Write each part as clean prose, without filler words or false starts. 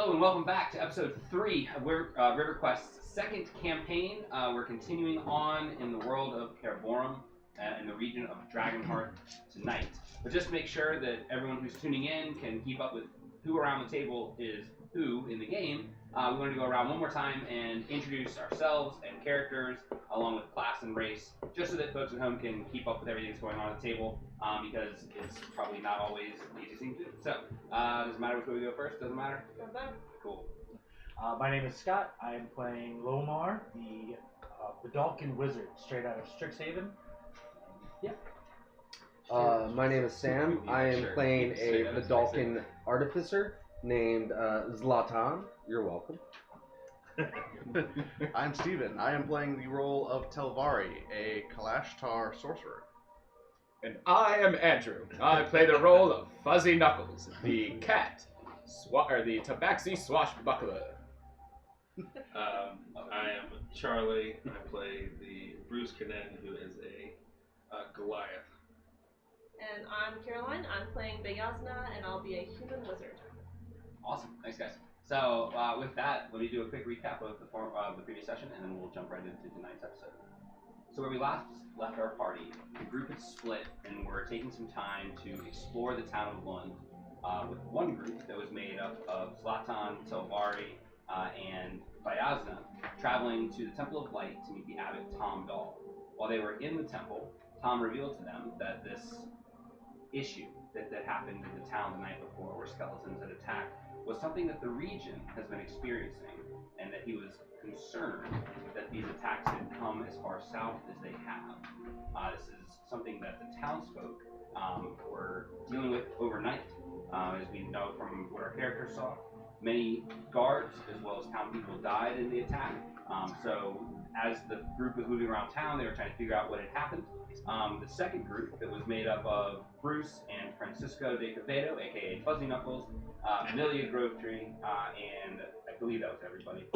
Hello and welcome back to episode 3 of RiverQuest's second campaign. We're continuing on in the world of Kareborum in the region of Dragonheart tonight. But just to make sure that everyone who's tuning in can keep up with who around the table is who in the game, we wanted to go around one more time and introduce ourselves and characters along with class and race, just so that folks at home can keep up with everything that's going on at the table, because it's probably not always the easiest thing to do. So, doesn't matter which way we go first, doesn't matter? Doesn't matter. Cool. My name is Scott. I'm playing Lomar, the Vidalcan wizard, straight out of Strixhaven. Yep. My name is Sam. I am playing a Vidalcan artificer named Zlatan. You're welcome. I'm Steven. I am playing the role of Telvari, a Kalashtar sorcerer. And I am Andrew. I play the role of Fuzzy Knuckles, the cat, the tabaxi swashbuckler. I am Charlie. I play the Bruce Canen, who is a Goliath. And I'm Caroline. I'm playing Brao'Drana, and I'll be a human wizard. Awesome. Thanks, guys. So, with that, let me do a quick recap of the previous session, and then we'll jump right into tonight's episode. So where we last left our party, the group had split, and we're taking some time to explore the town of Lund, with one group that was made up of Zlatan, Telvari, and Brao'Drana, traveling to the Temple of Light to meet the abbot Tom Dahl. While they were in the temple, Tom revealed to them that this issue that happened in the town the night before, where skeletons had attacked, was something that the region has been experiencing, and that he was concerned that these attacks had come as far south as they have. This is something that the townsfolk were dealing with overnight, as we know from what our characters saw. Many guards, as well as town people, died in the attack. So as the group was moving around town, they were trying to figure out what had happened. The second group, that was made up of Bruce and Francisco de Quevedo, aka Fuzzy Knuckles, Milia Grovetree, and I believe that was everybody,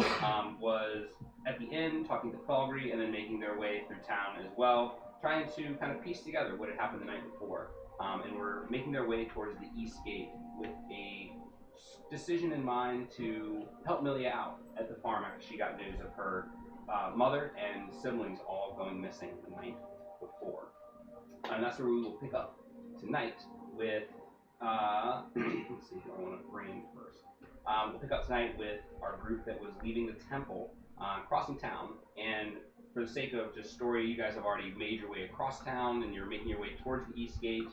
was at the inn talking to Falgry and then making their way through town as well, trying to kind of piece together what had happened the night before. And were making their way towards the east gate with a decision in mind to help Milia out at the farm after she got news of her mother and siblings all going missing the night before. And that's where we will pick up tonight with, let's see who I want to bring in first. We'll pick up tonight with our group that was leaving the temple, crossing town, and for the sake of just story, you guys have already made your way across town and you're making your way towards the east gate.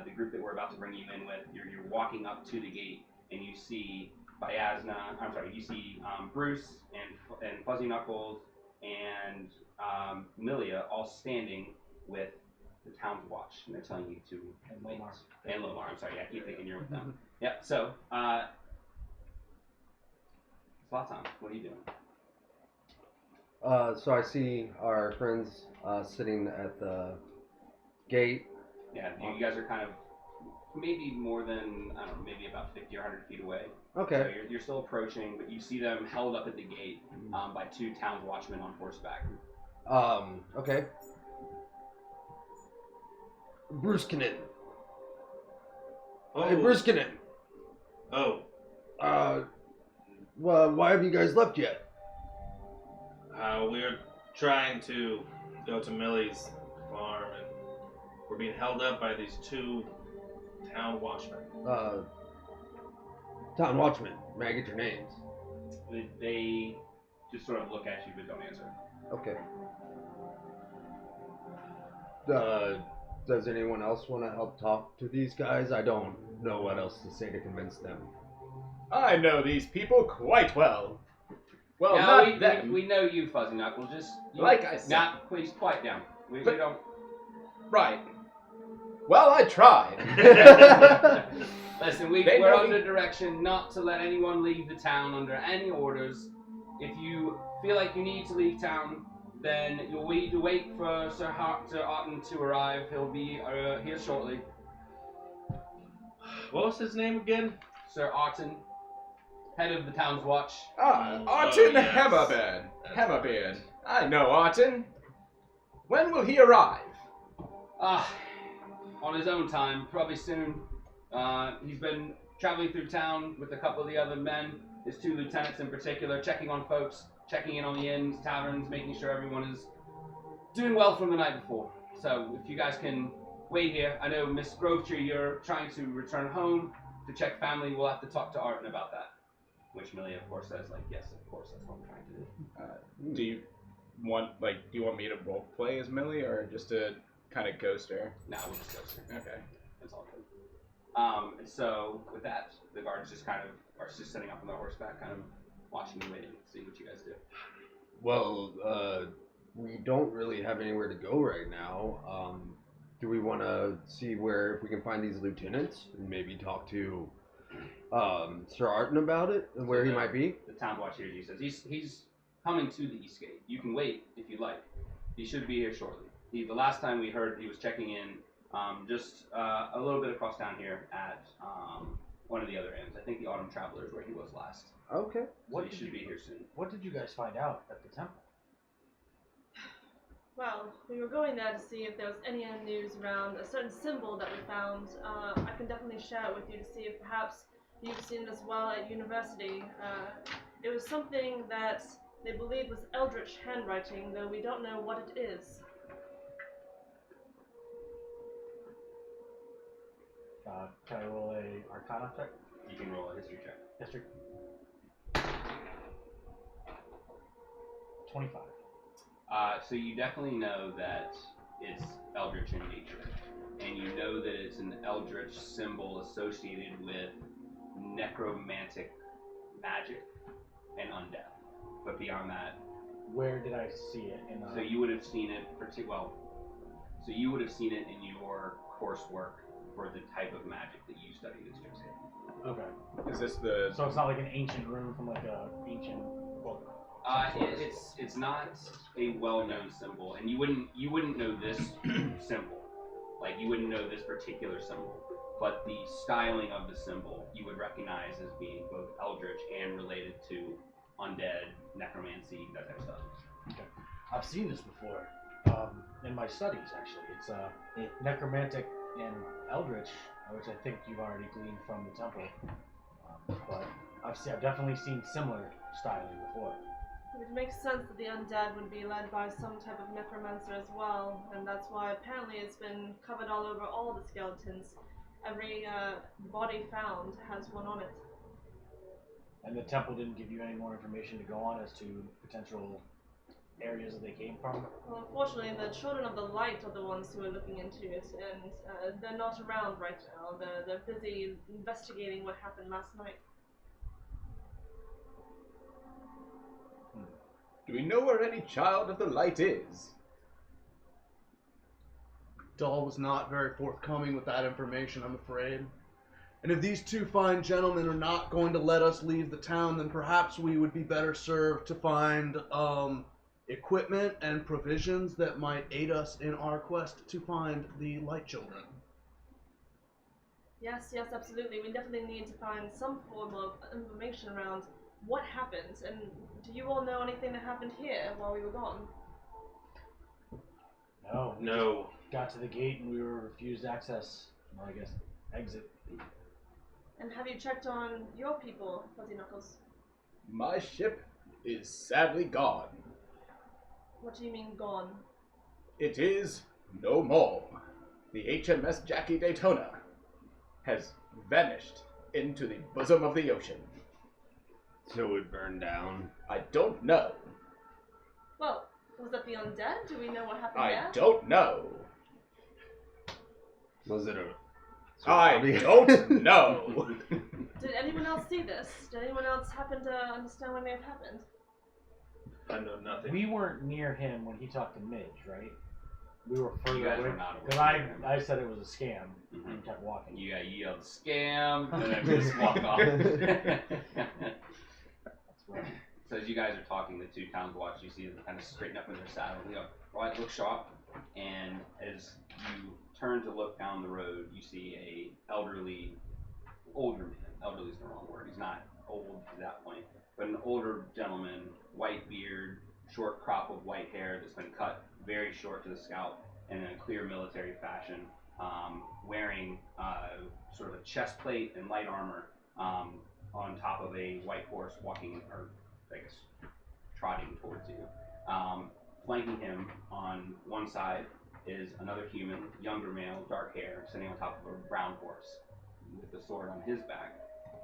The group that we're about to bring you in with, you're walking up to the gate and you see Bruce and Fuzzy Knuckles and Milia all standing with the town's watch, and they're telling you to wait. And Lomar, I'm sorry, I keep thinking you're with them. Yep, so, Zlatan, what are you doing? So I see our friends sitting at the gate. Yeah, you guys are kind of maybe more than, I don't know, maybe about 50 or 100 feet away. Okay. So you're still approaching, but you see them held up at the gate by two town watchmen on horseback. Okay. Bruce Canen. Oh. Hey, Bruce Canen. Oh. Well, why have you guys left yet? We're trying to go to Millie's farm, and we're being held up by these two town watchmen. Town watchmen, may I get your names? They just sort of look at you but don't answer. Okay. Does anyone else want to help talk to these guys? I don't know what else to say to convince them. I know these people quite well. Well, no, not them. we know you, Fuzzy Knuckles. Just like I said. Please quiet down. We But- don't. Right. Well, I tried. Listen, They we're know under me. direction not to let anyone leave the town under any orders. If you feel like you need to leave town, then you'll need to wait for Sir Otten to arrive. He'll be here shortly. What was his name again? Sir Otten, head of the town's watch. Artin yes. Hammerbeard. That's Hammerbeard. right. I know Artin. When will he arrive? On his own time, probably soon. He's been traveling through town with a couple of the other men, his 2 lieutenants in particular, checking on folks, checking in on the inns, taverns, making sure everyone is doing well from the night before. So if you guys can wait here, I know Miss Grovetree, you're trying to return home to check family. We'll have to talk to Arden about that. Which Milia, of course, says, like, yes, of course, that's what I'm trying to do. Do you want me to role play as Millie, or just to kind of ghost her? No, we'll just ghost her. Okay. That's all good. And so with that, the guards just kind of are just sitting up on their horseback, kind of watching and waiting, seeing what you guys do. Well, we don't really have anywhere to go right now. Do we want to see if we can find these lieutenants and maybe talk to Sir Arden about it and where he might be? The town watch here, he says he's coming to the East Gate. You can wait if you like. He should be here shortly. The last time we heard, he was checking in just a little bit across town here at one of the other inns. I think the Autumn Traveler is where he was last. Okay. So he should be here soon. What did you guys find out at the temple? Well, we were going there to see if there was any news around a certain symbol that we found. I can definitely share it with you to see if perhaps you've seen it as well at university. It was something that they believe was Eldritch handwriting, though we don't know what it is. Can I roll a Arcana check? You can roll a history check. History. 25. So you definitely know that it's Eldritch in nature, and you know that it's an Eldritch symbol associated with necromantic magic and undeath. But beyond that, where did I see it? So you would have seen it So you would have seen it in your coursework for the type of magic that you studied at Strixhaven. Okay. Is this the? So it's not like an ancient rune from like a ancient book. It's not a well-known symbol, and you wouldn't know this symbol, like you wouldn't know this particular symbol, but the styling of the symbol you would recognize as being both Eldritch and related to undead, necromancy, that type of stuff. Okay. I've seen this before in my studies. Actually, it's necromantic and Eldritch, which I think you've already gleaned from the temple. But I've definitely seen similar styling before. It makes sense that the undead would be led by some type of necromancer as well, and that's why apparently it's been covered all over all the skeletons. Every body found has one on it. And the temple didn't give you any more information to go on as to potential areas that they came from? Well, unfortunately, the Children of the Light are the ones who are looking into it, and they're not around right now. They're busy investigating what happened last night. Do we know where any Child of the Light is? Dahl was not very forthcoming with that information, I'm afraid. And if these 2 fine gentlemen are not going to let us leave the town, then perhaps we would be better served to find equipment and provisions that might aid us in our quest to find the Light Children. Yes, absolutely. We definitely need to find some form of information around what happened, and do you all know anything that happened here while we were gone? No. No. Got to the gate and we were refused access. Well, I guess exit. And have you checked on your people, Fuzzy Knuckles? My ship is sadly gone. What do you mean gone? It is no more. The HMS Jackie Daytona has vanished into the bosom of the ocean. So it burned down. I don't know. Well, was that the undead? Do we know what happened I there? don't know. Was it a... I don't know. Did anyone else see this? Did anyone else happen to understand what may have happened? I know nothing. We weren't near him when he talked to Midge, right? We were further You guys away. were not aware. Because I said it was a scam Mhm. and kept walking. You got yelled scam, and then just walk off. That's right. So as you guys are talking, the 2 towns watch, you see them kind of straighten up in their saddle. They go, right, look sharp. And as you turn to look down the road, you see a older man. Elderly is the wrong word. He's not old at that point, but an older gentleman, white beard, short crop of white hair that's been cut very short to the scalp, and in a clear military fashion, wearing sort of a chest plate and light armor on top of a white horse walking, or I guess trotting towards you. Flanking him on one side is another human, younger male, dark hair, sitting on top of a brown horse with a sword on his back.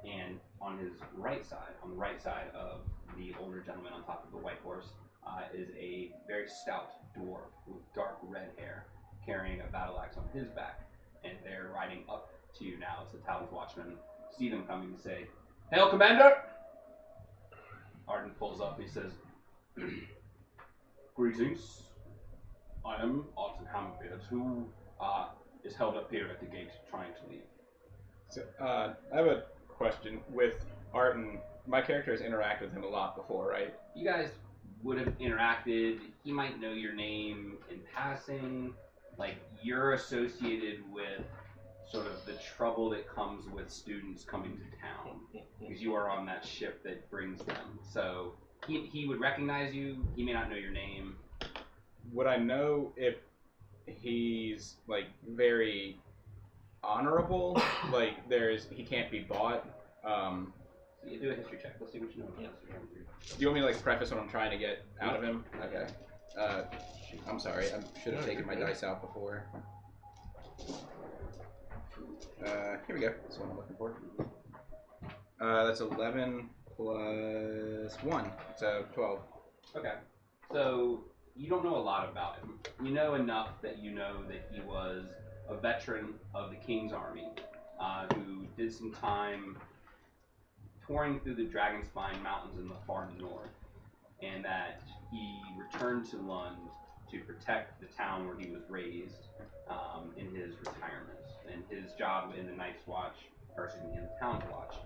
And on his right side, on the right side of the older gentleman on top of the white horse, is a very stout dwarf with dark red hair, carrying a battle axe on his back. And they're riding up to you now as the town's watchmen see them coming and say, "Hail, Commander!" Arden pulls up. He says, "Greetings. I am Arden Hammerbeard, who is held up here at the gate trying to leave." So, I have a question with Arden. My character has interacted with him a lot before, right? You guys would have interacted. He might know your name in passing. Like, you're associated with sort of the trouble that comes with students coming to town, because you are on that ship that brings them. So he would recognize you. He may not know your name. Would I know if he's like very honorable? Like he can't be bought. So you do a history check. Let's see what you know. Do you want me to like preface what I'm trying to get out of him? Okay. I'm sorry. I should have taken my dice out before. Here we go. That's what I'm looking for. That's 11 plus 1. So 12. Okay. So you don't know a lot about him. You know enough that you know that he was a veteran of the King's Army, who did some time touring through the Dragonspine Mountains in the far north, and that he returned to Lund to protect the town where he was raised in his retirement. And his job in the Night's Watch, or excuse me, in the Town's Watch,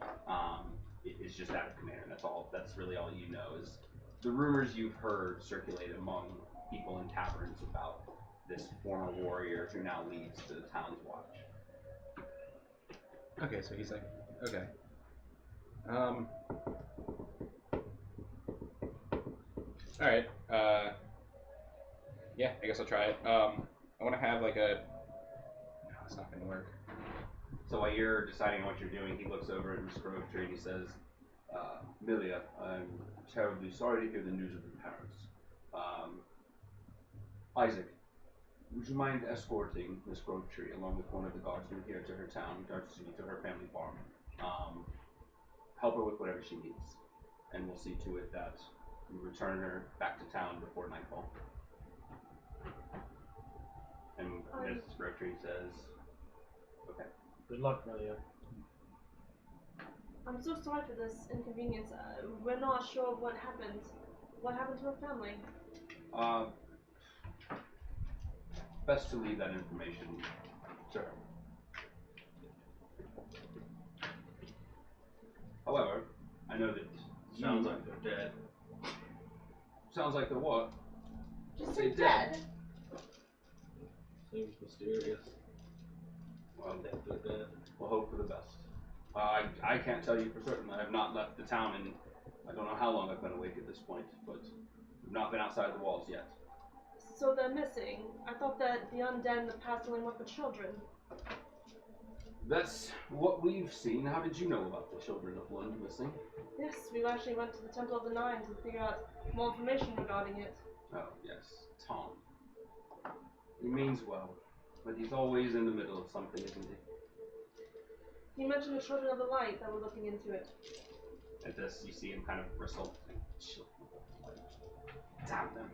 is just that of commander. That's all. That's really all you know is the rumors you've heard circulate among people in taverns about this former warrior who now leads the Town's Watch. Okay, so he's like, okay. Alright, yeah, I guess I'll try it. I want to have like a... No, it's not going to work. So while you're deciding on what you're doing, he looks over at Miss Grovetree and he says, "Milia, I'm terribly sorry to hear the news of your parents. Isaac, would you mind escorting Miss Grovetree along with one of the guardsmen here to her town, or excuse me, to her family farm? Help her with whatever she needs, and we'll see to it that we return her back to town before nightfall." And Miss Grovetree says, "Okay." Good luck, Milia. I'm so sorry for this inconvenience. We're not sure what happened. What happened to her family? Best to leave that information to her. However, I know that Sounds like they're dead. Sounds like they're what? Just say dead. Seems mysterious. Well, Death or death. we'll hope for the best. I can't tell you for certain. I have not left the town in, I don't know how long I've been awake at this point, but we've not been outside the walls yet. So they're missing. I thought that the undead in the past only went for children. That's what we've seen. How did you know about the children of Lund missing? Yes, we actually went to the Temple of the Nine to figure out more information regarding it. Oh, yes, Tom. He means well, but he's always in the middle of something, isn't he? You mentioned the Children of the Light that were looking into it. At this, you see him kind of bristle. Damn them.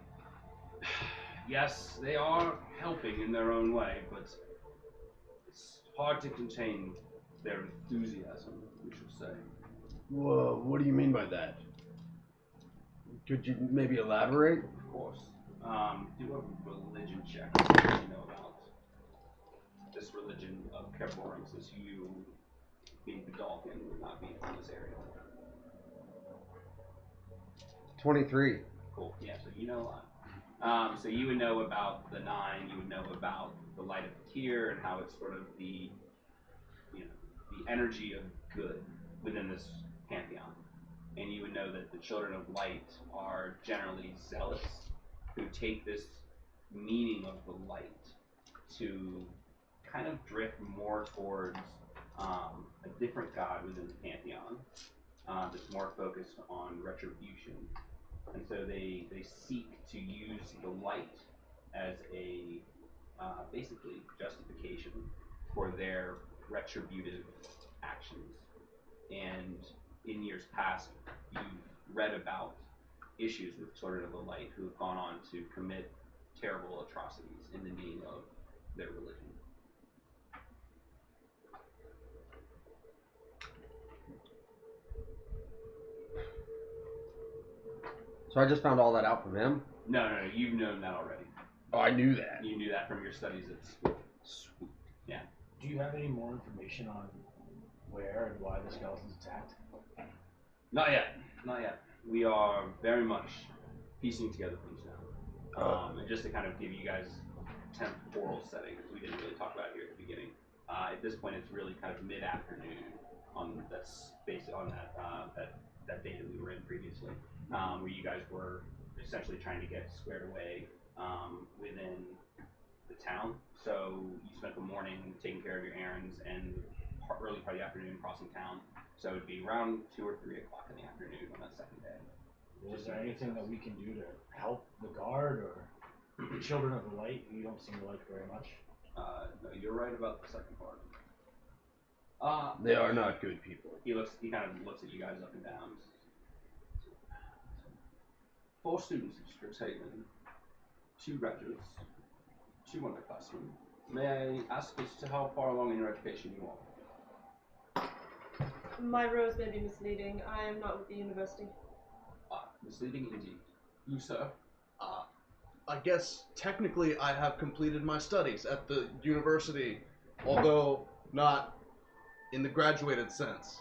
Yes, they are helping in their own way, but it's hard to contain their enthusiasm, we should say. Whoa, what do you mean by that? Could you maybe elaborate? Of course. Do a religion check. What do you know about this religion of Kareborum, since you, being Godalkin, would not be from this area. 23. Cool. Yeah, so you know a lot. So you would know about the Nine. You would know about the Light of Tyr and how it's sort of the, the energy of good within this pantheon. And you would know that the Children of Light are generally zealous, who take this meaning of the light to kind of drift more towards a different god within the pantheon, that's more focused on retribution. And so they seek to use the light as a basically justification for their retributive actions. And in years past, you've read about issues with Children of the Light who have gone on to commit terrible atrocities in the name of their religion. So I just found all that out from him? No, you've known that already. Oh, I knew that. You knew that from your studies at school. Sweet. Yeah. Do you have any more information on where and why the skeleton's attacked? Not yet. We are very much piecing together things now. And just to kind of give you guys temporal setting, because we didn't really talk about it here at the beginning. At this point, it's really kind of mid-afternoon on that's based on that day that we were in previously, where you guys were essentially trying to get squared away within the town. So you spent the morning taking care of your errands and early part of the afternoon crossing town. So it would be around 2 or 3 o'clock in the afternoon on that second day. Is there anything that we can do to help the guard or the Children of the Light, who you don't seem to like very much? No, you're right about the second part. They are not good people. He kind of looks at you guys up and down. 4 students of Strixhaven, 2 graduates, 2 underclassmen. May I ask as to how far along in your education you are? My rows may be misleading. I am not with the university. Misleading indeed. You, sir? I guess technically I have completed my studies at the university, although not in the graduated sense.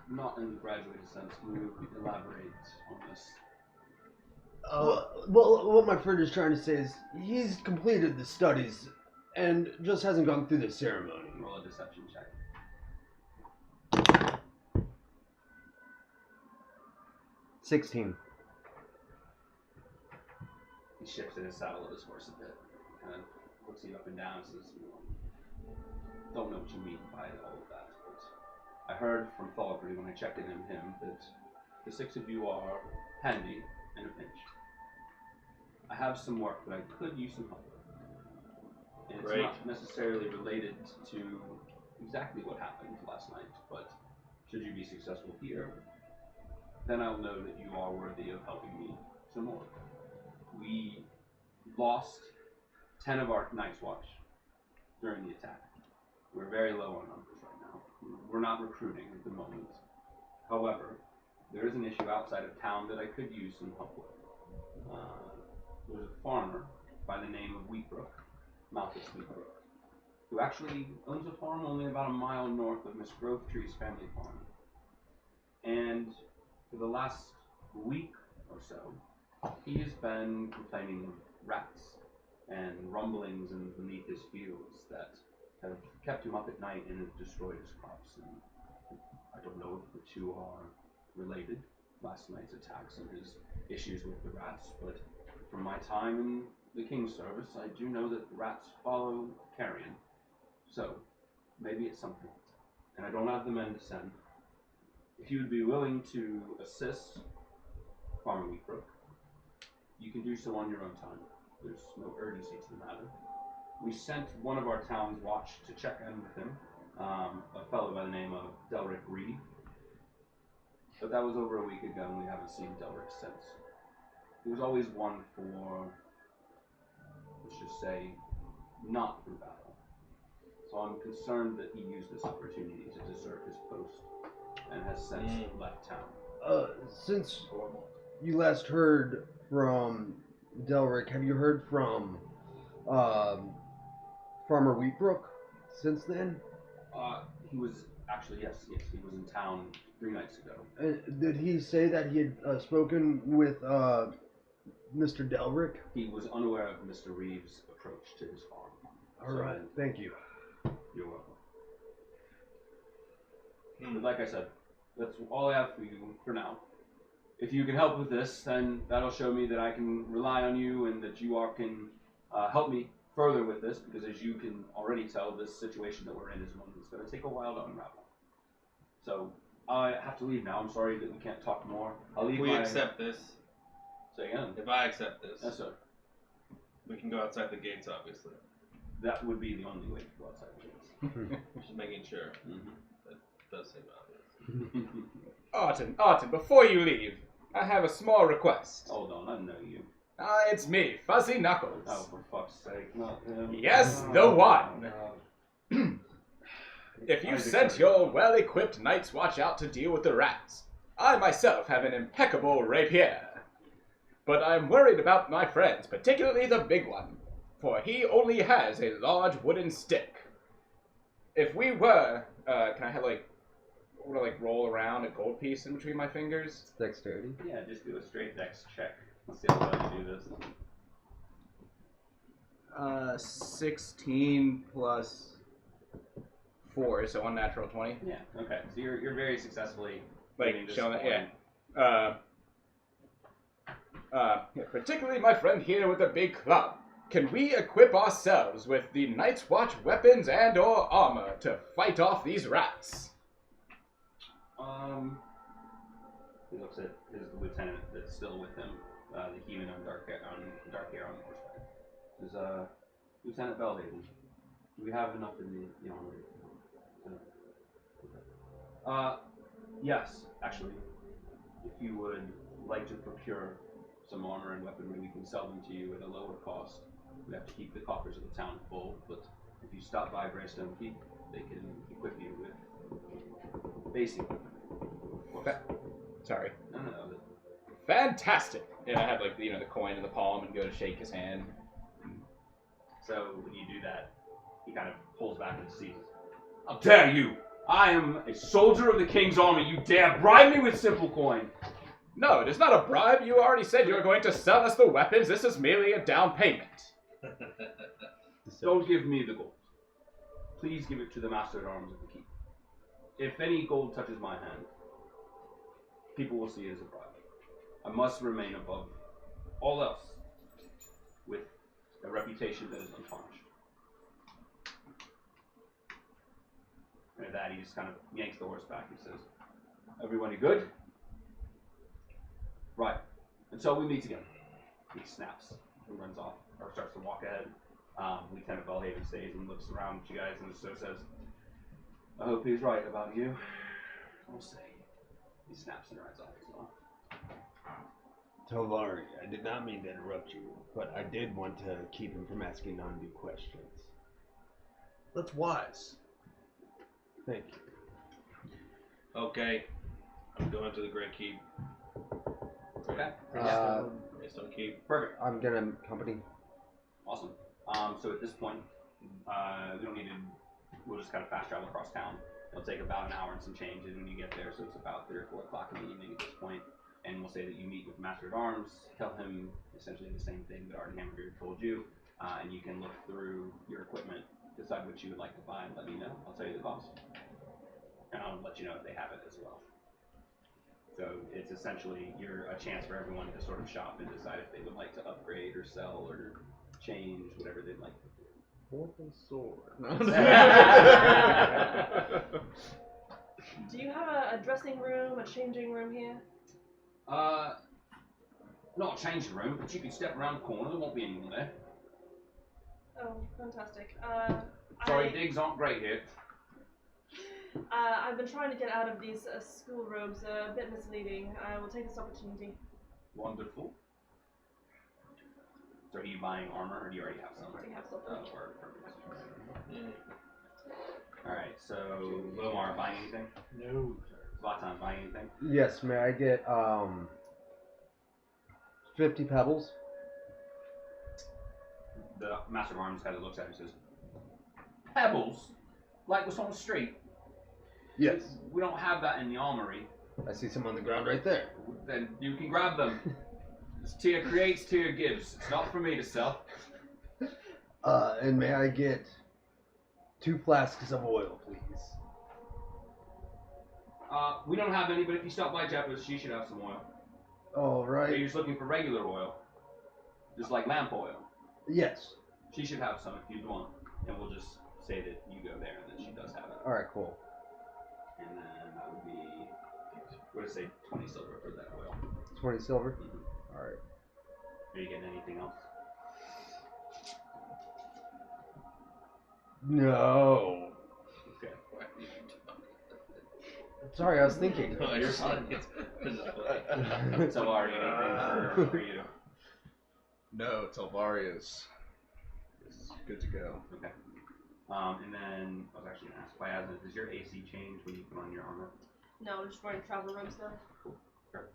Not in the graduated sense. Can you elaborate on this? Well, what my friend is trying to say is he's completed the studies and just hasn't gone through the ceremony. Roll a deception check. 16. He shifts in his saddle of his horse a bit. Kind of looks you up and down and says, don't know what you mean by all of that, but I heard from Thalgri when I checked in on him that the 6 of you are handy in a pinch. I have some work that I could use some help with. And it's not necessarily related to exactly what happened last night, but should you be successful here, then I'll know that you are worthy of helping me some more. We lost 10 of our Night's Watch during the attack. We're very low on numbers right now. We're not recruiting at the moment. However, there is an issue outside of town that I could use some help with. There's a farmer by the name of Wheatbrook, Malthus Wheatbrook, who actually owns a farm only about a mile north of Miss Grovetree's family farm. And for the last week or so, he has been complaining of rats and rumblings beneath his fields that have kept him up at night and have destroyed his crops. And I don't know if the two are related, last night's attacks and his issues with the rats, but from my time in the King's service, I do know that the rats follow carrion. So, maybe it's something. And I don't have the men to send. If you would be willing to assist Farmer Wheatbrook, you can do so on your own time. There's no urgency to the matter. We sent one of our town's watch to check in with him, a fellow by the name of Delric Reed. But that was over a week ago, and we haven't seen Delric since. He was always one for, let's just say, not for battle. So I'm concerned that he used this opportunity to desert his post and has since left town. Since you last heard from Delric, have you heard from Farmer Wheatbrook since then? He was actually, yes, he was in town 3 nights ago. Did he say that he had spoken with Mr. Delric? He was unaware of Mr. Reeves' approach to his farm. Alright, thank you. You're welcome. But like I said, that's all I have for you for now. If you can help with this, then that'll show me that I can rely on you and that you can help me further with this, because as you can already tell, this situation that we're in is one that's going to take a while to unravel. So I have to leave now. I'm sorry that we can't talk more. I'll leave We my... accept this. Say again. If I accept this, Yes, sir. we can go outside the gates, obviously. That would be the only way to go outside the gates. Just making sure. Mm-hmm. That does seem obvious. Arton, before you leave, I have a small request. Hold on, I know you. It's me, Fuzzy Knuckles. Oh, for fuck's sake, not him. Yes, the one. If you I sent agree. your well-equipped Night's Watch out to deal with the rats, I myself have an impeccable rapier. But I'm worried about my friends, particularly the big one, for he only has a large wooden stick. If we were, can I have roll around a gold piece in between my fingers? Dexterity. Yeah, just do a straight dex check. Let's see how well you do this. 16 plus 4, so unnatural 20. Yeah, okay. So you're very successfully Like, getting this showing it, point. yeah. Particularly my friend here with the big club. Can we equip ourselves with the Night's Watch weapons and or armor to fight off these rats? He looks at his lieutenant that's still with him, the human on dark hair on horseback. Says, Lieutenant Belhaven, do we have enough in the armory? Yes, actually. If you would like to procure some armor and weaponry, we can sell them to you at a lower cost. We have to keep the coffers of the town full, but if you stop by Greystone Keep, they can equip you with basic weaponry. Of course. Sorry. No, that was it. Fantastic! And I have the coin in the palm and go to shake his hand. So when you do that, he kind of pulls back and sees. How dare you! I am a soldier of the king's army. You dare bribe me with simple coin! No, it is not a bribe. You already said you were going to sell us the weapons. This is merely a down payment. Don't give me the gold. Please give it to the master at arms of the keep. If any gold touches my hand, people will see it as a bribe. I must remain above all else with a reputation that is untarnished. And at that, he just kind of yanks the horse back. He says, "Everybody good? Right. Until we meet again." He snaps and runs off, or starts to walk ahead. Lieutenant Belhaven stays and looks around at you guys and so says, "I hope he's right about you. We'll see." He snaps and rides off as well. Tovari, I did not mean to interrupt you, but I did want to keep him from asking undue questions. That's wise. Thank you. Okay. I'm going to the Great Keep. Okay. Greystone Keep. Perfect. I'm gonna accompany. Awesome. So at this point, we don't need to. We'll just kind of fast travel across town. It'll take about an hour and some change, and when you get there, so it's about 3 or 4 o'clock in the evening at this point. And we'll say that you meet with the Master at Arms, tell him essentially the same thing that Arden Hammerbeard told you, and you can look through your equipment, decide what you would like to buy, and let me know. I'll tell you the cost, and I'll let you know if they have it as well. So it's essentially a chance for everyone to sort of shop and decide if they would like to upgrade or sell or change, whatever they'd like to do. Fourth sword. Do you have a dressing room, a changing room here? Not a changing room, but you can step around the corner, there won't be anyone there. Oh, fantastic. Sorry, digs aren't great here. I've been trying to get out of these school robes, a bit misleading. I will take this opportunity. Wonderful. So are you buying armor, or do you already have some? I already have something. Alright, so Lomar, buying anything? No, sir. Zlatan, buying anything? Yes, may I get 50 pebbles? The Master of Arms kind of looks at it and says, "Pebbles? Like what's on the street? Yes. We don't have that in the armory." I see some on the ground right there. Then you can grab them. It's Tia creates, Tia gives. It's not for me to sell. And may I get 2 flasks of oil, please? We don't have any, but if you stop by Jeppa's, she should have some oil. All Or right. you're just looking for regular oil, just like lamp oil. Yes. She should have some if you'd want, and we'll just say that you go there and that she does have it. All right, cool. And then that would be We're gonna say 20 silver for that oil. 20 silver? Mm-hmm. Alright. Are you getting anything else? No. Okay. Sorry, I was thinking. No, you're fine. This is funny. So are you anything for you? No, Telvari is good to go. Okay. And then I was actually gonna ask Biasna, does your AC change when you put on your armor? No, I'm just wearing travel robes now. Cool. Sure.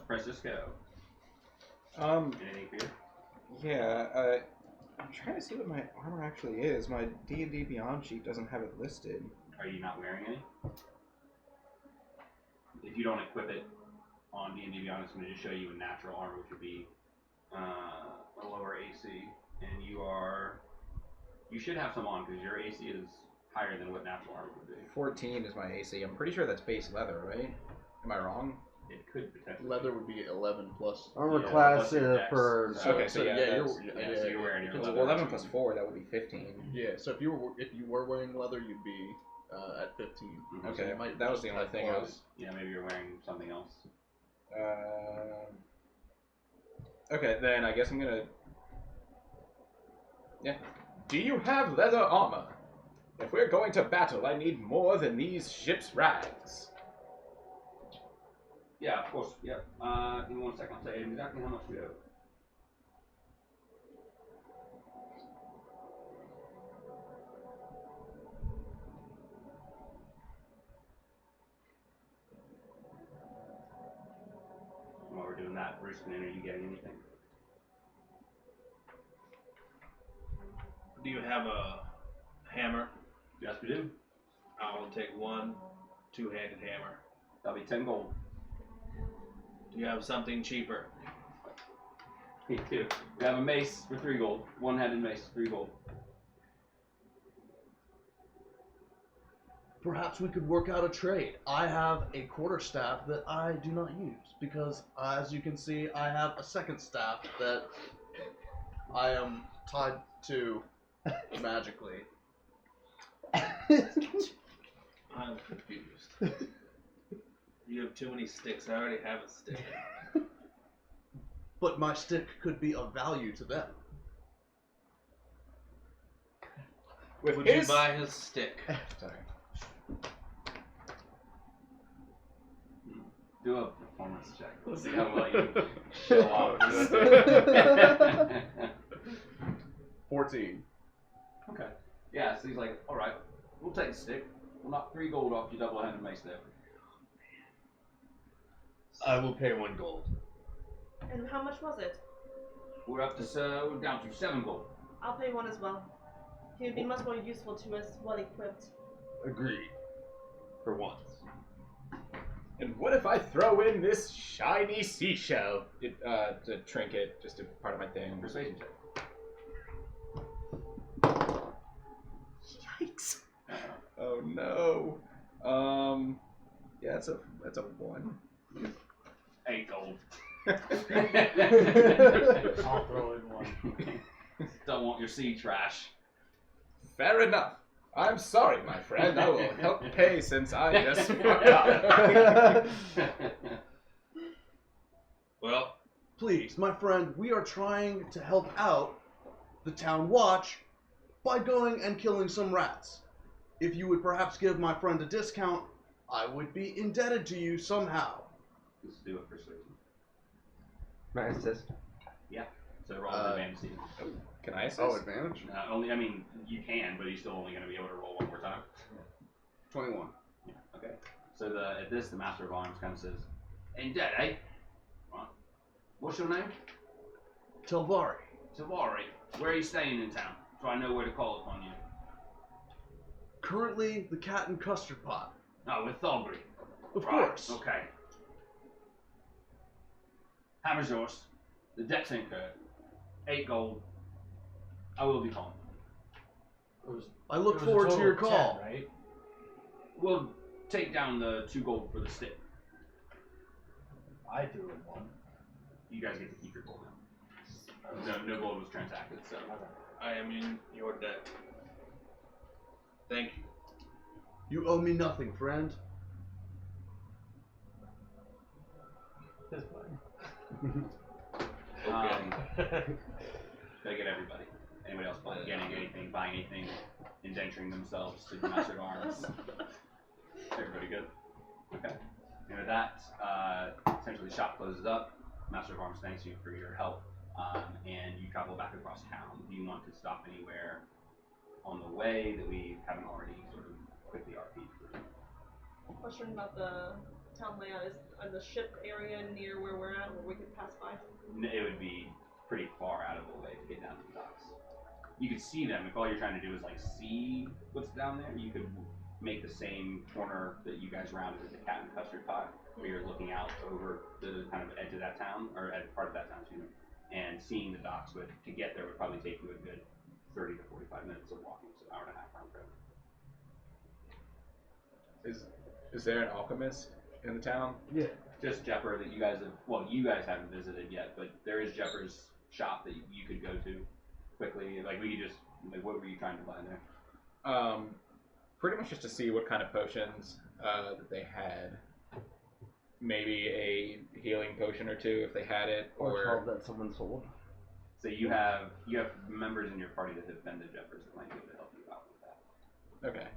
Francisco. Anything for you? Yeah, I'm trying to see what my armor actually is. My D&D Beyond sheet doesn't have it listed. Are you not wearing any? If you don't equip it on D&D Beyond, it's going to just show you a natural armor, which would be a lower AC. And you should have some on because your AC is higher than what natural armor would be. 14 is my AC. I'm pretty sure that's base leather, right? Am I wrong? It could potentially. Leather would be 11 plus. Armor Yeah, class plus your dex. for... Okay, so yeah, you're, Yeah, so you're wearing your So leather. 11 plus 4, that would be 15. Yeah, so if you were wearing leather, you'd be at 15. Mhm. Okay, So you might that was just the only have thing I plus. was... Yeah, maybe you're wearing something else. Okay, then I guess I'm gonna... Yeah. Do you have leather armor? If we're going to battle, I need more than these ship's rags. Yeah, of course. Yeah. Give me 1 second. I'll tell you exactly how much we owe. While we're doing that, Bruce, are you getting anything? Do you have a hammer? Yes, we do. I will take one two-handed hammer. That'll be 10 gold. Do you have something cheaper? Me too. We have a mace for 3 gold. One-handed mace, 3 gold. Perhaps we could work out a trade. I have a quarterstaff that I do not use because, as you can see, I have a second staff that I am tied to magically. I'm confused. You have too many sticks. I already have a stick. But my stick could be of value to them. With Would his... you buy his stick? Sorry. Do a performance check. Let's see how well you show off this. 14. Okay. Yeah, so he's like, alright, we'll take the stick. We'll knock 3 gold off your double-handed mace there. I will pay 1 gold. And how much was it? We're up to, we're down to 7 gold. I'll pay one as well. He would be much more useful to us, well equipped. Agreed. For once. And what if I throw in this shiny seashell? It's a trinket, just a part of my thing. Persuasion check. Yikes. Oh no. Yeah, that's a 1. 8 gold. I'll throw in 1. Don't want your sea trash. Fair enough. I'm sorry, my friend. I will help pay since I just fucked up. Well, Please, my friend, we are trying to help out the town watch by going and killing some rats. If you would perhaps give my friend a discount, I would be indebted to you somehow. Let's do it persuasion. May I assist? So roll advantage. Steve. Can I assist? Oh, advantage? Only, I mean, you can, but you're still only going to be able to roll 1 more time. 21. Yeah. Okay. So at this, the Master of Arms kind of says, "Indeed, eh? Right. What's your name?" Telvari. Tavari. Where are you staying in town? So I know where to call upon you. Currently, the Cat and Custard Pot. Oh, with Thorbury. Of Right, course. Okay. Hammer's yours. The deck's incurred. 8 gold. I will be calling. I look forward to your call. 10, right? We'll take down the 2 gold for the stick. I threw in 1. You guys get to keep your gold now. No gold was transacted, so. I am in your debt. Thank you. You owe me nothing, friend. That's fine. Gotta get everybody. Anybody else getting anything, buying anything, indenturing themselves to the Master of Arms? Everybody good? Okay. And with that, essentially the shop closes up. Master of Arms thanks you for your help, and you travel back across town. Do you want to stop anywhere on the way that we haven't already sort of quickly RP'd through? Question about the town layout. Is the ship area near where we're at, where we could pass by? It would be pretty far out of the way to get down to the docks. You could see them. If all you're trying to do is like see what's down there, you could make the same corner that you guys rounded at the Cat and Custard Pot, where you're looking out over the kind of edge of that town, or part of that town, excuse me, and seeing the docks. But to get there would probably take you a good 30 to 45 minutes of walking, so an hour and a half round trip. Is there an alchemist in the town? Yeah. Just Jepper that you guys have, well, you guys haven't visited yet, but there is Jepper's shop that you could go to quickly. Like, we could just, like, what were you trying to buy there? Pretty much just to see what kind of potions that they had. Maybe a healing potion or two if they had it, Or 12 that someone sold. So you have members in your party that have been to Jeffers that might be able to help you out with that. Okay.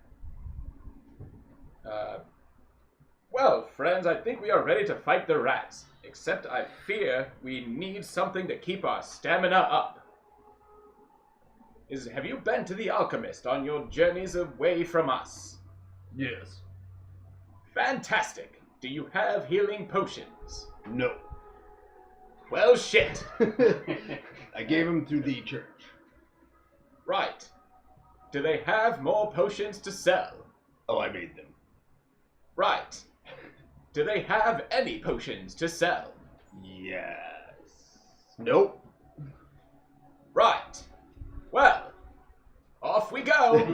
Well, friends, I think we are ready to fight the rats. Except I fear we need something to keep our stamina up. Have you been to the alchemist on your journeys away from us? Yes. Fantastic. Do you have healing potions? No. Well, shit. I gave them to the church. Right. Do they have more potions to sell? Oh, I made them. Right. Do they have any potions to sell? Yes. Nope. Right. Well, off we go.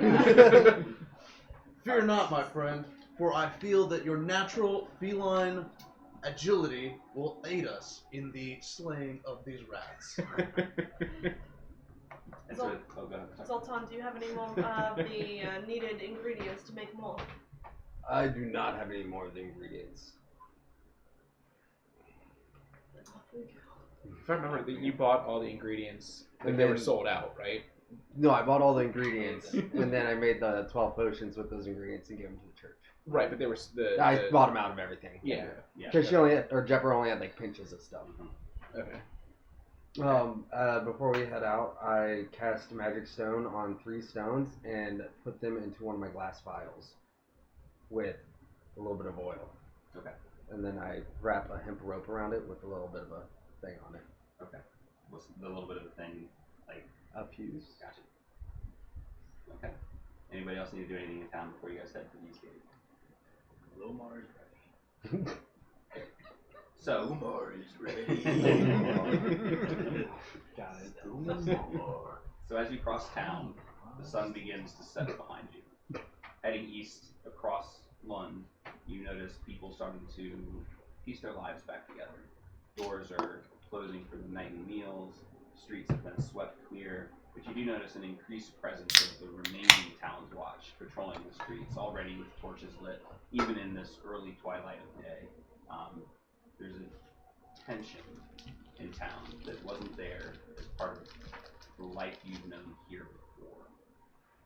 Fear not, my friend, for I feel that your natural feline agility will aid us in the slaying of these rats. And so, oh, go ahead. Zoltan, do you have any more of the needed ingredients to make more? I do not have any more of the ingredients. If I remember, you bought all the ingredients, And and they were then- sold out, right? No, I bought all the ingredients, and then I made the 12 potions with those ingredients and gave them to the church. Right, but they were I bought them out of everything. Yeah. Yeah. Because she only had, or Jepper only had like pinches of stuff. Okay. Before we head out, I cast Magic Stone on 3 stones and put them into one of my glass vials with a little bit of oil. Okay. And then I wrap a hemp rope around it with a little bit of a thing on it. Okay. What's the little bit of a thing like? A fuse. Gotcha. Okay. Anybody else need to do anything in town before you guys head to these gates? Lomar is ready. So, Lomar is ready. Got it. so as you cross town, the sun begins to set behind you. Heading east across Lund, you notice people starting to piece their lives back together. Doors are closing for the nightly meals. Streets have been swept clear, but you do notice an increased presence of the remaining town's watch patrolling the streets, already with torches lit, even in this early twilight of day. There's a tension in town that wasn't there as part of the life you've known here before.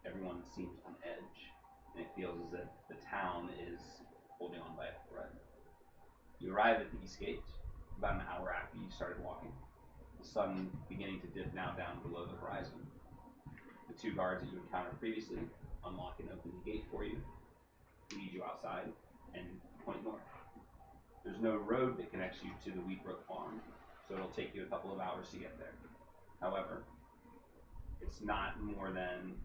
Everyone seems on edge, and it feels as if the town is holding on by a thread. You arrive at the East Gate about an hour after you started walking. The sun beginning to dip now down below the horizon. The 2 guards that you encountered previously unlock and open the gate for you, lead you outside, and point north. There's no road that connects you to the Wheatbrook farm, so it'll take you a couple of hours to get there. However, it's not more than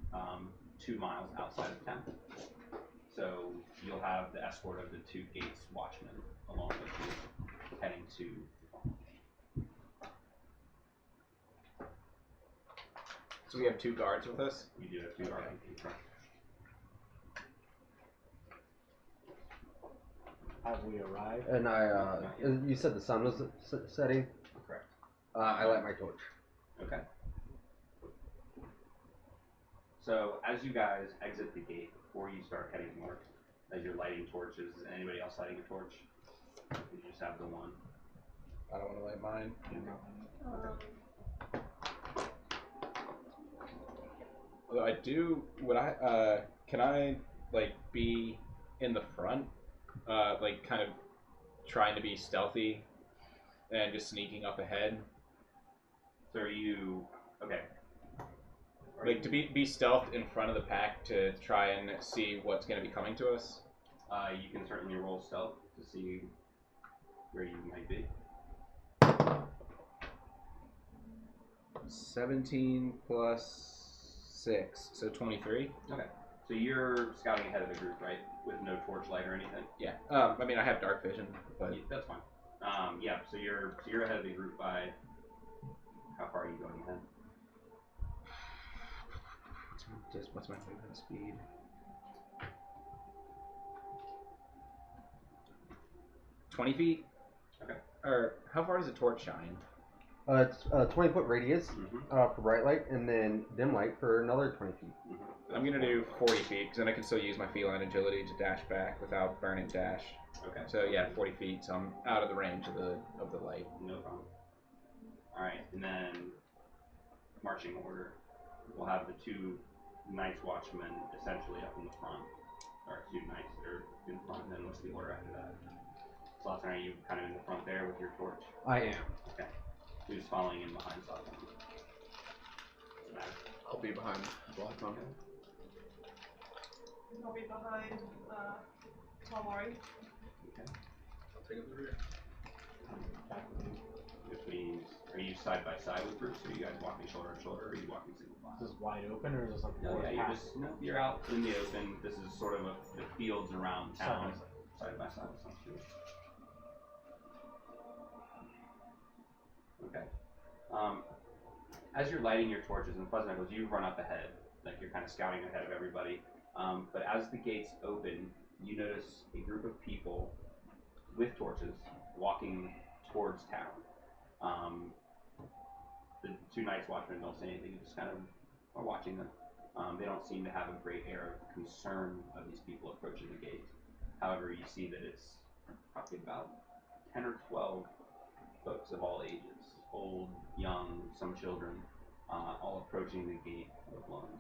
2 miles outside of town. So you'll have the escort of the 2 gates watchmen along with you heading to the farm. So we have 2 guards with us? You do have 2 guards. Have we arrived? And you said the sun was setting? Correct. I light my torch. Okay. So as you guys exit the gate before you start heading north, as you're lighting torches. Is anybody else lighting a torch? You just have the one. I don't want to light mine. Although I do, can I, like, be in the front, like, kind of trying to be stealthy and just sneaking up ahead? So are you, okay. Like, to be stealthed in front of the pack to try and see what's going to be coming to us? You can certainly roll stealth to see where you might be. 17 plus 6, so 23. Okay. So you're scouting ahead of the group, right? With no torchlight or anything? Yeah. I mean, I have dark vision, but... Yeah, that's fine. Yeah, so you're ahead of the group by... How far are you going ahead? What's my movement speed? $20 feet? Okay. Or how far does a torch shine? It's a 20-foot radius Mm-hmm. for bright light, and then dim light for another 20 feet. Mm-hmm. I'm gonna do 40 feet, because then I can still use my feline agility to dash back without burning dash. Okay. So yeah, 40 feet, so I'm out of the range of the light. No problem. Alright, and then marching order. We'll have the two Night's Watchmen essentially up in the front. Or two knights that are in front, and then what's the order after that? Slothman, are you kind of in the front there with your torch? I am. Okay. Who's following in behind Slothman? Doesn't matter. I'll be behind Blockman. I'll be behind Tomori. Okay. I'll take up the rear. Which means, are you side by side with Bruce? Are you guys walking shoulder to shoulder, or are you walking single file? Is this wide open or is this like No, forest yeah, you're path? just you're out in the open. This is sort of the fields around town, side by side. Sounds good. Okay. As you're lighting your torches, and Pleasant Echoes, you run up ahead, like you're kind of scouting ahead of everybody. But as the gates open, you notice a group of people with torches walking towards town. The two Night's Watchmen don't say anything, just kind of are watching them. They don't seem to have a great air of concern of these people approaching the gate. However, you see that it's probably about 10 or 12 folks of all ages, old, young, some children, all approaching the gate of Lund.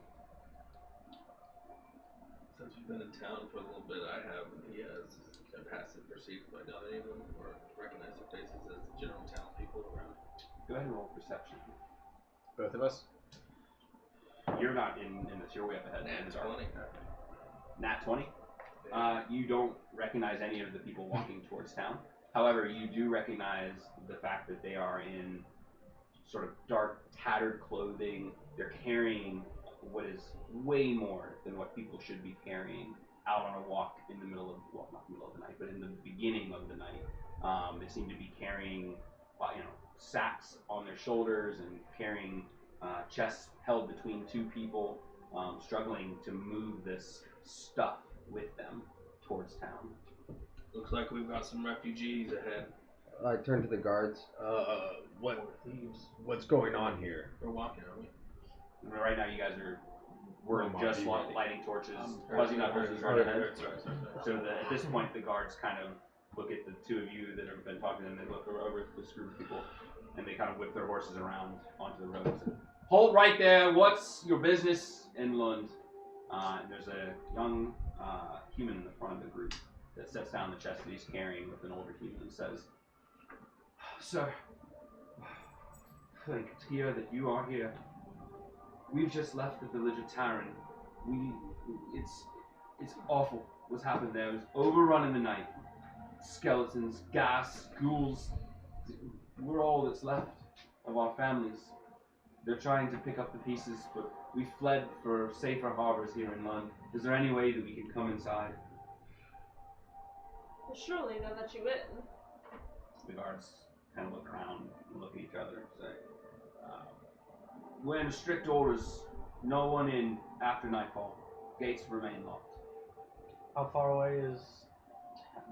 Since we've been in town for a little bit, I have, and he has, can passive perceive if I know any of them or recognize their faces as general townspeople around. Go ahead and roll perception. Both of us? You're not in this, you're way up ahead. in the dark. 20. Nat 20? You don't recognize any of the people walking towards town. However, you do recognize the fact that they are in sort of dark, tattered clothing. They're carrying what is way more than what people should be carrying out on a walk in the middle of, well, not the middle of the night, but in the beginning of the night. They seem to be carrying, sacks on their shoulders and carrying chests held between two people, struggling to move this stuff with them towards town. Looks like we've got some refugees ahead. I turn to the guards. What's going on here? We're walking, aren't we? Right now, you guys we're Well, just Monty, lighting torches. Fuzzy Knuckles is right ahead. Sorry. So at this point, the guards kind of look at the two of you that have been talking to them. They look over at this group of people, and they kind of whip their horses around onto the road. And say, "Halt right there! What's your business in Lund?" And there's a young human in the front of the group that sets down the chest that he's carrying with an older human and says, "Sir, thank to hear that you are here. We've just left the village of Taran. It's awful what's happened there. It was overrun in the night. Skeletons, gas, ghouls. We're all that's left of our families. They're trying to pick up the pieces, but we fled for safer harbors here in Lund. Is there any way that we can come inside?" Well, surely they'll let you in. The guards kind of look around and look at each other and say, "We're under strict orders. No one in after nightfall. Gates remain locked." How far away is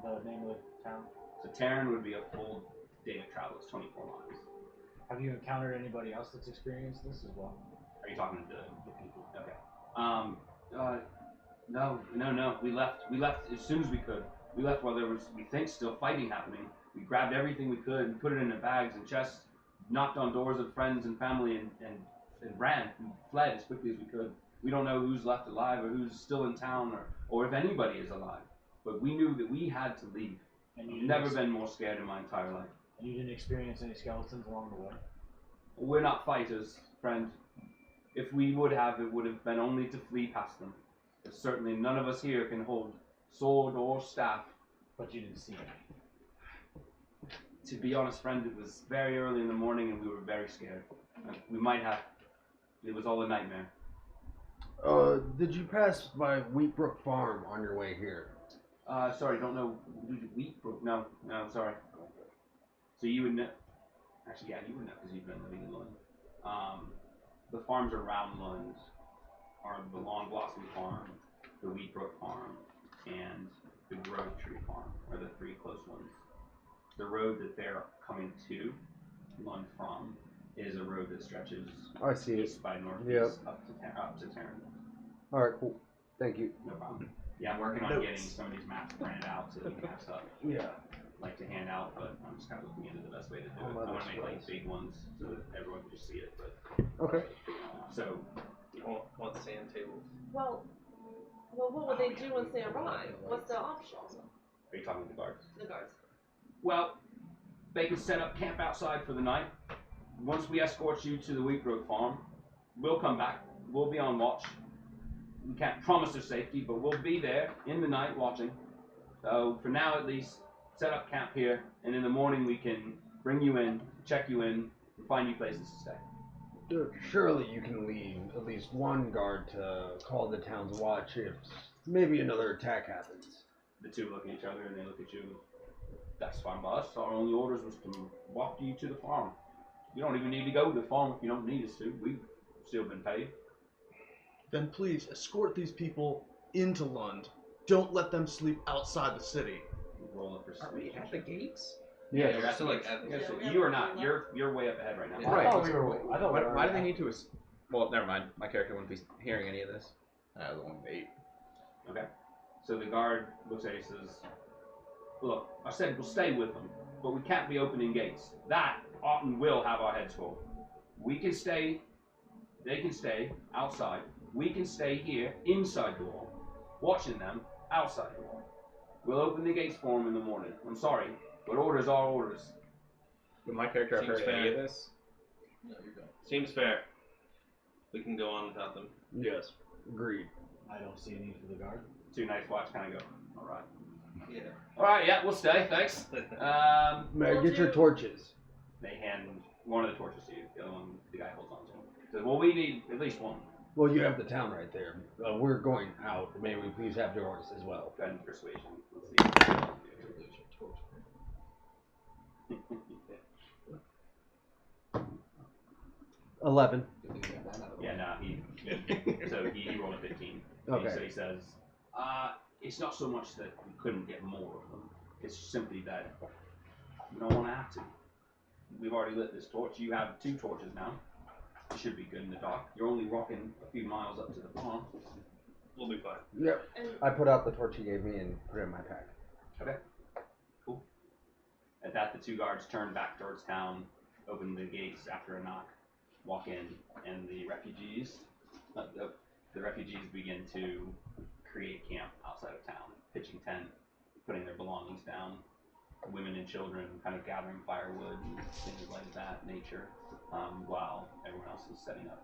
the name of the town? So Taran would be a full day of travel. It's 24 miles. Have you encountered anybody else that's experienced this as well? Are you talking to the people? Okay. No. We left as soon as we could. We left while there was, we think, still fighting happening. We grabbed everything we could and put it in the bags and chests, knocked on doors of friends and family, and ran. We fled as quickly as we could. We don't know who's left alive or who's still in town or if anybody is alive. But we knew that we had to leave. And I've never been more scared in my entire life. And you didn't experience any skeletons along the way? We're not fighters, friend. If we would have, it would have been only to flee past them. But certainly none of us here can hold sword or staff. But you didn't see any? To be honest, friend, it was very early in the morning and we were very scared. We might have. It was all a nightmare. Did you pass by Wheatbrook Farm on your way here? Sorry, don't know. Wheatbrook? No, sorry. So you would know. Actually, yeah, you would know because you've been living in Lund. The farms around Lund are the Long Blossom Farm, the Wheatbrook Farm, and the Grovetree Farm are the three close ones. The road that they're coming to Lund from is a road that stretches I see it. east by northeast Yep. up to Terran. All right, cool. Thank you. No problem. Yeah, I'm working on getting some of these maps printed out so that we can have stuff Yeah. like to hand out, but I'm just kind of looking into the best way to do it. Oh, I want to make like big ones so that everyone can just see it. But Okay. so Want sand tables? Well, what would they do once they arrive? What's their options? are you talking to the guards? The guards. Well, they could set up camp outside for the night. Once we escort you to the Wheatbrook farm, we'll come back. We'll be on watch. We can't promise their safety, but we'll be there in the night watching. So for now, at least, set up camp here, and in the morning we can bring you in, check you in, and find you places to stay. Surely you can leave at least one guard to call the town's watch if maybe another attack happens. The two look at each other and they look at you. That's fine by us. Our only orders was to walk you to the farm. You don't even need to go to the farm if you don't need us to. We've still been paid. Then please escort these people into Lund. Don't let them sleep outside the city. Roll up for Are we at the gates? Yeah, we're you're still, like, at the yes, gates. sir. You are not. You're way up ahead right now. Yeah. Right. I thought we were. I thought we were Why do they need to? Well, never mind. My character wouldn't be hearing any of this. I was only 8. Okay. So the guard looks at you and says, "Look, I said we'll stay with them, but we can't be opening gates. That ought and will have our heads full. We can stay. They can stay outside. We can stay here inside the wall, watching them outside the wall. We'll open the gates for them in the morning. I'm sorry, but orders are orders." Would my character have Seems heard any fair. of this? No, you're good. Seems fair. We can go on without them. Yes. Agreed. I don't see a need for the guard. Two nights watch kind of go, "All right, Yeah. all right, yeah, we'll stay. Thanks." May I Well, get your do- torches? They hand one of the torches to you. The other one, the guy holds on to. Says, "Well, we need at least one." Well, you have the town right there. We're going out. May we please have yours as well? Go ahead and persuasion. Let's see. 11. Yeah, no, he rolled a 15. Okay. So he says, it's not so much that we couldn't get more of them. It's simply that we don't want to have to. We've already lit this torch. You have 2 torches now. You should be good in the dark. You're only walking a few miles up to the farm. We'll be fine. Yep. And I put out the torch he gave me and put it in my pack. Okay. Cool. At that, the 2 guards turn back towards town, open the gates after a knock, walk in, and the refugees begin to create camp outside of town, pitching tent, putting their belongings down. Women and children kind of gathering firewood and things like that nature, while everyone else is setting up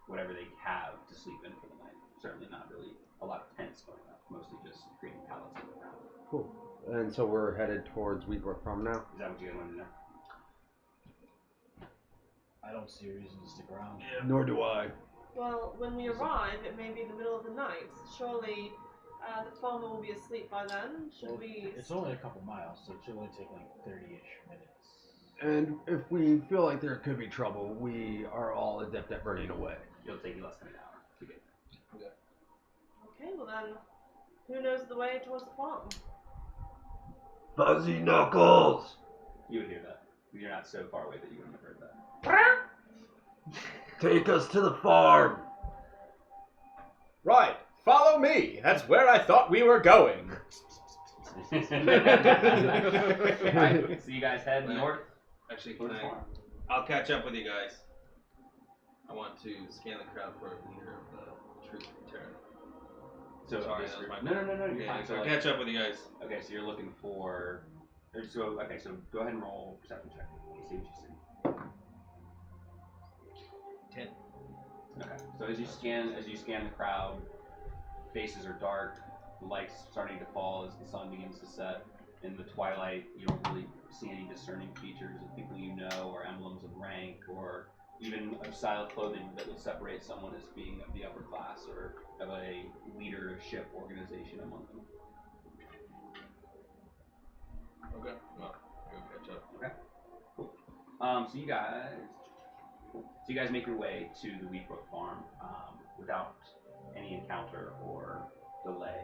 whatever they have to sleep in for the night. Certainly not really a lot of tents going up, mostly just creating pallets on the ground. Cool. And so we're headed towards Wheatbrook Farm now? Is that what you guys wanted to know? I don't see a reason to stick around. Nor do I. well, when we arrive, it may be the middle of the night. Surely, the farmer will be asleep by then. Should Well, we? It's only a couple miles, so it should only take like 30-ish minutes. And if we feel like there could be trouble, we are all adept at running away. It'll take you less than an hour to get there. Okay, well then, who knows the way towards the farm? Fuzzy Knuckles! You would hear that. You're not so far away that you wouldn't have heard that. Take us to the farm! Right. Follow me. That's where I thought we were going. Alright, so you guys head north. Actually, towards the farm. I'll catch up with you guys. I want to scan the crowd for a leader of the troop terror. So Sorry, this that was group- my no, you're Yeah, fine. so So I'll like, catch up with you guys. okay, so you're looking for. So go ahead and roll perception check. See what you see. 10. Okay. So as you scan the crowd, faces are dark, the light's starting to fall as the sun begins to set. In the twilight, you don't really see any discerning features of people you know, or emblems of rank, or even a style of clothing that would separate someone as being of the upper class or of a leadership organization among them. Okay. Well, go catch up. Okay. Cool. So you guys make your way to the Wheatbrook farm without any encounter or delay,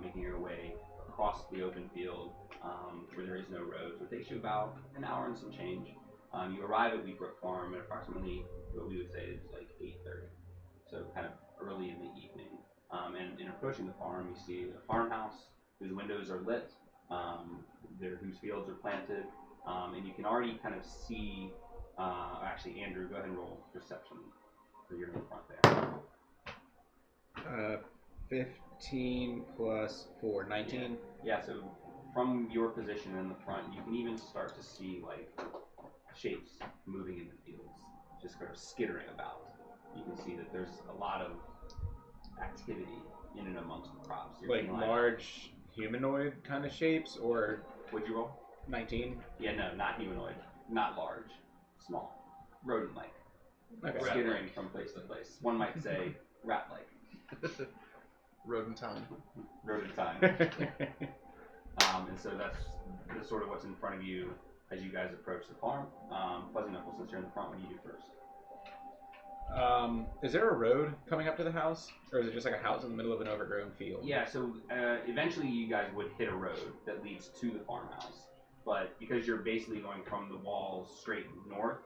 making your way across the open field where there is no road. So it takes you about an hour and some change. You arrive at Wheatbrook farm at approximately what we would say is like 8:30, so kind of early in the evening. And in approaching the farm, you see a farmhouse whose windows are lit, whose fields are planted, and you can already kind of see. Actually, Andrew, go ahead and roll perception. So you're in the front there. 15 plus 4, 19. Yeah, so from your position in the front, you can even start to see like shapes moving in the fields, just sort of skittering about. You can see that there's a lot of activity in and amongst the crops. You're Like being large humanoid kind of shapes, or What'd you roll? 19? Yeah, no, not humanoid, not large, small, rodent-like, Okay. skittering from place to place. One might say rat-like, Rodent time. rodent time. And so that's sort of what's in front of you as you guys approach the farm. Fuzzy Knuckles, since you're in the front, what do you do first? Is there a road coming up to the house, or is it just like a house in the middle of an overgrown field? Yeah, so eventually you guys would hit a road that leads to the farmhouse. But because you're basically going from the walls straight north,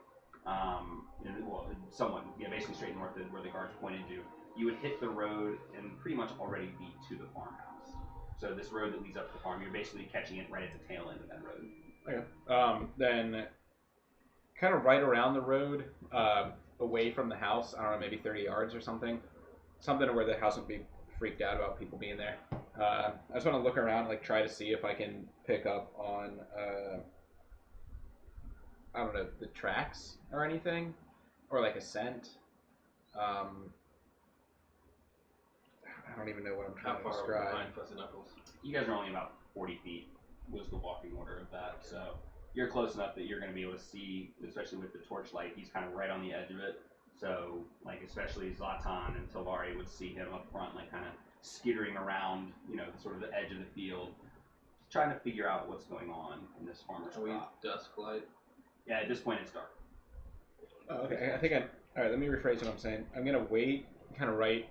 somewhat, basically straight north is where the guards pointed you, you would hit the road and pretty much already be to the farmhouse. So this road that leads up to the farm, you're basically catching it right at the tail end of that road. Okay. Then kind of right around the road, away from the house, I don't know, maybe 30 yards or something. Something where the house would be freaked out about people being there. I just want to look around, like try to see if I can pick up on, I don't know, the tracks or anything, or like a scent. I don't even know what I'm How trying to far are we describe. behind Fuzzy Knuckles? You guys are only about 40 feet was the walking order of that, so you're close enough that you're going to be able to see, especially with the torchlight, he's kind of right on the edge of it. So, like, especially Zlatan and Tilvari would see him up front, like, kind of skittering around, sort of the edge of the field, trying to figure out what's going on in this farmer's Are we crop. dusk light? Yeah, at this point it's dark. Oh, okay, alright, let me rephrase what I'm saying. I'm gonna wait kind of right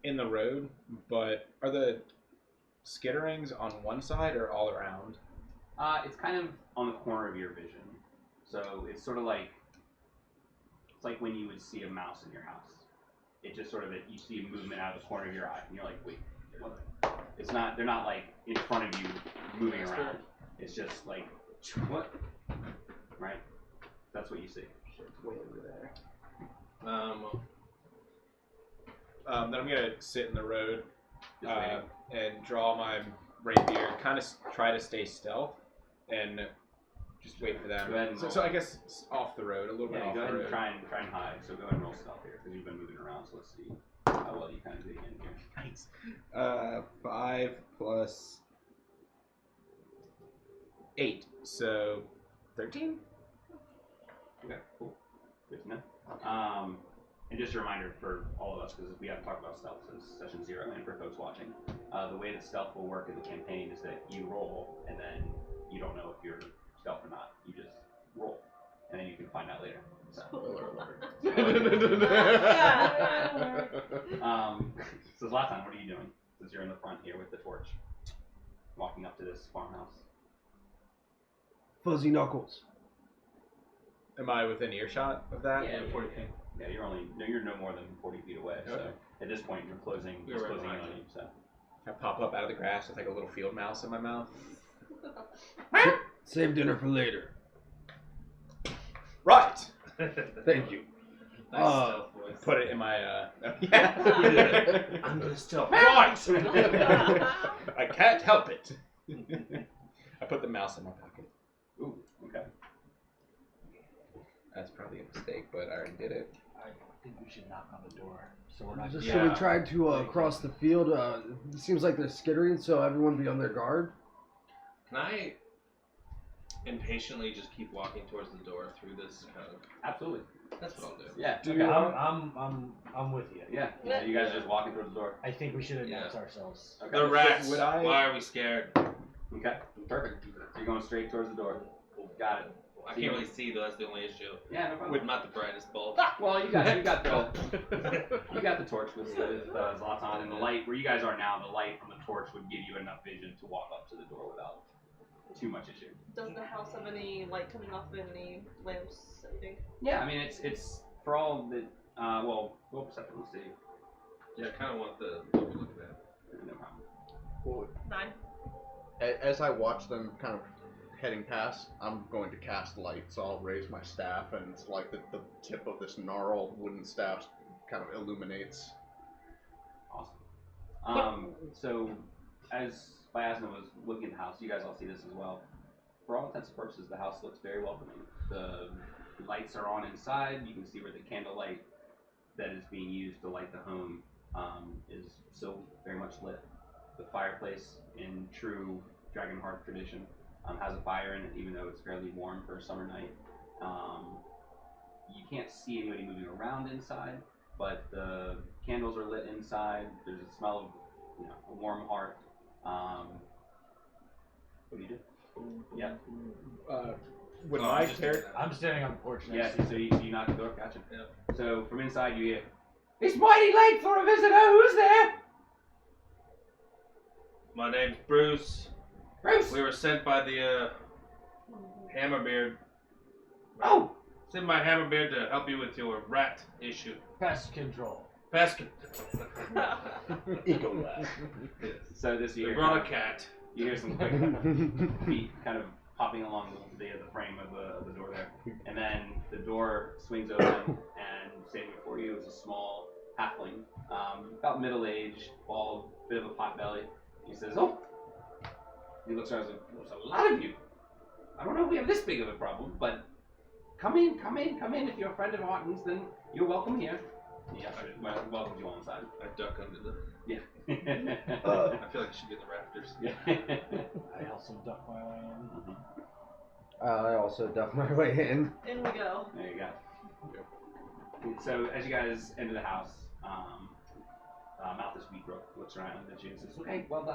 in the road, but are the skitterings on one side or all around? It's kind of on the corner of your vision. So it's sort of like, it's like when you would see a mouse in your house. It just sort of, you see a movement out of the corner of your eye, and you're like, wait, what? It's not, they're not like in front of you moving That's around. cool. It's just like, what? Right? That's what you see. It's way over there. Well, Then I'm gonna sit in the road Just waiting. and draw my rapier, kind of try to stay stealth, and just wait for them. Go ahead and So roll. I guess it's off the road, a little bit Yeah, off go the ahead road. and try and hide. So go ahead and roll stealth here, because you've been moving around, so let's see how well you kind of dig in here. Nice. 5 plus 8, so 13. Okay, cool. Good to know. And just a reminder for all of us, because we haven't talked about stealth since session 0, and for folks watching, the way that stealth will work in the campaign is that you roll, and then you don't know if you're stealth or not. You just roll, and then you can find out later. So, so Zlatan, what are you doing? Since you're in the front here with the torch, walking up to this farmhouse. Fuzzy Knuckles. Am I within earshot of that? Yeah, 40 feet. Yeah, you're no more than 40 feet away. So Okay. at this point, you're closing You're right closing in behind on you. you. So I pop up out of the grass with like a little field mouse in my mouth. Save dinner for later. Right. Thank you. Nice stealth voice. Put it in my yeah. I'm gonna steal. Right. I can't help it. I put the mouse in my pocket. ooh, okay. That's probably a mistake, but I already did it. I think we should knock on the door, so we're not Just just. so we tried to cross the field. It seems like they're skittering, so everyone be on their guard. Can I impatiently just keep walking towards the door through this kind of... Absolutely. That's what I'll do. Yeah. Do okay. you- I'm with you. Yeah. You guys are just walking towards the door. I think we should announce Yeah. ourselves. Okay. The rats. Would I- Why are we scared? Okay. Perfect. So you're going straight towards the door. Got it. I can't really see though. That's the only issue. Yeah, no problem. With not the brightest bulb. Well, you got the torch with Zlatan, and the light where you guys are now. The light from the torch would give you enough vision to walk up to the door without too much issue. Does the house have any light coming off of any lamps, I think? Yeah, I mean it's for all the well, roll perception. Let's see. Yeah, I kind of want the what we're looking at. No problem. Well, 9. as I watch them kind of heading past, I'm going to cast light, so I'll raise my staff, and it's like the tip of this gnarled wooden staff kind of illuminates. Awesome. So as Biasna was looking at the house, you guys all see this as well. For all intents and purposes, the house looks very welcoming. The lights are on inside. You can see where the candlelight that is being used to light the home is still very much lit. The fireplace, in true Dragonheart tradition, has a fire in it, even though it's fairly warm for a summer night. You can't see anybody moving around inside, but the candles are lit inside. There's a smell of, a warm hearth. What do you do? Yeah. Would Oh, my I'm just doing character? that. I'm standing on the porch Yeah, next. so you knock the door. Gotcha. Yeah. So from inside you hear, "It's mighty late for a visitor. Who's there?" My name's Bruce. Bruce. We were sent by the Hammerbeard. Oh, Sent by Hammerbeard to help you with your rat issue. Pest control. Basket. Eco lab. so this you We hear. brought a cat. You hear some quick feet kind of hopping along the frame of the door there, and then the door swings open, and standing before you is a small halfling, about middle-aged, bald, bit of a potbelly. He says, "Oh." He looks around and says, "There's a lot of you. I don't know if we have this big of a problem, but come in. If you're a friend of Martin's, then you're welcome here." He welcomes you all inside. I duck under the... Yeah. I feel like I should be in the rafters. Yeah. I also duck my way in. I also duck my way in. In we go. There you go. So as you guys enter the house, Malthus Wheatbrook looks around at you and says, "Okay, well,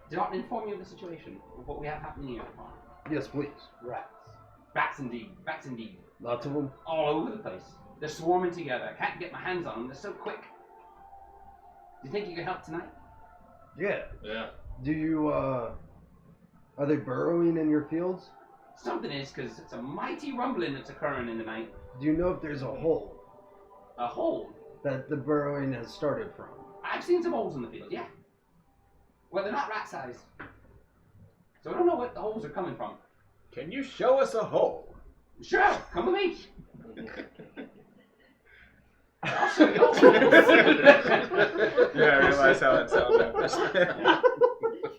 did Martin inform you of the situation, of what we have happening here at the farm?" Yes, please. Rats. Rats indeed. Lots of them. All over the place. They're swarming together. I can't get my hands on them. They're so quick. Do you think you can help tonight? Yeah. Yeah. Do you, are they burrowing in your fields? Something is, because it's a mighty rumbling that's occurring in the night. Do you know if there's a hole A hole. that the burrowing has started from? I've seen some holes in the field, yeah. Well, they're not rat-sized. So I don't know what the holes are coming from. Can you show us a hole? Sure, come with me. I'll show you. Yeah, I realize how that sounds.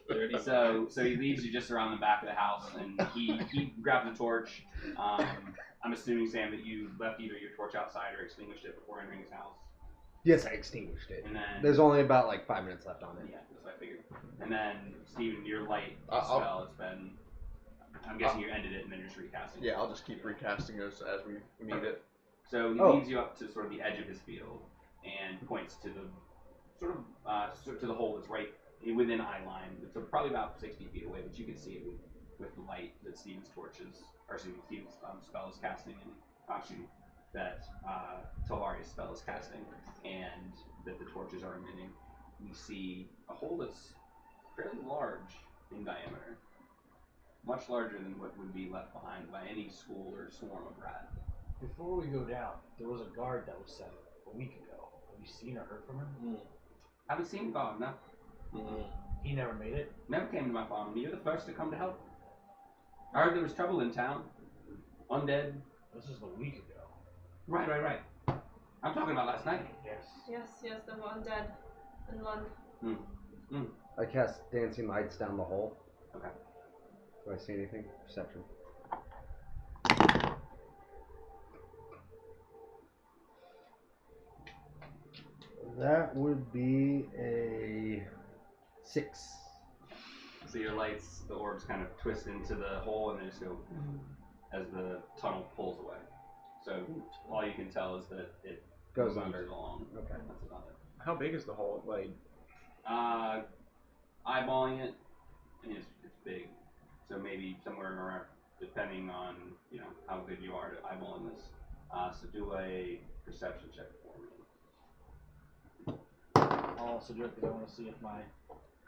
Dirty. So he leaves you just around the back of the house, and he grabs a torch. I'm assuming, Sam, that you left either your torch outside or extinguished it before entering his house. Yes, I extinguished it. And then There's only about like 5 minutes left on it. yeah, that's what I figured. And then Steven, your light I'll- spell has been. I'm guessing you ended it and then you're just recasting. Yeah, I'll just keep recasting as we need it. So he Oh. leads you up to sort of the edge of his field and points to the sort of to the hole that's right within eye line. It's probably about 60 feet away, but you can see it with the light that Steven's spell is casting, and that Telaria's spell is casting, and that the torches are emitting. We see a hole that's fairly large in diameter, much larger than what would be left behind by any school or swarm of rat. Before we go down, there was a guard that was sent a week ago. Have you seen or heard from him? Haven't seen him gone, no. He never made it. Never came to my farm. You're the first to come to help. I heard there was trouble in town. Undead. This is a week ago. Right. I'm talking about last night. Yes. Yes, they were undead in Lund. I cast dancing lights down the hole. Okay. Do I see anything? Perception. That would be a 6. So your lights, the orbs kind of twist into the hole and they just go as the tunnel pulls away. So all you can tell is that it Goes moves under. along. Okay. That's about it. How big is the hole? Like, Eyeballing it, I mean, it's big. So maybe somewhere around, depending on how good you are at eyeballing this. So do a perception check for me. I'll also do it because I want to see if my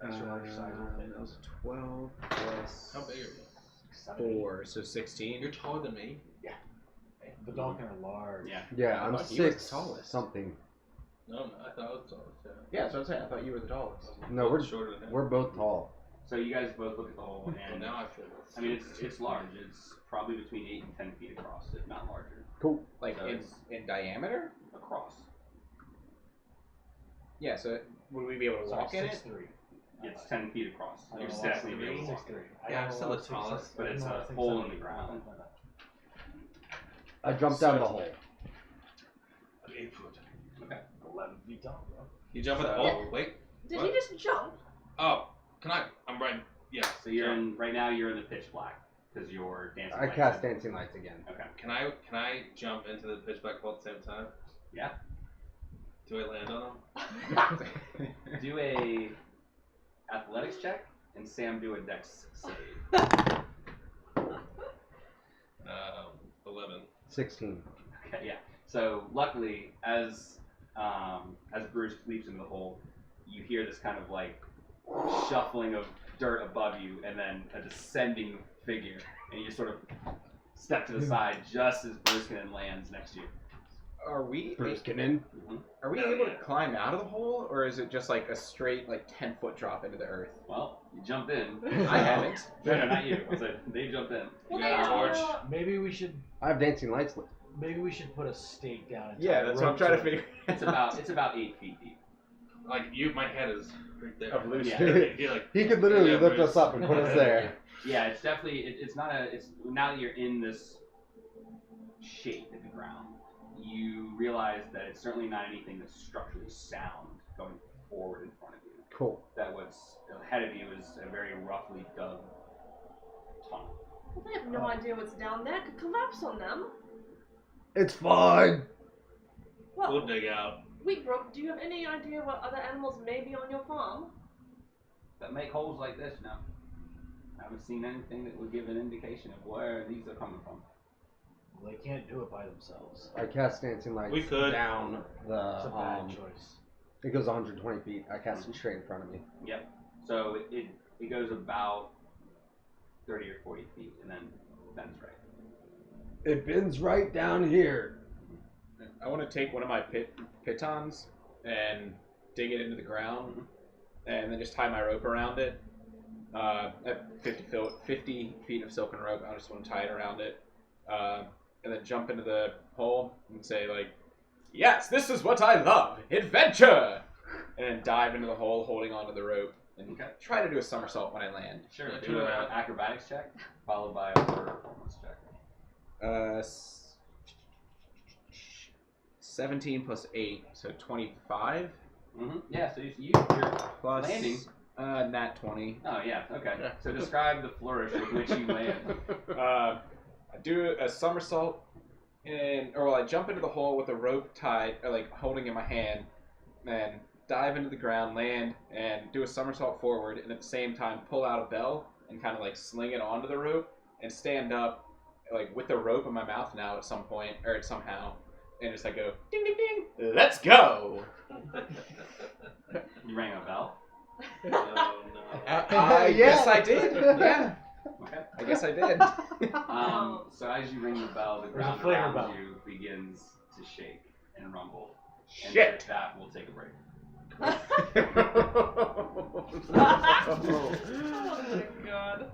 extra large size will fit. that was 12 plus How big are you? 4, so 16. You're taller than me. The Dalkin are large. Yeah. Yeah, I I'm thought he was 6 tallest. something. No, I thought I was taller. Yeah, that's what I'm saying. I thought you were the tallest. No, we're shorter than him. we're both tall. So you guys both look at the hole, Well, and now I feel. I mean it's large. It's probably between 8 and 10 feet across, if not larger. Cool. Like So it's in diameter? across. Yeah. So would we be able to walk in it? 6'3". It's 10 feet across. I You're don't know why definitely able to walk. 6'3". Yeah, I'm still the tallest, but it's a hole in the ground. I jumped down the hole. 8 foot. Okay. 11 feet tall, bro. You jump in the So- hole. Wait. Did What? he just jump? Oh, can I? I'm right. Yeah. So you're in right now. You're in the pitch black because you're dancing. I lights cast in. dancing lights again. Okay. Can I jump into the pitch black hole at the same time? Yeah. Do I land on him? Do a athletics check, and Sam do a dex save. 11. 16. Okay, yeah. So luckily, as Bruce leaps into the hole, you hear this kind of like shuffling of dirt above you, and then a descending figure, and you sort of step to the side just as Bruskin lands next to you. Are we Bruskin. Are we able to climb out of the hole, or is it just like a straight 10-foot drop into the earth? Well, you jumped in. I haven't. No, not you. So they jumped in. Well, You got a torch? Maybe we should I have dancing lights. put a stake down. And Yeah, tie a that's what I'm rope trying to it. figure. It's about 8 feet deep. Like my head is right there. Of loose. You're like, He could literally yeah, lift Bruce. us up and put us there. Yeah, it's definitely it's not a it's now that you're in this shape in the ground, you realize that it's certainly not anything that's structurally sound going forward in front of you. Cool. That what's ahead of you is a very roughly dug tunnel. Well, they have no idea what's down there. It could collapse on them. It's fine. Well, We'll dig out. Wheatbrook, do you have any idea what other animals may be on your farm? That make holes like this, no. I haven't seen anything that would give an indication of where these are coming from. Well, they can't do it by themselves. I cast dancing lights We could. down It's the. a bad choice. It goes 120 feet. I cast it straight in front of me. Yep. So it goes about 30 or 40 feet and then bends right. It bends right down here. I want to take one of my pitons and dig it into the ground, and then just tie my rope around it. At 50 feet of silken rope, I just want to tie it around it, and then jump into the hole and say "Yes, this is what I love, adventure!" And then dive into the hole, holding onto the rope, and Okay. try to do a somersault when I land. Sure. Yeah, Do try an that. acrobatics check followed by a performance check. 17 plus 8, so 25 Mm-hmm. Yeah. So you're plus landing. Nat 20. Oh yeah. Okay. Yeah. So describe the flourish with which you land. I do a somersault, I jump into the hole with a rope tied, or holding in my hand, and dive into the ground, land, and do a somersault forward, and at the same time pull out a bell and kind of sling it onto the rope and stand up, with the rope in my mouth now at some point, or somehow, and just go ding ding ding, let's go. You rang a bell. Oh no. Yes, I did. Yeah. Okay. I guess I did. So as you ring the bell, the There's a ground flavor around bell. you begins to shake and rumble. And Shit. with that, we'll take a break. Oh my god.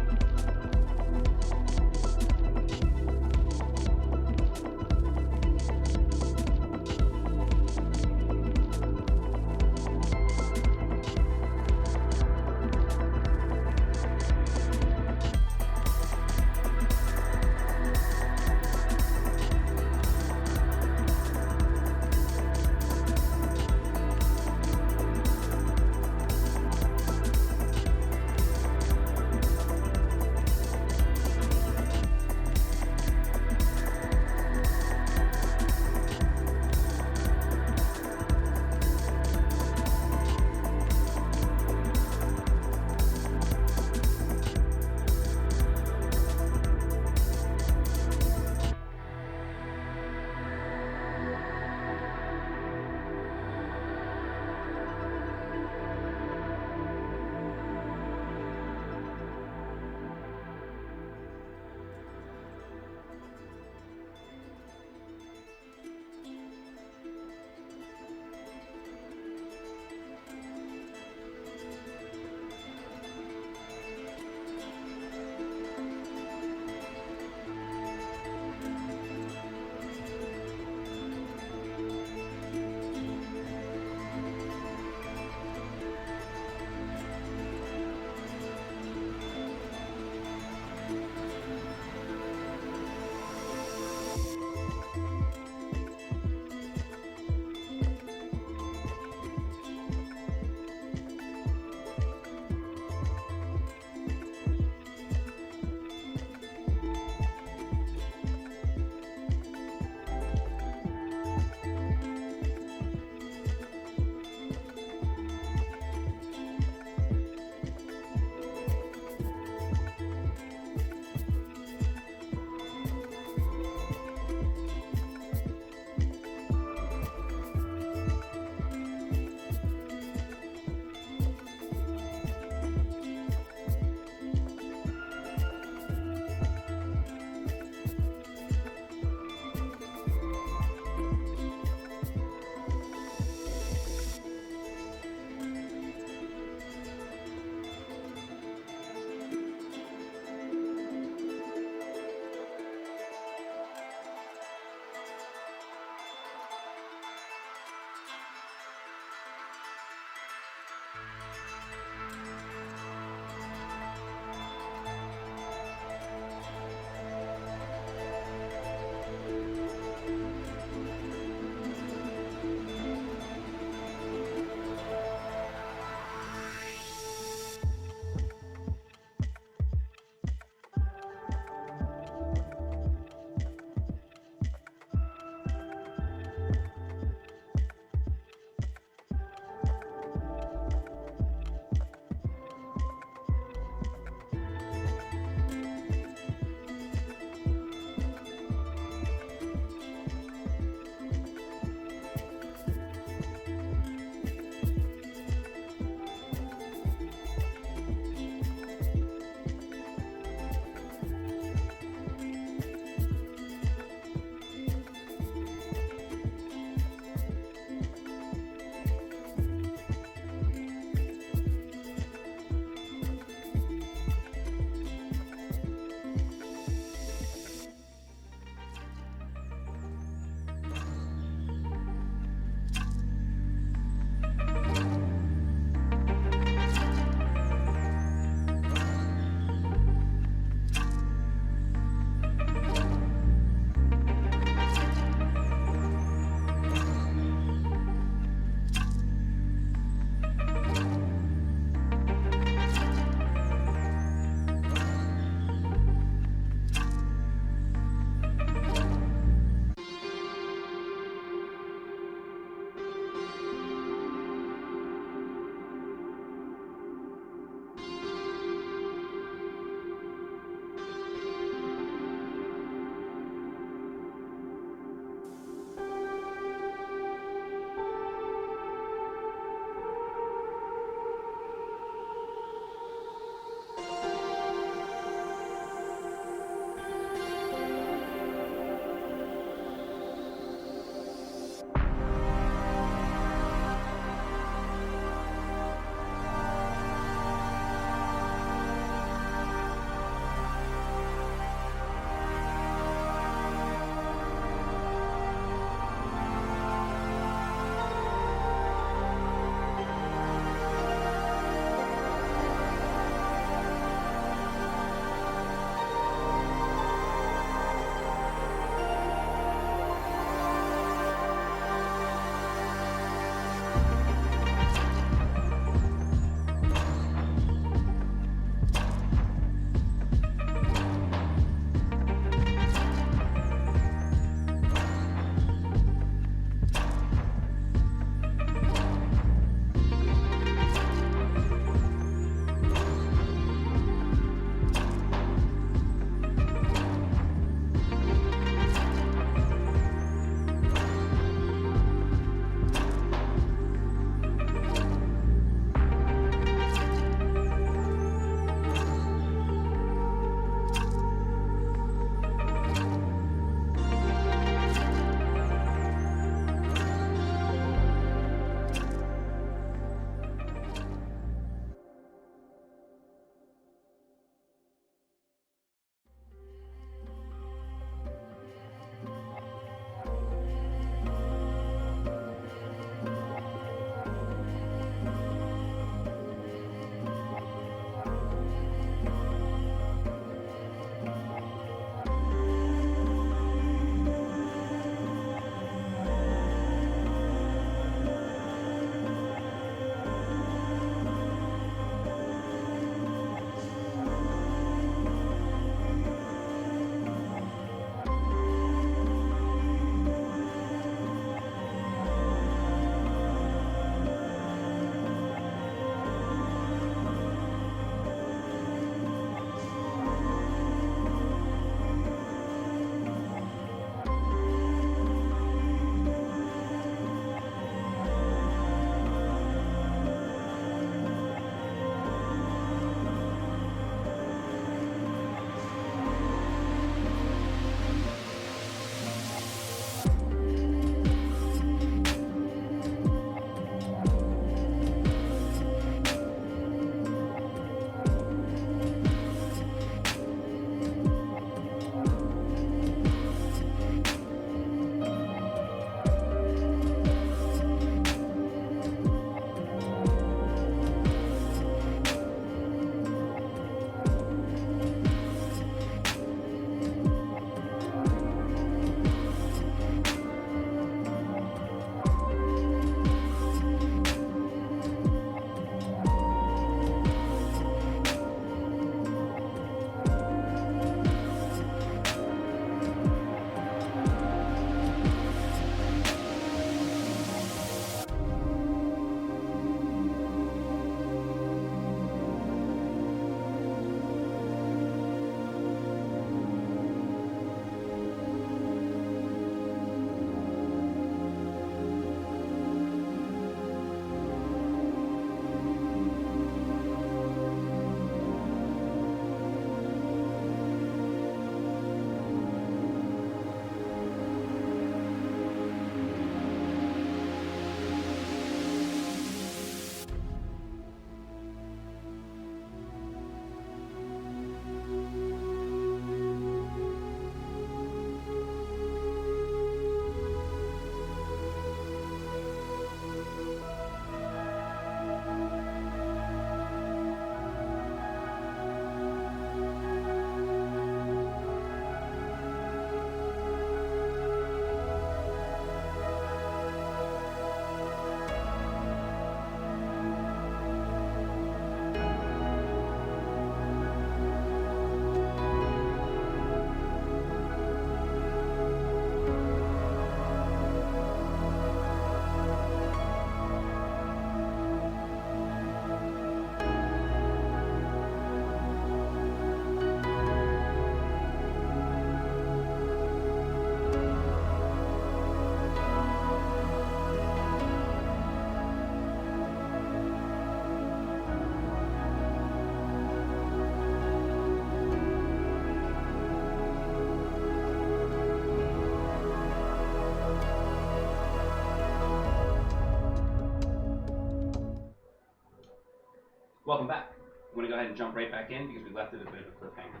Welcome back. I'm going to go ahead and jump right back in because we left it a bit of a cliffhanger.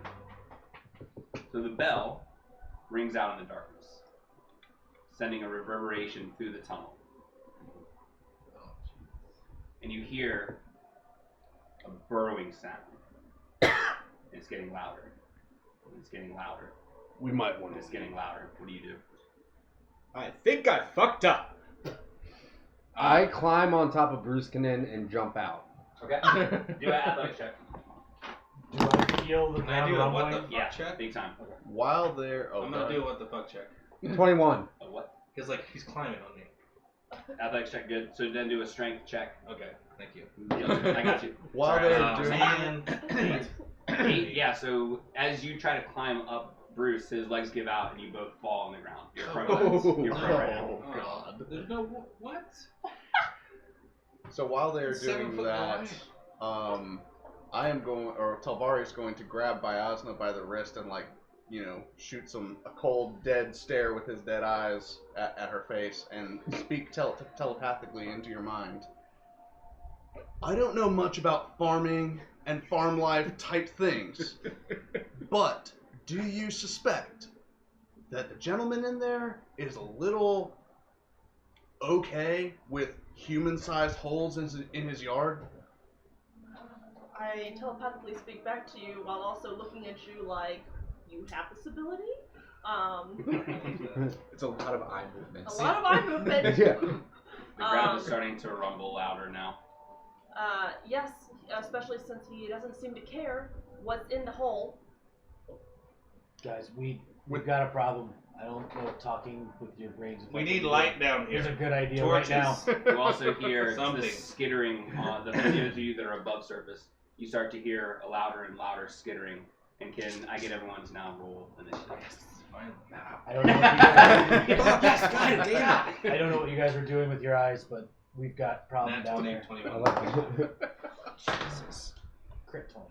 So the bell rings out in the darkness, sending a reverberation through the tunnel. And you hear a burrowing sound. It's getting louder. It's getting louder. We might want It's getting louder. What do you do? I think I fucked up. I climb on top of Bruskenin and jump out. Okay. Do an athletics check. Do I feel the Can I ground do a what the rumbling? fuck check? Big time. Okay. While they're I'm gonna do a what the fuck check. 21. A what? Because like he's climbing on me. Athletics check, good. So then do a strength check. Okay, thank you. I got you. While Sorry, they're doing man. 8. Yeah, so as you try to climb up Bruce, his legs give out and you both fall on the ground. You're prone. You're prone right now. Oh God. There's no what? So while they're It's doing 7 foot that, I am going, or Talvari's going to grab Biasna by the wrist and shoot a cold, dead stare with his dead eyes at her face and speak telepathically into your mind. I don't know much about farming and farm life type things, but do you suspect that the gentleman in there is a little okay with human-sized holes in his yard? I telepathically speak back to you while also looking at you like, you have this ability? It's a lot of eye movements. A lot of eye movement. Yeah. The ground is starting to rumble louder now. Yes, especially since he doesn't seem to care what's in the hole. Guys, we've got a problem. I don't know if talking with your brains. We need light down Is a here. good idea Torches. right now. You also hear the Something. skittering on the videos of you that are above surface. You start to hear a louder and louder skittering. And can I get everyone to now roll initiative? I don't know what you guys. Yes, God damn it. I don't know what you guys were doing with your eyes, but we've got problems Nat down 20, there. 21. Jesus. Crit 20.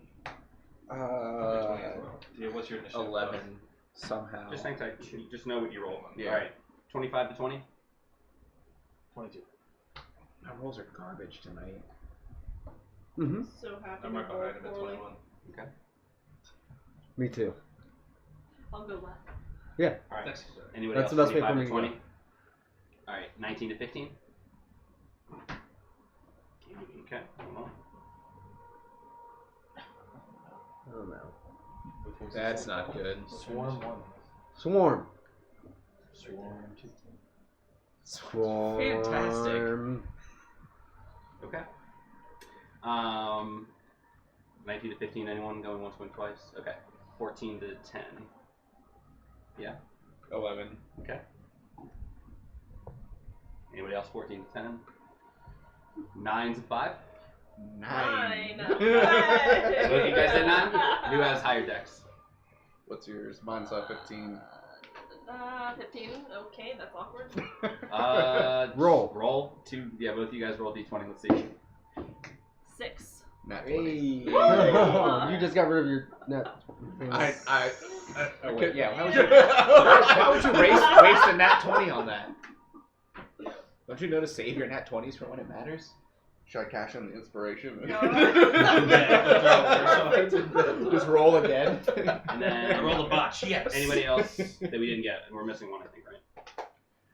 20 as well. Yeah, what's your initiative? 11 somehow. Just hang tight. Just know what you roll. Yeah. Alright. 25 to 20? 22. My rolls are garbage tonight. Mm-hmm. So happy I'm to right roll behind him at poorly. 21. Me too. I'll go last. Alright. Thanks. Anybody That's else? the best way 25 for me to to go. 20? Alright. 19 to 15? Okay. Hold on. I don't know. That's not good. Swarm 1. Swarm. Swarm 2. Swarm. Fantastic. Okay. 19 to 15, anyone going once, going twice? Okay. 14 to 10. Yeah. 11. Okay. Anybody else 14 to 10? 9 to 5? 9. So if you guys did 9, who has higher dex? What's yours? Mine's 15. 15. Okay, that's awkward. Roll. Roll. 2. Yeah, both of you guys roll d20. Let's see. 6. Nat 20. Hey. You just got rid of your net. Oh, wait, yeah. Why would you waste a nat 20 on that? Don't you know to save your nat 20s for when it matters? Should I cash in the inspiration? Just roll again. And then Roll the botch, yes. anybody else that we didn't get? We're missing one, I think, right?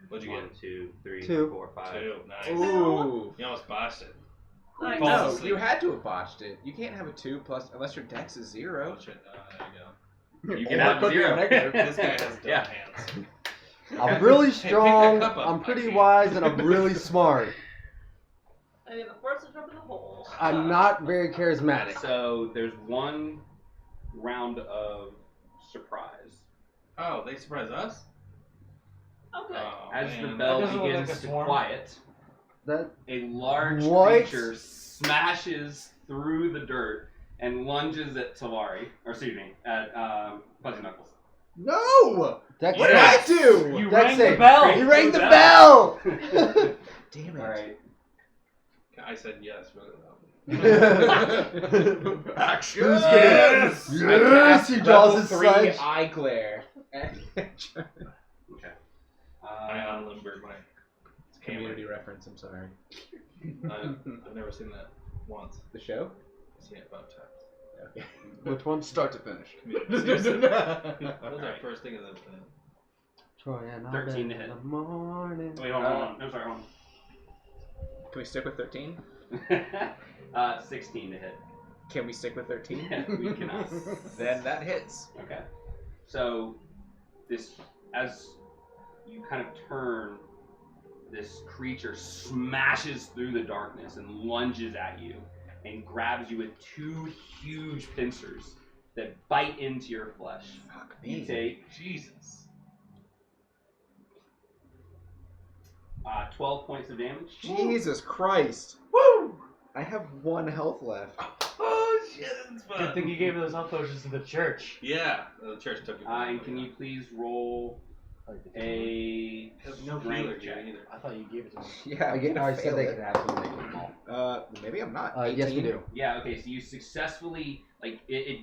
What'd you 1, get? 2, 3, 2. 4, 5. 2. Nice. Ooh. You almost botched it. I Falls No, asleep. you had to have botched it. You can't have a 2 plus unless your dex is 0. Oh shit. There you You can Or it have could be a 0. negative. go. This guy has dumb Yeah. hands. I'm really Hey, pick that strong, cup up. I'm I pretty can't. wise, and I'm really smart. I mean, the first to jump in the hole. I'm not very charismatic. So there's one round of surprise. Oh, they surprise us? Okay. Oh, As man. the bell That doesn't look begins like a to swarm. quiet, That a large What? creature smashes through the dirt and lunges at Talari, or excuse me, at Fuzzy Knuckles. No! Dex What did I save. do? You Dex rang the save. bell. You rang the bell. Damn it. Alright. I said yes, but Action! Who's Yes! Yes, he draws his Level 3 sight. eye glare. Okay. I unlimbered my Community reference, I'm sorry. I've never seen that once. The show? seen it 5 times. Okay. Which one? Start to finish. Seriously. That was our first thing of the thing. Troy and 13 to hit. in the morning. Wait, hold on. No, sorry, hold Can we stick with 13? on. 16 to hit. Can we stick with 13? We cannot. Then that hits. Okay. So, as you kind of turn, this creature smashes through the darkness and lunges at you and grabs you with 2 huge pincers that bite into your flesh. Fuck You me. take Jesus. 12 points of damage. Jesus Christ. Woo! I have 1 health left. Oh shit, that's fun. Good thing you gave those health potions to the church. Yeah, the church took it. And can you please roll a no strength healer check? here either. I thought you gave it to me. Yeah, Again, I said they it. could absolutely make them all. Maybe I'm not. Yes, we 18? do. Yeah, okay, so you successfully, it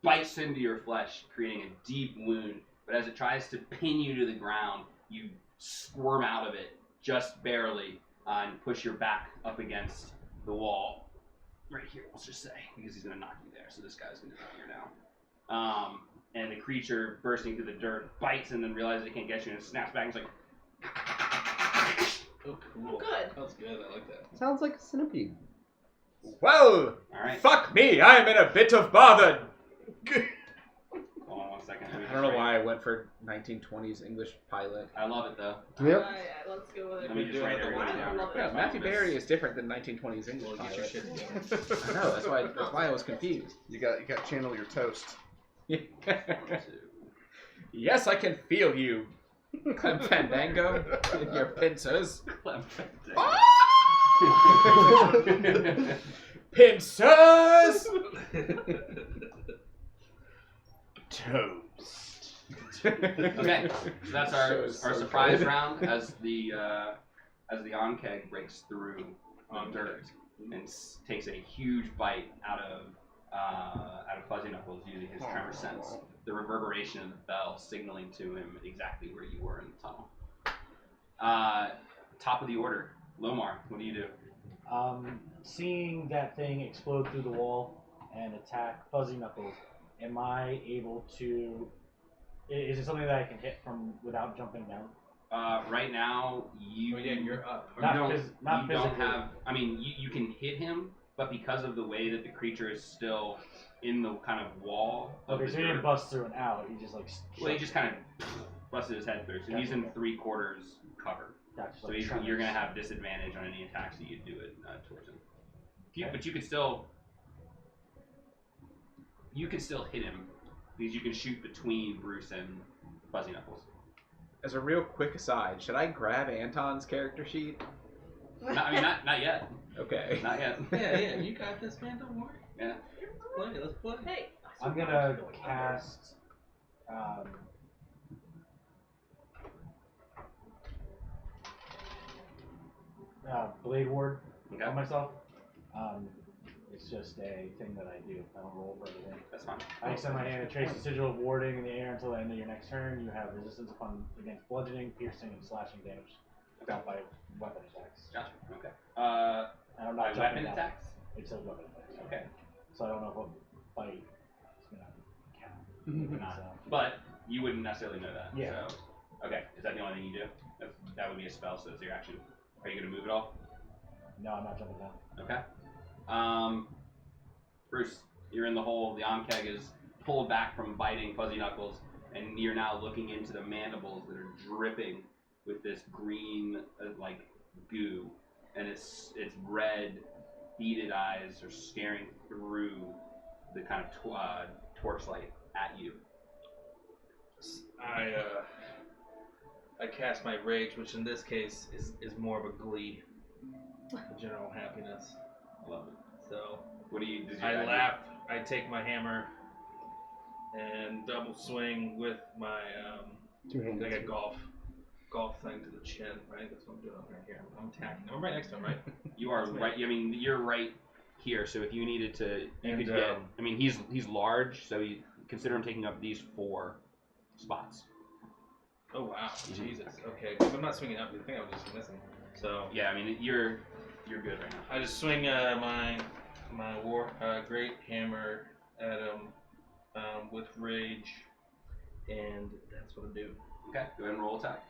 bites into your flesh, creating a deep wound, but as it tries to pin you to the ground, you squirm out of it, just barely, and push your back up against the wall. Right here, let's just say, because he's going to knock you there, so this guy's going to knock you now. And the creature, bursting through the dirt, bites and then realizes it can't get you, and it snaps back and it's like... Oh, cool. Good. That was good. I like that. Sounds like a centipede. Well, Alright, fuck me. I am in a bit of bother. hold on 1 second. Let me I just don't know write- why I went for 1920s English pilot. I love it, though. Yep. Yeah, let's go with it. Let me just write everybody I down. love Yeah, it. Matthew Berry is different than 1920s English Well, get your pilot. shit together. I know. That's why I was confused. You got to channel your toast. Yes, I can feel you, Clem Fandango, in your pincers. Pincers! Toast. Okay, so that's our Show is so surprise good. round as the Onkeg breaks through on dirt and takes a huge bite out of Fuzzy Knuckles using his tremor sense. The reverberation of the bell signaling to him exactly where you were in the tunnel. Top of the order, Lomar. What do you do? Seeing that thing explode through the wall and attack Fuzzy Knuckles, am I able to? Is it something that I can hit from without jumping down? Right now, you Oh, yeah, you're up. you Not don't, not you don't physically. have. I mean, you can hit him, but because of the way that the creature is still in the kind of wall of Okay, the so he dirt, didn't bust through and out. He just like. well, he just kind of busted his head through, so he's in 3/4 cover. Gotcha, So like you're tremors. going to have disadvantage on any attacks that you do it towards him. Okay. But you could still hit him because you can shoot between Bruce and Fuzzy Knuckles. As a real quick aside, should I grab Anton's character sheet? Not yet. Okay. Not yet. Yeah, you got this, man. Don't worry. Yeah. Let's play. Hey. I'm gonna cast. Blade Ward Okay. on myself. It's just a thing that I do. I don't roll for everything. That's fine. I extend my hand and trace a sigil of warding in the air until the end of your next turn. You have resistance against bludgeoning, piercing, and slashing damage dealt by weapon attacks. Gotcha. Okay. And I'm By not weapon jumping down. attacks? It says weapon attacks. Okay. So I don't know if a bite is gonna count. Maybe not. But you wouldn't necessarily know that. Yeah. So, okay. Is that the only thing you do? That would be a spell, so it's your action. Are you going to move at all? No, I'm not jumping down. Okay. Bruce, you're in the hole. The Onkeg is pulled back from biting Fuzzy Knuckles, and you're now looking into the mandibles that are dripping with this green, like, goo. And its red, beaded eyes are staring through the kind of torchlight at you. I cast my rage, which in this case is more of a glee, a general happiness. I love it. So What do you? Does your I guy do? laugh. I take my hammer and double swing with my Two hands. like a golf thing to the chin. Right, that's what I'm doing right here. I'm attacking. I'm right next to him, right? You are That's me. right. I mean, you're right here. So if you needed to, you And, could get. I mean, he's large, so you consider him taking up these 4 spots. Oh wow, Jesus. Okay, because I'm not swinging up. I think I'm just missing. So Yeah, I mean, you're good right now. I just swing my my great hammer at him with rage, and that's what I do. Okay, go ahead and roll attack.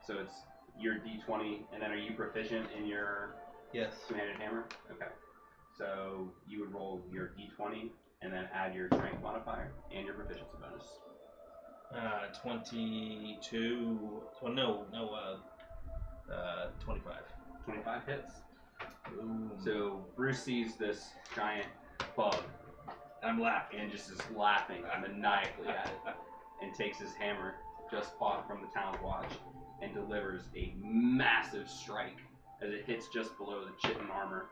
So it's your d20, and then are you proficient in your Yes. two-handed hammer? Okay. So you would roll your d20 and then add your strength modifier and your proficiency bonus. 22. Well, no. 25. 25 hits. Boom. So Bruce sees this giant bug I'm laughing. and just is laughing maniacally at it, and takes his hammer, just bought from the town's watch, and delivers a massive strike as it hits just below the chitin armor.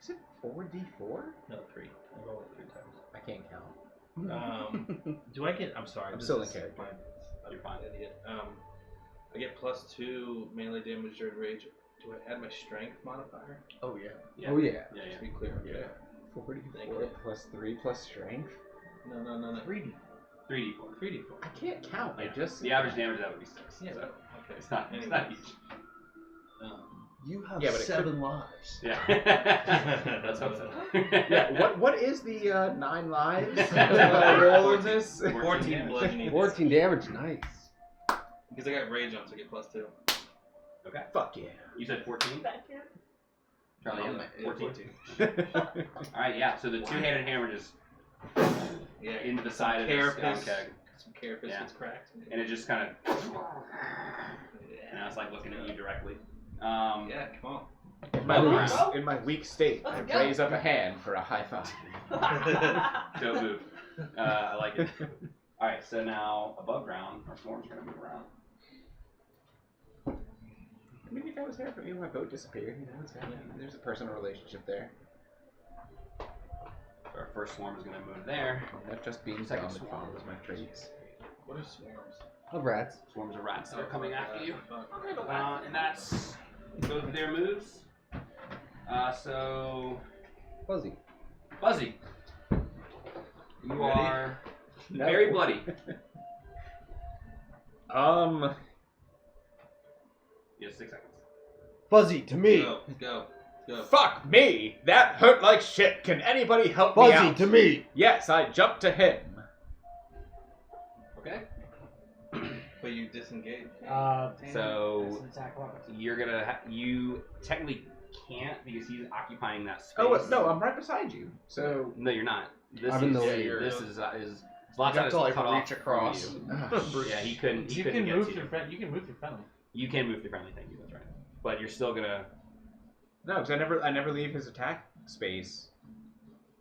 Is it 4d4? No, 3. I rolled it 3 times. I can't count. Do I get? I'm sorry. I'm this still is in character. I'm an idiot. I get +2 melee damage during rage. Do I add my strength modifier? Oh yeah. Yeah. Oh yeah. Yeah, To be clear. Okay. 44 plus 3 plus strength. No. 3D. 3d4. 3d4. I can't count. I just The average damage of that would be 6. Yeah. So Okay. it's not Anyways. huge. You have Yeah, but it 7 lives. Yeah. Let's hope so. Yeah. What is the 9 lives roll in this? 14 bludgeoning. 14 damage, nice. Because I got rage on, so I get +2. Okay. Fuck yeah. You said 14? That kid. Charlie, you Yeah, 14? Alright, yeah, so the two-handed hammer just Yeah. into the side of this Carapace. keg, Some carapace Yeah. gets cracked. and it just kind of, and I was like looking at you directly. Yeah, come on. In my weak state, I Let's go. raise up a hand for a high five. Don't move. I like it. Alright, so now above ground, our swarm's gonna move around. Maybe if I was there for me, my boat disappeared. You know, it's there's a personal relationship there. So our first swarm is gonna move there. Not just being Second dumb, it swarm. follows my traits. What are swarms? Of rats. Swarms of rats that are coming after you. Fuck. And that's both of their moves. So Fuzzy. Fuzzy, you Ready? are very bloody. You have 6 seconds. Fuzzy to me. Go. Fuck me! That hurt like shit. Can anybody help me Fuzzy out? to me. Yes, I jumped to him. Okay. But you disengage. So That's an attack of opportunity. you're gonna you technically can't because he's occupying that space. Oh no, I'm right beside you. So No, you're not. This I'm in the is lead. this is lots You of have to, like, cut reach off across. from you. Yeah, he couldn't. He You couldn't can get move to you. you can move through friendly. You can move through friendly. Thank you. That's right. But you're still gonna. no, because I never leave his attack space.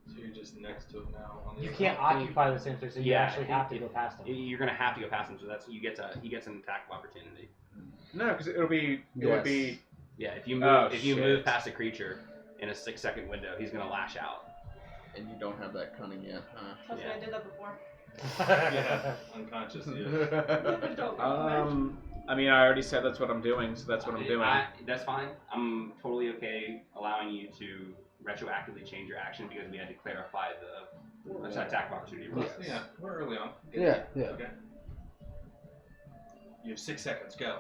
So you're just next to him now. On the You other can't side. occupy the same space, so you Yeah, actually have to go past him. You're gonna have to go past him. So that's he gets an attack of opportunity. No, because it would be Yeah, if you move Oh, if you shit. move past a creature in a 6-second window, he's gonna lash out. And you don't have that cunning yet, huh? Trust me, I did that before. Yeah, unconscious. Yeah. I mean, I already said that's what I'm doing, so that's what I'm doing. That's fine. I'm totally okay allowing you to retroactively change your action because we had to clarify the attack of opportunity rules. Yeah, we're early on. Yeah. Okay. You have 6 seconds. Go.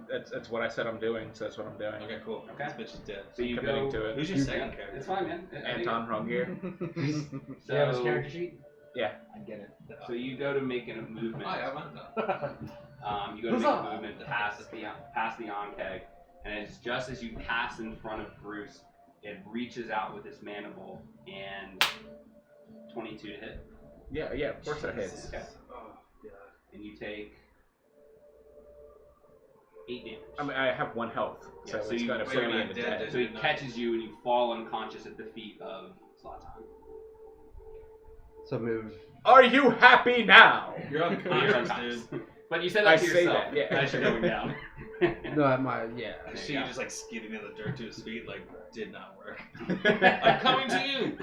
That's what I said I'm doing, so that's what I'm doing. Okay, cool. Okay. This bitch is dead. So you Committing go. to it. Who's your second character? It's fine, man. Anton Rungier. So, you have his character sheet? Yeah. I get it. so you go to make a movement. Oh, yeah, I'm done. You go to make a movement past the on-keg, and it's just as you pass in front of Bruce, it reaches out with its mandible and 22 to hit, Yeah, of course that hits. Okay. Oh, God. and you take 8 damage. I mean, I have 1 health, so Yeah, so it's you- gonna wait, put you're me not in the dead, dead. So he catches you and you fall unconscious at the feet of Zlatan. So move. Are you happy now? You're You're unconscious, unconscious. dude. But you said I that to say yourself that, yeah. as you're going down. No, at my I see you just like skidding in the dirt to his feet, like, did not work. I'm coming to you.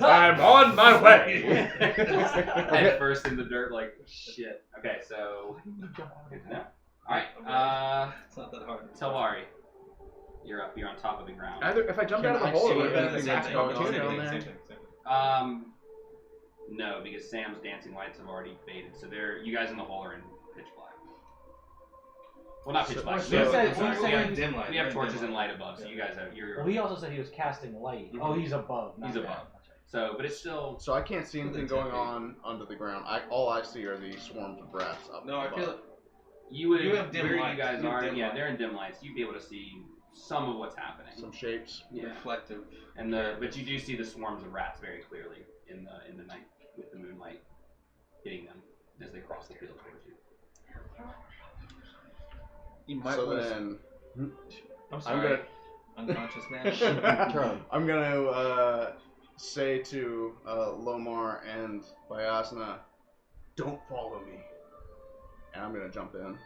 I'm on my way. Head first in the dirt, like shit. Okay, so good to know. All right, It's not that hard. Tawari, you're up. You're on top of the ground. Either if I jumped Can out of the I hole, see it would that have been as an a attack dog opportunity. down there? Same thing. No, because Sam's dancing lights have already faded. So you guys in the hole are in pitch black. Well, not pitch black. so We have dim light. we have torches and light above, so you guys have. Well, he also said he was casting light. Oh, he's above. He's above. So, but it's still. So I can't see anything going on under the ground. All I see are the swarms of rats up No, I above. feel like You would. You have dim where lights. you guys You have are. dim Yeah, lights. they're in dim lights. You'd be able to see some of what's happening. Some shapes. Yeah. reflective. And but you do see the swarms of rats very clearly in the night with the moonlight hitting them as they cross the field towards you. You might So want to. then, I'm sorry. I'm Unconscious man. Turn. I'm gonna say to Lomar and Brao'Drana, don't follow me. And I'm gonna jump in.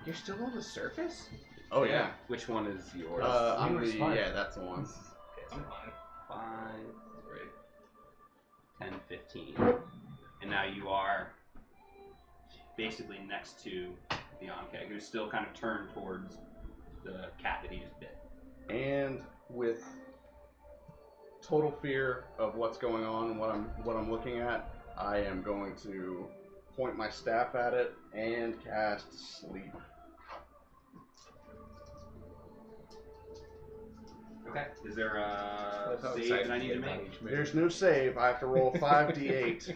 You're still on the surface? Oh yeah. Which one is yours? I'm You were the smart. yeah, that's the one. I'm fine. 5, Great. 10, 15. And now you are basically next to the Ankeg, who's still kind of turned towards the cat that he just bit. And with total fear of what's going on and what I'm looking at, I am going to point my staff at it and cast sleep. Okay. Is there a That's how save excited that I need you to get about make? each move. There's no save. I have to roll 5d8,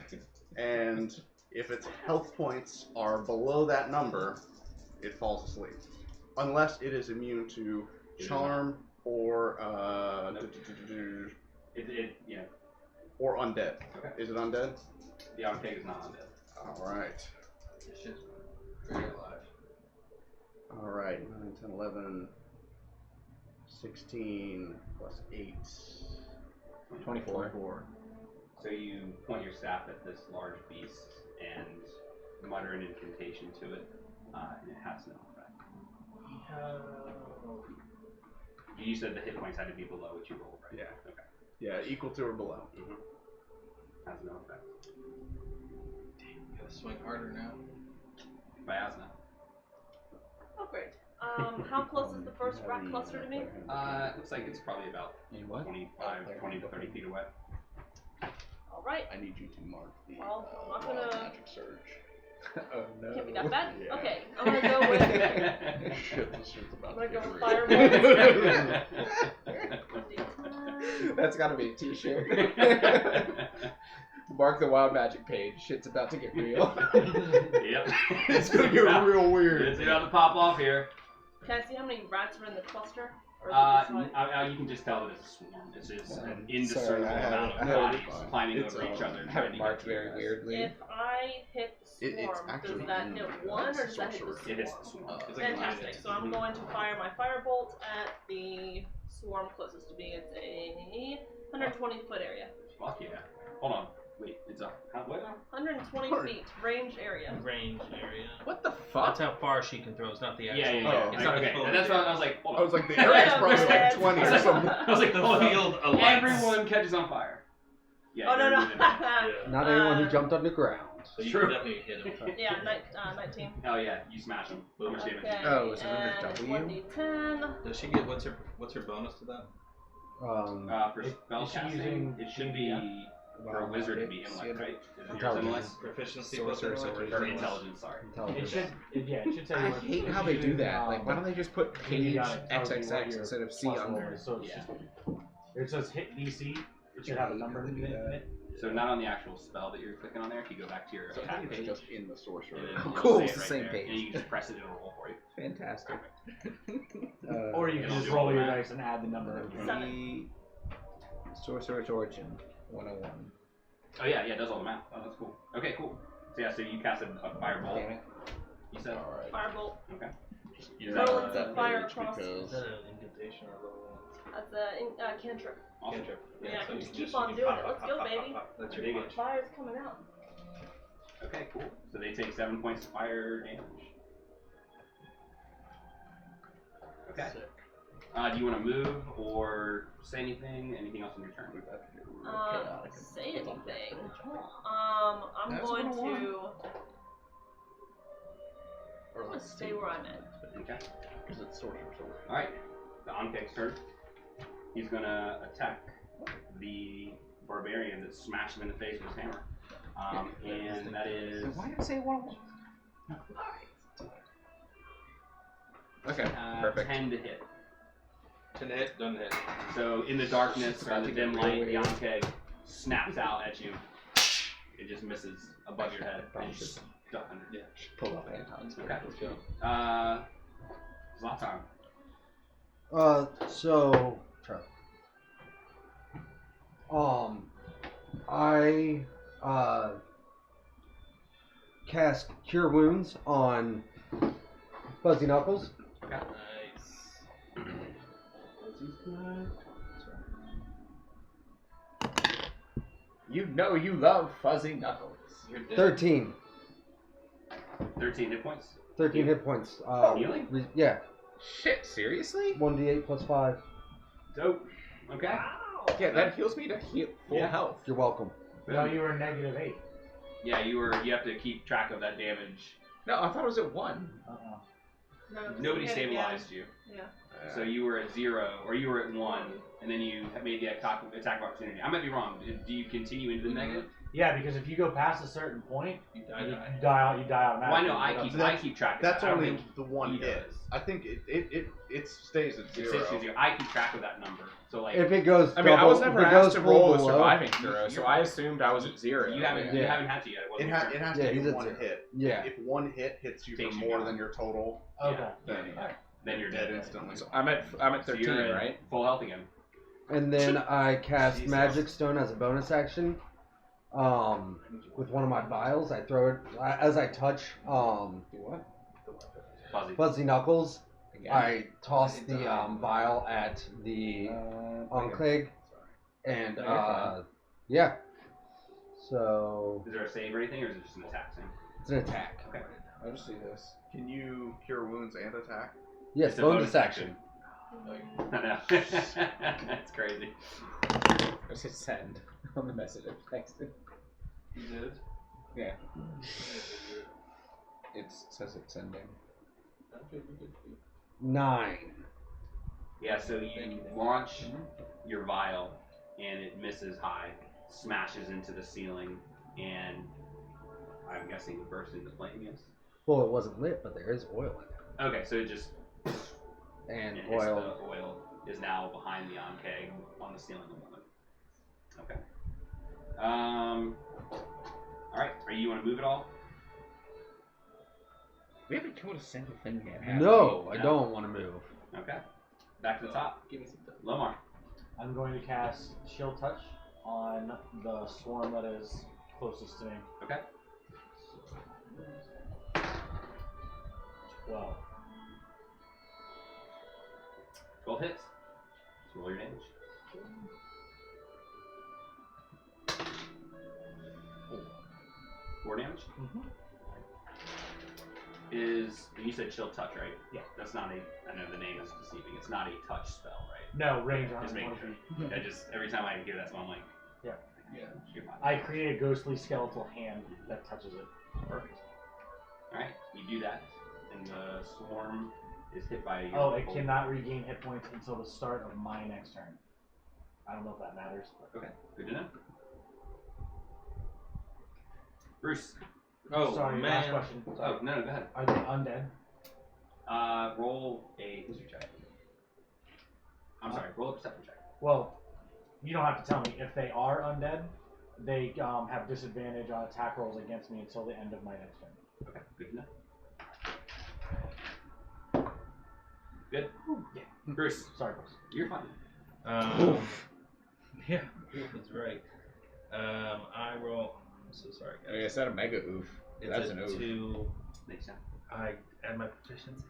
and if its health points are below that number, it falls asleep, unless it is immune to charm or Yeah. or undead. Okay. Is it undead? The Ankeg is not undead. All right. This shit's very alive. All right. 9, 10, 11, 16 plus 8. 24. So you point your staff at this large beast and mutter an incantation to it, and it has no effect. You said the hit points had to be below what you rolled, right? Yeah. Okay. Yeah, equal to or below. Has no effect. Gotta swing harder now. Brao'Drana. Oh, great. How close is the first rat cluster to me? It looks like it's probably about In what? 20 to 30 feet away. All right. I need you to mark the Well, I'm not gonna- magic surge. Oh no. Can't be that bad. Yeah. Okay, I'm gonna go with. Shit, this shit's about I'm gonna to go get with real. Firebolt. That's gotta be a t-shirt. Mark the wild magic page. Shit's about to get real. Yep. It's gonna get real weird. It's about to pop off here. Can I see how many rats are in the cluster? Or is it just like... You can just tell that it's a swarm. It's just an Sorry, indiscernible I have amount it. of No, bodies it's fine. climbing It's over each other. and I have trying it to marked get to you very guys. weirdly. If I hit the It's swarm, actually does that in hit the one or does that hit sorcerer. the It hits the swarm? swarm. It's like a Fantastic. magnet. So I'm going to fire my firebolt at the swarm closest to me. It's a 120-foot area. Fuck yeah. Hold on. Wait, it's a what now? 120 feet range area. Range area. What the fuck? That's how far she can throw. It's not the actual. Oh, It's not okay. the That's what I was like. Hold on. I was like, the area's probably like Yeah, 20 or man. something. I was like, The hold on. field alights. Everyone catches on fire. Yeah. Oh no you're no. moving. Yeah. Not anyone who jumped on the ground. So you True. can definitely hit him. Yeah, 19. Oh yeah, you smash them. How much damage? Okay, Oh, is it under and W? 1d10. Does she get what's her bonus to that? For Is spell she casting, using it should be for a wizard to be intellect, right? Is it yours Intelligence. intellect? Proficiency Sorcerer, plus sorcerer. Or intelligence, sorry. It should. It should tell you. I what- hate it how should they do that. Like, why don't they just put page on it tells you what XXX your instead of C plus roll under? is. So it's Yeah. just, it says hit DC. It should have a number in it. So not on the actual spell that you're clicking on there. If you go back to your So I attack think page, it's just in the sorcerer. and then Oh, you'll cool, say it's it the right same there, page. and you can just press it and it'll roll for you. Fantastic. Or you can It'll just do roll all your that. dice and add the number. Seven. Sorcerer's Origin 101. Oh yeah, it does all the math. Oh, that's cool. Okay, cool. So yeah, so you casted a firebolt. Damn it. You said. Alright. Firebolt. Okay. Use Roll that into fire page across. Is because that an incantation or level one? That's a cantrip. Awesome. Cantrip. Yeah, so you you just can keep on you doing pop, it. pop, Let's pop, go, pop, baby. pop, pop. That's I your dig it. punch. Fire's coming out. Okay, cool. So they take 7 points of fire damage. Okay. Do you want to move or say anything? Anything else on your turn? Say anything. I'm That's going what I want. to. or I'm like gonna stay where I'm at. Okay. because it's sorcerer. Alright. The Ankeg's turn. He's gonna attack the barbarian that smashed him in the face with his hammer. And that is Why did I say 1? Okay, perfect. 10 to hit. 10 to hit, doesn't hit. So in the darkness, in the dim light, the Ankeg snaps out at you. It just misses above your head. And you just duck under. Yeah. Pull up Anton's. Okay. Zlatan. So I cast Cure Wounds on Fuzzy Knuckles. Okay. Nice. You know you love Fuzzy Knuckles. You're dead. 13. 13 hit points. 13 hit points. Healing? Yeah. Shit, seriously? 1d8 plus 5. Dope. Okay. Yeah, that heals me to full health. You're welcome. No, you were -8. Yeah, you have to keep track of that damage. No, I thought it was at 1. No, Nobody hit stabilized you. Yeah. So you were at 0, or you were at 1, and then you made the attack of opportunity. I might be wrong. Do you continue into the negative? Yeah, because if you go past a certain point, You you die. die automatically. Well, I know I keep track of That's that. I don't only think the one he hit. does. I think it stays at It 0. says to 0. I keep track of that number. So like If it goes I mean, I was double- never if it goes asked to full roll a below- surviving throw, so I assumed I was at 0. you haven't had to yet. It wasn't your turn. It has Yeah, to he's be at one 0. hit. Yeah. If one hit hits you Takes for you more down. than your total, Okay. Then you're dead instantly. So I'm at So 13, you're at right? full health again. And then I cast Jesus. Magic Stone as a bonus action. With one of my vials, I throw it as I touch What? Fuzzy. Fuzzy Knuckles. Again? I toss the vial at the Enclave, and No, you're fine. yeah. So Is there a save or anything, or is it just an attack thing? it's an attack. Okay. I'll just do this. Can you cure wounds and attack? Yes, It's a bonus action. I know. That's crazy. I just hit send on the message. Thanks. You did? Yeah. It says it's sending. 9. Yeah, so you launch your vial, and it misses high, smashes into the ceiling, and I'm guessing it bursts into flame, yes? Well, it wasn't lit, but there is oil in Okay, so it just it. And hits oil. the oil is now behind the Ankeg on the ceiling above it. Okay. Alright, you want to move it all? We haven't killed a single thing yet, have No, we? I don't want to move. Okay. Back to the top. Give me some time. Lomar. I'm going to cast Shield Touch on the swarm that is closest to me. Okay. 12. 12 hits. Just roll your damage. 4 damage? Mm-hmm. You said chill touch, right? Yeah. That's not I know the name is deceiving. It's not a touch spell, right? No, range Just on making 1 sure. feet. I just, every time I hear that, so I'm like, Yeah. You're fine. I create a ghostly skeletal hand that touches it. Perfect. Alright, you do that, and the swarm is hit by your Oh, it cannot regain hit points until the start of my next turn. I don't know if that matters. But... Okay, good to know. Bruce. Oh, Sorry, man. last question. Sorry. Oh, no, go ahead. Are they undead? Roll a history check. I'm sorry, roll a perception check. Well, you don't have to tell me. If they are undead, they have disadvantage on attack rolls against me until the end of my next turn. Okay, good to know. Good? Yeah. Bruce, Sorry, Bruce. you're fine. Yeah, that's right. I roll. I'm so sorry, I mean, guys. is that a mega oof? It's That's a an oof. 2. Next time. I add my proficiency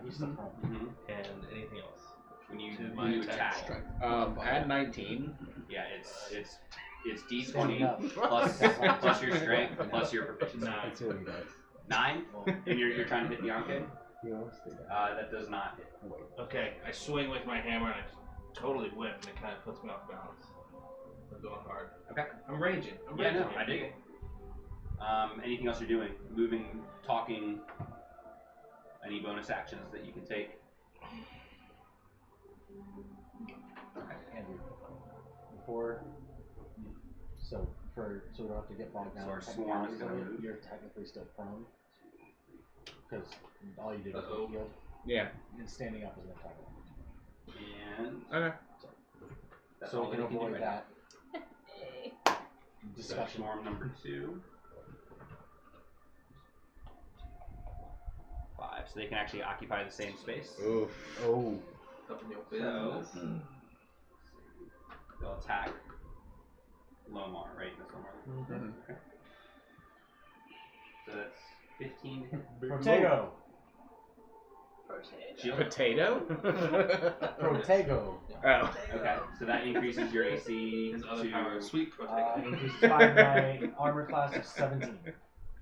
He's still prone. Mm-hmm. and anything else. When you, To when my you attack. attack, Add 19. yeah, it's D20 Standing up. plus your strength plus your proficiency. 9. That's what he does. 9, and you're trying to hit the Ankeg? He always do that. That does not hit. Wait. Okay, I swing with my hammer and I totally whip and it kind of puts me off balance. I'm going hard. Okay. I'm raging. I'm Yeah, raging. no, I dig it. Anything else you're doing? Moving, talking, any bonus actions that you can take? Andrew, before So we don't have to get bogged down. So our in swarm is technicalities gonna of it, move. You're technically still prone. Because all you did was Uh-oh. get healed. Yeah. And standing up is an attack of opportunity. And Okay. that's So all we can that he can do avoid right that Hey. now. So discussion. swarm number 2. 5. So they can actually occupy the same space. Oof. Oh. Up in your So business. they'll attack Lomar, right? That's Lomar. Mm-hmm. Okay. So that's 15 to hit. Protego. Shield. Potato? Protego. Oh. Okay, so that increases your AC His other power is to. sweet potato. Increases 5 my armor class of 17.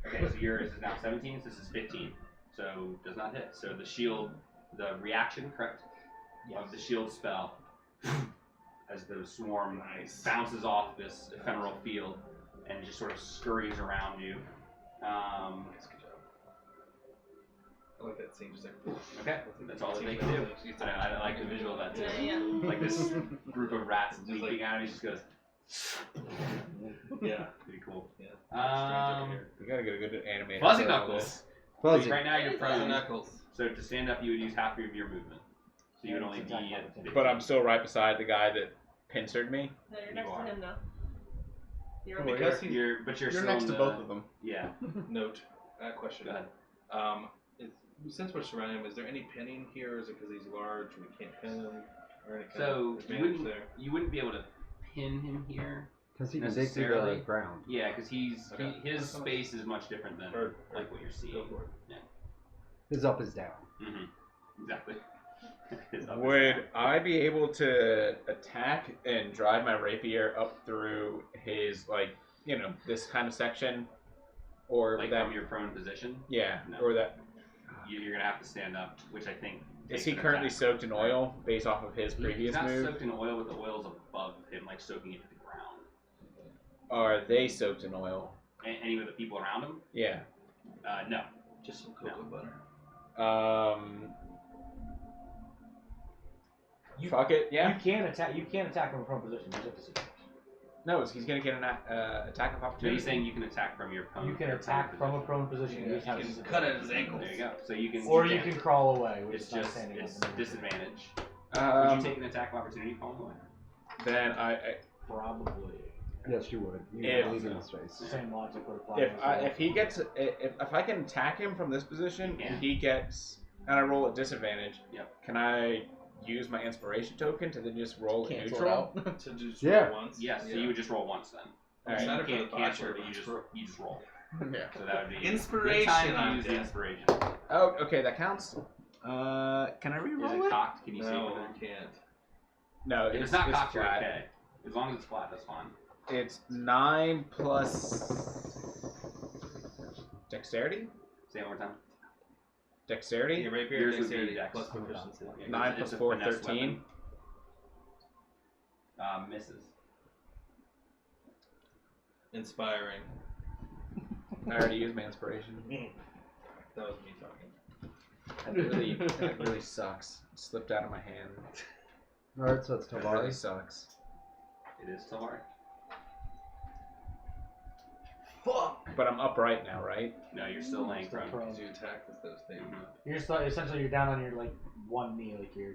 Okay, so yours is now 17. So this is 15. So does not hit. So the shield, the reaction, correct, of the shield spell, as the swarm bounces off this ephemeral field and just sort of scurries around you. Nice, good job. I like that scene, just like. Okay, that's all that they can do. I like the visual of that too. Yeah. Like this group of rats Just leaping like- at him, he just goes. Yeah. Pretty cool. Yeah. We gotta get a good animator. Fuzzy for all Knuckles. this. Fuzzy. So right now you're Fuzzy prone. Knuckles. So to stand up, you would use half of your movement. So you would only be at 15. But I'm still right beside the guy that pincered me. No, you're next You to are. him now. You're Well, over Because here. he's You're You're still next in to the, both of them. Yeah. note. Question. Go ahead. Since we're surrounding him, is there any pinning here? Or is it because he's large and we can't pin him? Or any kind So of you advantage wouldn't there? you wouldn't be able to pin him here. Because he can dig through the Necessarily. ground. Yeah, because Okay. his space is much different than Or- like what you're seeing. Go for it. His up is down. Mm-hmm. Exactly. His up is Would down. I be able to attack and drive my rapier up through his, like, you know, this kind of section? Or like that, from your prone position? yeah, No. or that, You're gonna have to stand up, which I think. is takes he an currently attack. soaked in oil based off of his He's previous not move? soaked in oil, but the oil's above him, like soaking into the ground. Are they soaked in oil? Any of the people around him? Yeah. No. Just some cocoa butter. Fuck it, yeah. You can attack from a prone position. You just have to see. No, he's gonna get an attack of So opportunity. he's saying you can attack from your prone. You can your attack prone from a prone position. You just have to can see. cut at his ankles. There you go. So you can. Or you can crawl away, which It's is not just standing it's up. disadvantage. Would you take an attack of opportunity calling away? Then Probably. Yes, you would. You If- would leave in his face. Same logic would apply. if he gets if I can attack him from this position You and can. he gets and I roll at disadvantage, Yep. can I use my inspiration token to then just roll Cancel it neutral? out. To just Yeah. roll once. Yes. So you would just roll once then. Alright. You Matter for can't the cancel botcher, it, but you just roll. Yeah. So that would be Inspiration, Good time to I'm use the dead. inspiration. Oh, okay, that counts. Can I Is re-roll it it? cocked? Can you save No, with you it? can't. No, If it's not it's cocked, you're flat. okay. As long as it's flat, that's fine. It's 9 plus dexterity. Say it one more time. Dexterity. Yeah, rapier Yours would be dexterity dex. plus proficiency. Yeah, 9 it's plus a 4, finesse 13. weapon. Misses. Inspiring. I already used my inspiration. That was me talking. That really sucks. It slipped out of my hand. Alright, so it's That really Tavares. sucks. It is Talar. Fuck! But I'm upright now, right? No, you're still laying Still prone. prone. Because you attacked instead of staying up. You're still, essentially you're down on your like one knee, like you're.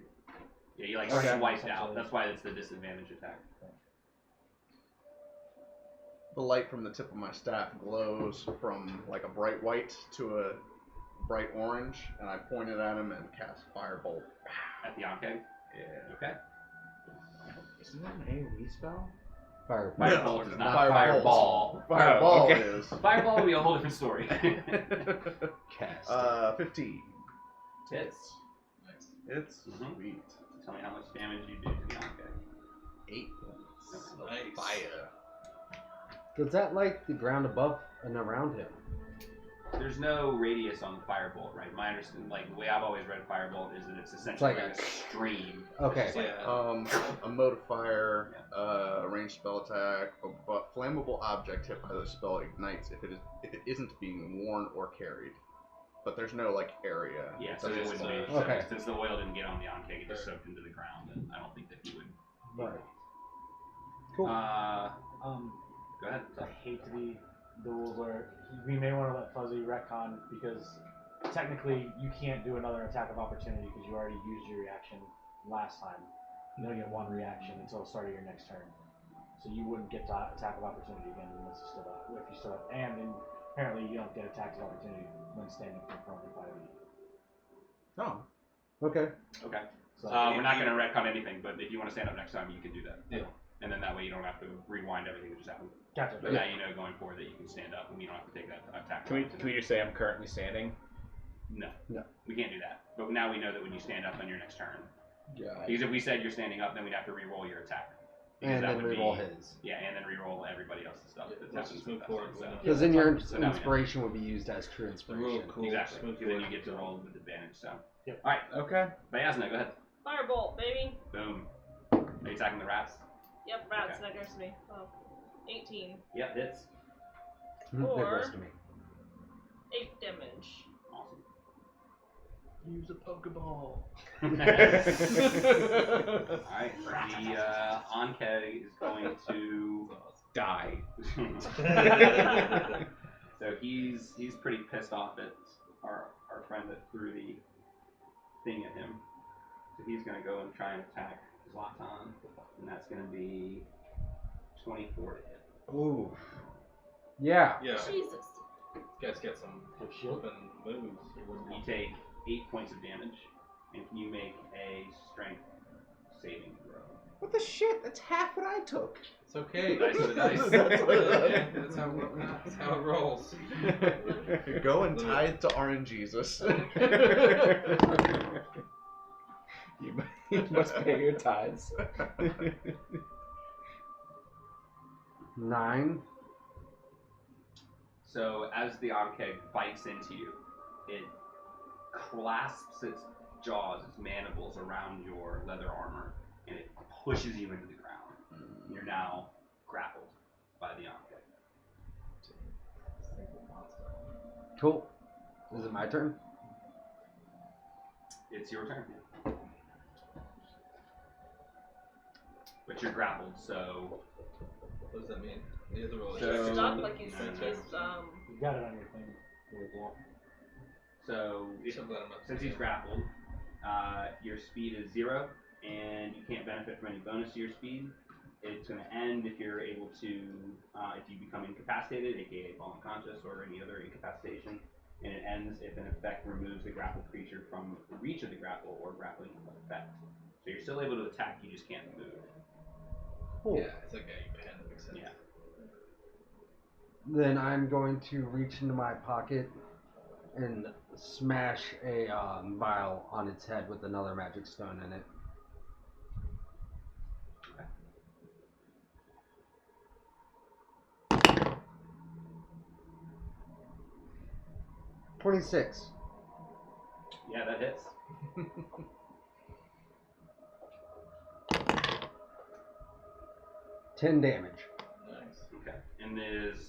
Yeah, you like Okay. swiped out. Essentially. That's why it's the disadvantage attack. The light from the tip of my staff glows from like a bright white to a bright orange, and I point it at him and cast Firebolt. At the Ankeg? Yeah. Okay. Isn't that an AoE spell? Fire. Firebolt is not Fireball. Fireball. Fireball okay. it is. Fireball would be a whole different story. Cast. 15. Hits. Nice. It's Mhm. sweet. Tell me how much damage you do to the Ankeg. 8 points. Nice. Fire. Does that light the ground above and around him? There's no radius on Firebolt, right? My understanding, like the way I've always read Firebolt, is that it's essentially like like a stream. Okay. It's just like, Yeah. A mode of fire, a ranged spell attack, but flammable object hit by the spell ignites if it isn't being worn or carried. But there's no like area. yeah, so It's it just, wouldn't be. Okay. Since the oil didn't get on the Ankeg, it just soaked into the ground, and I don't think that he would. Right. Cool. Go ahead. I hate to be the rules where we may want to let Fuzzy retcon because technically you can't do another attack of opportunity because you already used your reaction last time. You only get one reaction until the start of your next turn. So you wouldn't get to attack of opportunity again unless you stood up. If you stood up, and then apparently you don't get attacks of opportunity when standing from front of 5e. Oh. Okay. Okay. So We're not going to retcon anything, but if you want to stand up next time, you can do that. Yeah. And then that way you don't have to rewind everything that just happened. Gotcha. But now you know going forward that you can stand up and you don't have to take that attack. Can we just say I'm currently standing? No. No. We can't do that. But now we know that when you stand up on your next turn. Yeah. Because if we said you're standing up, then we'd have to re-roll your attack. Because And that then would re-roll be, his. Yeah, and then re-roll everybody else's stuff. Yeah, that's let's happened just move so forward. fast, so. Because then your So now we know. inspiration would be used as true The rule inspiration. cool. Exactly. Smooth Because then you forward. get to roll with advantage. So. Yep. All right. Okay. Bayasna, go ahead. Firebolt, baby. Boom. Are you attacking the rats? Yep, rats, Okay. that goes to me. Oh, 18. Yep, hits. That goes to me. 8 damage. Awesome. Use a Pokeball. Alright, the Ankeg is going to Die. So he's pretty pissed off at our friend that threw the thing at him. So he's gonna go and try and attack Zlatan, and that's gonna be 24 to hit. Ooh. Yeah. Yeah, Jesus. you guys get some Have shield? open moves. It wouldn't You take 8 points of damage, and can you make a strength saving throw? What the shit? That's half what I took. It's okay. Dice with a dice. Yeah, that's how it rolls. Go and tithe to RNGesus. You must pay your tithes. 9. So as the Ankeg bites into you, it clasps its jaws, its mandibles around your leather armor, and it pushes you into the ground. You're now grappled by the Ankeg. Cool. Is it my turn? It's your turn. But you're grappled, so What does that mean? You have to roll a So- He's check. stuck like he's, No, You got it on your thing. Really cool. so if, So I'm glad I'm not since he's grappled, your speed is 0, and you can't benefit from any bonus to your speed. It's going to end if you're able to, if you become incapacitated, aka fall unconscious, or any other incapacitation. And it ends if an effect removes the grappled creature from the reach of the grapple or grappling effect. So you're still able to attack, you just can't move. Cool. Yeah, it's like a pen. That makes sense. Yeah. Then I'm going to reach into my pocket and smash a vial on its head with another magic stone in it. $26. Yeah, that hits. $10 damage. Nice. Okay. And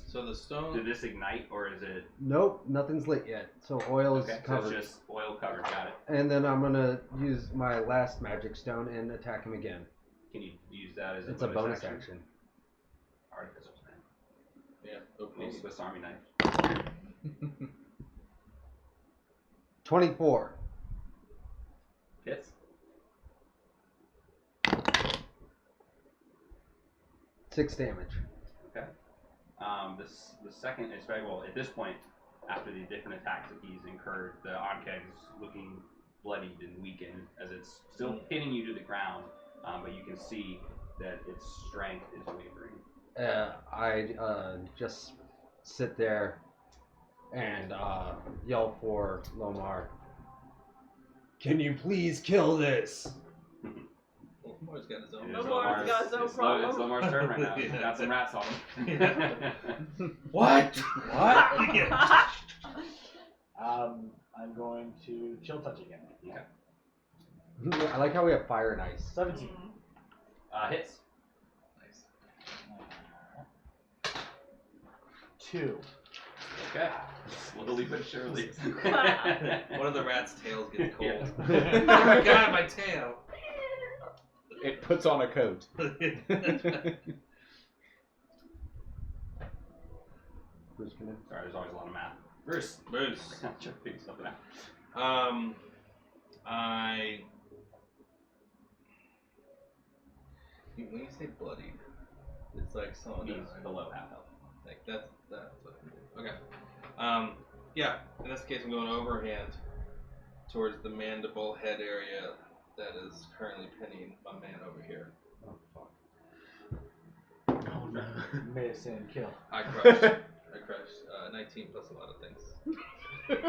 So the stone. did this ignite, or is it? Nope, nothing's lit yet. So oil is Okay, so covered. it's just oil covered. Got it. And then I'm gonna use my last magic stone and attack him again. Can you use that as It's a bonus action. Artificer's man. Yeah. Open Maybe those. Swiss Army knife. 24. Hits. $6 damage. Okay. The second is very well at this point. After the different attacks that he's incurred, the Ankeg's looking bloodied and weakened as it's still pinning you to the ground, but you can see that its strength is wavering. I just sit there and yell for Lomar. Can you please kill this? Lomar's got his own. It is Lomar's got his own it's problem. It's Lomar's turn right now. He's Yeah. got some rats on him. What? I'm going to chill touch again. Okay. I like how we have fire and ice. 17. Hits. Nice. 2. Okay. Slowly but surely. One of the rat's tails gets cold. Yeah. Oh my god, my tail. It puts on a coat. Bruce come in? Sorry, there's always a lot of math. Bruce. Bruce. I'm trying to figure something out. When you say bloodied, it's like someone Means below half health. like that's what I mean. Okay. Yeah. In this case, I'm going overhand towards the mandible head area that is currently pinning my man over here. Oh, fuck. Oh, no. Miss and kill. I crushed. 19 plus a lot of things. 19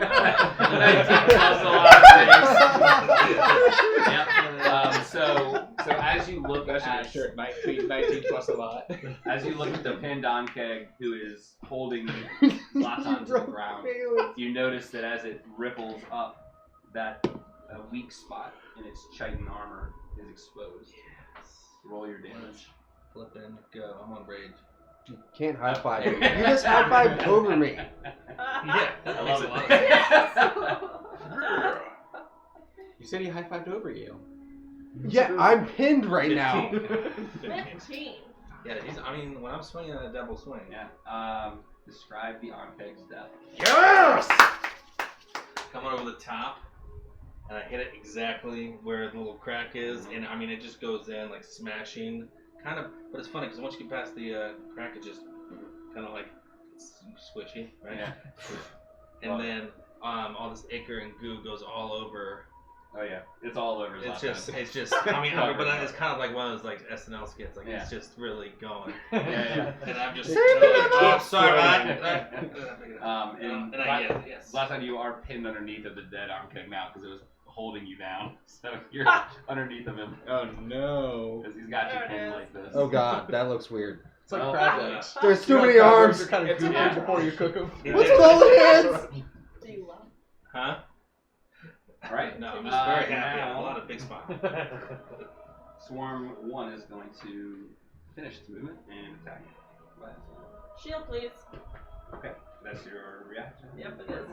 plus a lot of things. Yep. So as you look That should at be a shirt. 19 plus a lot. as you look at the pinned on keg who is holding Zlatan to the ground, you notice that as it ripples up, that a weak spot in its chitin armor is exposed. Roll your damage. Flippin' go. I'm on rage. You can't high five me. You just high fived over me. Yeah, I love it. You said he high-fived over you. Yeah, I'm pinned right now. 15. Yeah, when I'm swinging a double swing. Yeah. Describe the on keg's death. Yes! Coming over the top, and I hit it exactly where the little crack is, and it just goes in like smashing, kind of. But it's funny because once you get past the crack, it just kind of like squishy, right? Yeah. And then all this ichor and goo goes all over. Oh yeah, it's all over. It's just. But it's kind of like one of those like SNL skits. Like it's just really going. Yeah. And I'm just. Keep sorry. And I get it. Yes. last time you are pinned underneath of the dead arm keg now because it was holding you down. So you're underneath of him. Oh no. Because he's got you There it pinned is. like this. Oh god, that looks weird. It's like Well, crab yeah. legs. There's too many arms. They're kind of goopy Yeah. before you cook them. What's with all the hands? Do you love? Huh? All right. No, I'm just very happy. I have now- a lot of big spots. Swarm 1 is going to finish its movement and attack. Shield, please. Okay, that's your reaction. Yep, it is.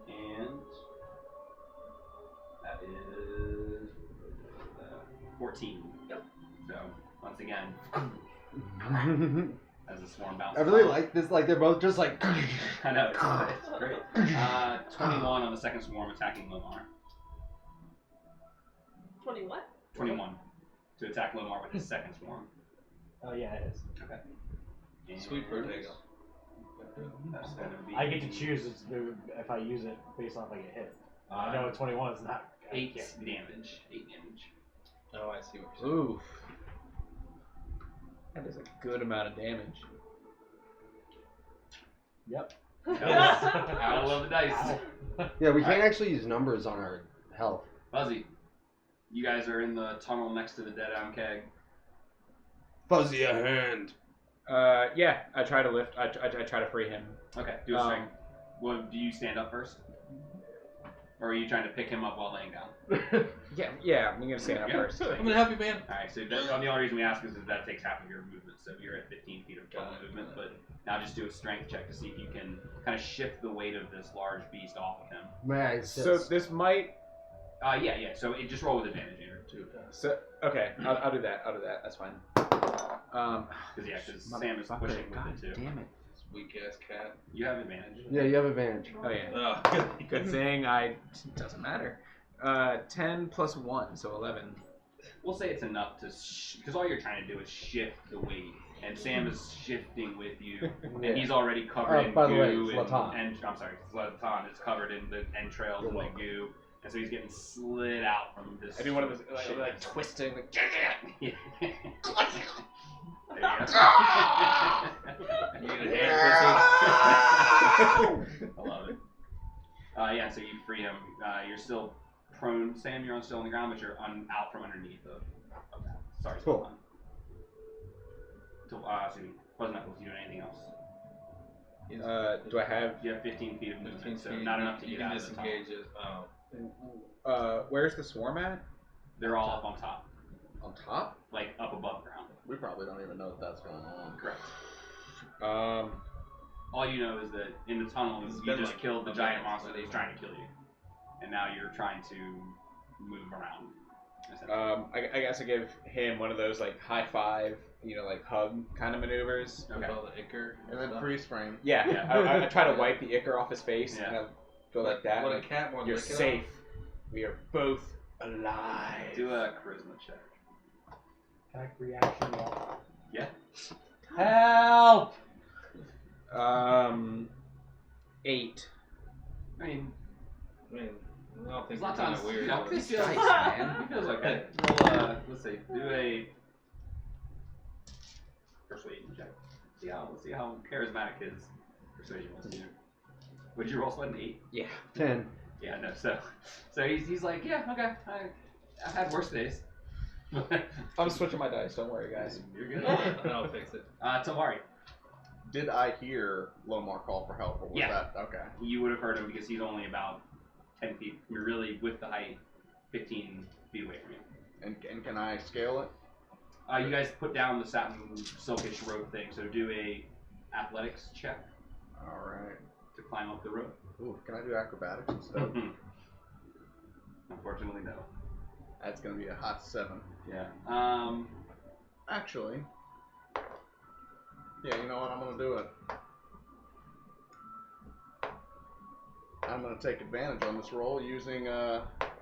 And that is 14. Yep. So once again, as the swarm bounces. I really off. like this. Like they're both just like. I know it's great. 21 on the second swarm attacking Lomar. 20 what? 21 to attack Lomar with his second swarm. Oh, yeah, it is. Okay. And Sweet Protego. That's gonna be. I get to choose if I use it based on if I get hit. I know 21 is not. 8 damage. 8 damage. Oh, I see what you're saying. Oof. That is a good amount of damage. Yep. I love the dice. Yeah, we can't actually use numbers on our health. Fuzzy, you guys are in the tunnel next to the dead arm keg. Fuzzy a hand. Yeah, I try to lift. I try to free him. Okay, do a strength. Well, do you stand up first? Or are you trying to pick him up while laying down? Yeah, I'm gonna stand up Yeah. first. I'm gonna help you, man. Alright, so the only reason we ask is that takes half of your movement, so you're at 15 feet of total movement, but now just do a strength check to see if you can kind of shift the weight of this large beast off of him. Man, So this might. Yeah, so it just roll with advantage, Andrew. So okay, I'll do that. That's fine. Because Sam is pushing with it too. Damn it. Weak ass cat. You have advantage. Yeah, you have advantage. Oh yeah. Oh, Good thing doesn't matter. 10 plus 1, so 11. We'll say it's enough to, because all you're trying to do is shift the weight, and Sam is shifting with you, and he's already covered in by the way, goo, Zlatan. and I'm sorry, Zlatan is covered in the entrails and the goo, and so he's getting slid out from this. I do one of those shit. like twisting. Like, Yeah. There you go. You get a hand I love it. Yeah, so you free him. You're still prone, Sam. You're still on the ground, but you're out from underneath of that. Sorry, Cool. Excuse me. Wasn't Knuckles, you doing anything else? do I have? You have 15 feet of movement, 15 so feet, not enough to you get can out of the tunnel. disengage it. Oh. Where's the swarm at? They're all up on top, On top? like up above ground. We probably don't even know that that's going on. Correct. Um. All you know is that in the tunnel, This has you been just like killed the a giant minute, monster that was trying to kill you, and now you're trying to move around. essentially. I guess I give him one of those like high five like hug kind of maneuvers. With all the ichor. And then stuff. freeze frame. Yeah, I try to wipe the ichor off his face, and I go like that. What a like, cat more you're lick it safe. We are both alive. Do a charisma check. Can I reaction yell? Yeah. Help! 8. I mean, I don't think Zlatan's, it's kind of weird. you know, he feels, Nice, man. he feels okay. Roll, let's see, do a persuasion check. Let's see how charismatic his persuasion was. Would you roll an 8? Yeah. 10. Yeah, no. So he's like, yeah, okay. I've had worse days. I'm switching my dice. Don't worry, guys. You're good. I'll fix it. Tamari, Did I hear Lomar call for help, or was Yeah. that okay? you would have heard him because he's only about 10 feet. You're really with the height, 15 feet away from you. And can I scale it? You guys put down the satin silkish rope thing, so do a athletics check All right. to climb up the rope. Ooh, can I do acrobatics instead? Unfortunately, no. That's gonna be a hot 7. Yeah. Actually, yeah. You know what? I'm gonna do it. I'm gonna take advantage on this roll using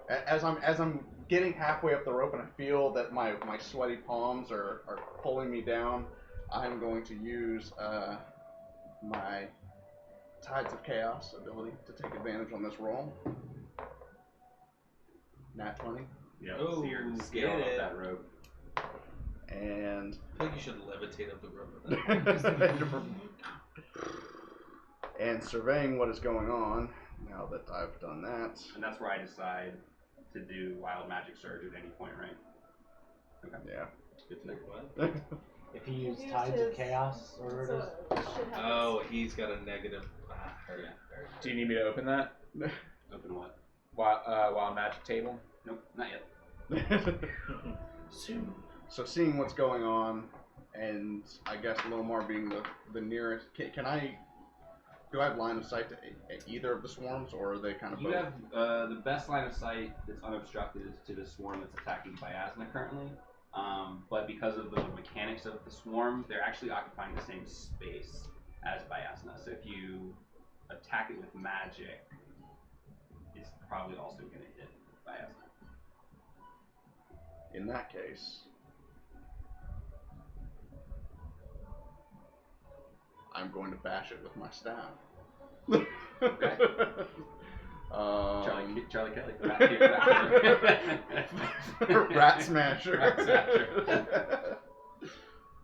as I'm getting halfway up the rope and I feel that my sweaty palms are pulling me down. I'm going to use my Tides of Chaos ability to take advantage on this roll. Nat 20. Yeah. Oh, so you're get scaling up it. that rope. And I think you should levitate up the rope. and surveying what is going on now that I've done that. And that's where I decide to do Wild Magic Surge at any point, right? Okay. Yeah. Good to know. What? If he used Use Tides of his- Chaos or it is. So it should have Oh, he's got a negative. Heard. Do you need me to open that? Open what? Wild magic table? Nope, not yet. Soon. So seeing what's going on, and I guess Lomar being the nearest, do I have line of sight to either of the swarms, or are they kind of You both? have the best line of sight that's unobstructed is to the swarm that's attacking Biasna currently. But because of the mechanics of the swarm, they're actually occupying the same space as Biasna. So if you attack it with magic, it's probably also going to hit Biasna. In that case, I'm going to bash it with my staff. Okay. Charlie Kelly. Rat smasher. Rat smasher.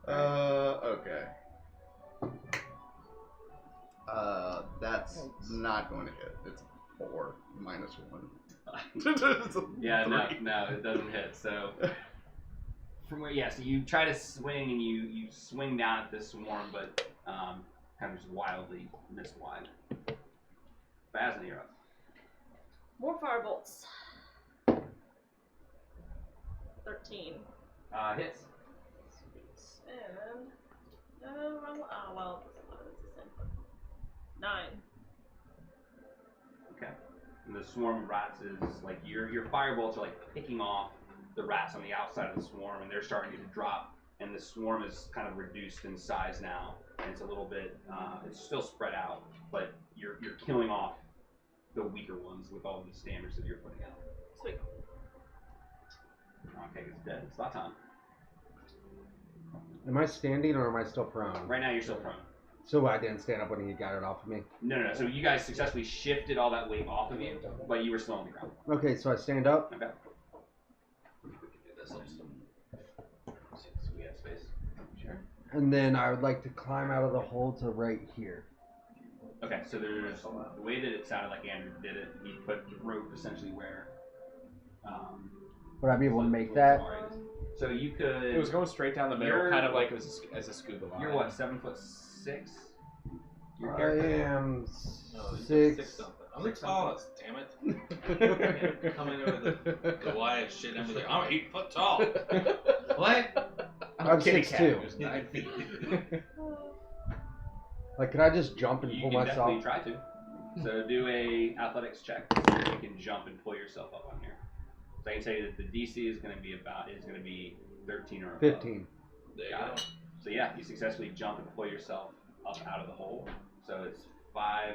Okay. That's not going to hit. It's 4 minus 1. Yeah, no, it doesn't hit. So from where, so you try to swing and you swing down at this swarm, but kind of just wildly miss wide. Biasna, you're up. More firebolts. 13. Hits. Sweet. And well, it's the same. 9. Okay. And the swarm of rats is like your firebolts are like picking off the rats on the outside of the swarm, and they're starting to drop. And the swarm is kind of reduced in size now, and it's a little bit. It's still spread out, but you're killing off the weaker ones with all the damage that you're putting out. Sweet. Okay, it's dead. It's not time. Am I standing or am I still prone? Right now, you're still prone. So I didn't stand up when he got it off of me. No. So you guys successfully shifted all that weight off of you, but you were still on the ground. Okay, so I stand up. Okay. We could do this also. So we have space. Sure. And then I would like to climb out of the hole to right here. Okay, so there's the way that it sounded like Andrew did it. He put the rope essentially where. Would I be able to make that? So you could. It was going straight down the middle, You're- kind of like it was as a scuba line. You're what, 7'6"? Your I character? am No, he's 6. something. I'm the tallest, damn it. Come in with the wide shit and be like, I'm 8 foot tall. What? I'm Kitty 6'2". cat. Who's 9 feet? Like, could I just jump and You pull can myself? definitely try to. So do a athletics check. You can jump and pull yourself up on here. So I can tell you that the DC is going to be 13 or above. 15. There you Got go. it. So yeah, you successfully jump and pull yourself up out of the hole. So it's 5,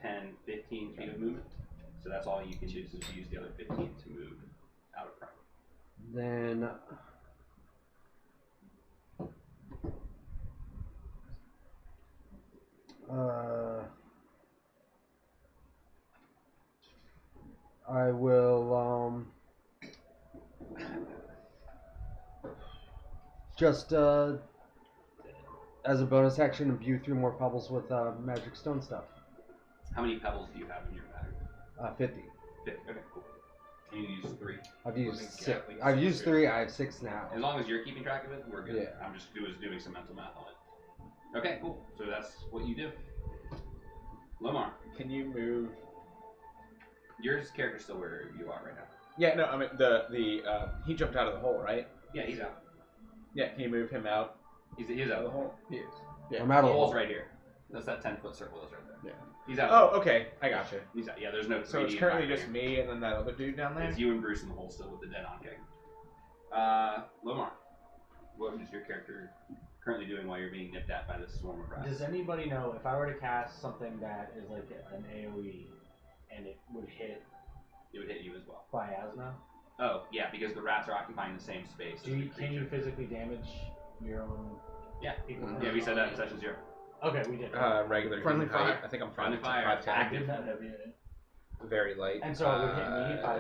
10, 15 feet of movement. So that's all you can do, since you use the other 15 to move out of front. Then I will just as a bonus action imbue 3 more pebbles with magic stone stuff. How many pebbles do you have in your bag? 50. 50. Okay, cool. And you use 3. I've used think 6. Gatling I've is used 3. I have 6 now. As long as you're keeping track of it, we're good. Yeah. I'm just doing some mental math on it. Okay, cool. So that's what you do. Lomar, Can you move? your character's still where you are right now. Yeah, no, I mean the he jumped out of the hole, right? Yeah, he's out. Yeah, can you move him out He's of out the hole? He is. Yeah. I'm out The of the hole's hole. right here. That's that 10-foot circle is right there. Yeah. He's out. Oh, okay, I gotcha. He's out. Yeah, there's no. So it's 3D currently environment just here. me and then that other dude down there. It's you and Bruce in the hole still with the dead on gig. Lomar, what is your character currently doing while you're being nipped at by this swarm of rats? Does anybody know if I were to cast something that is like an AoE and it would hit It would hit you as well. Biasna? Oh, yeah, because the rats are occupying the same space. Do as you, the can you creature. physically damage your own Yeah. people? Yeah, we said that in session 0. Okay, we did. Regular Friendly human height. fire. I think I'm Friendly fine. fire, 5'10". I did that heavy. Very light. And so it would hit me if I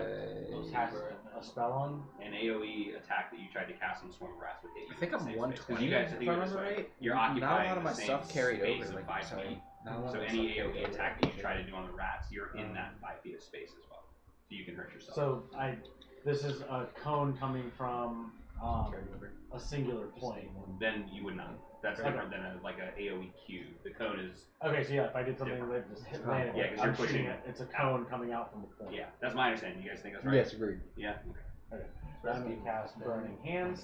cast a spell on. An AoE attack that you tried to cast on the swarm of rats would hit you. I think in the I'm same space. 'Cause 120. you guys, I think if I you're just remember right. right. You're Not occupying a lot of my the same stuff carried space over. of Like, 5 sorry. feet. Not a lot So of any stuff AoE carried attack over. that you try to do on the rats, you're in that 5 feet of space as well. So you can hurt yourself. So this is a cone coming from a singular point. Then you would not. That's Okay. different than like an AoE cube. The cone is, Okay, so yeah, if I did something with just hit landed, Yeah, 'cause I'm you're pushing shooting it. It's a cone coming out from the point. yeah, that's my understanding. You guys think that's right? Yes, agreed. Yeah. Okay. So I'm gonna cast Burning Hands.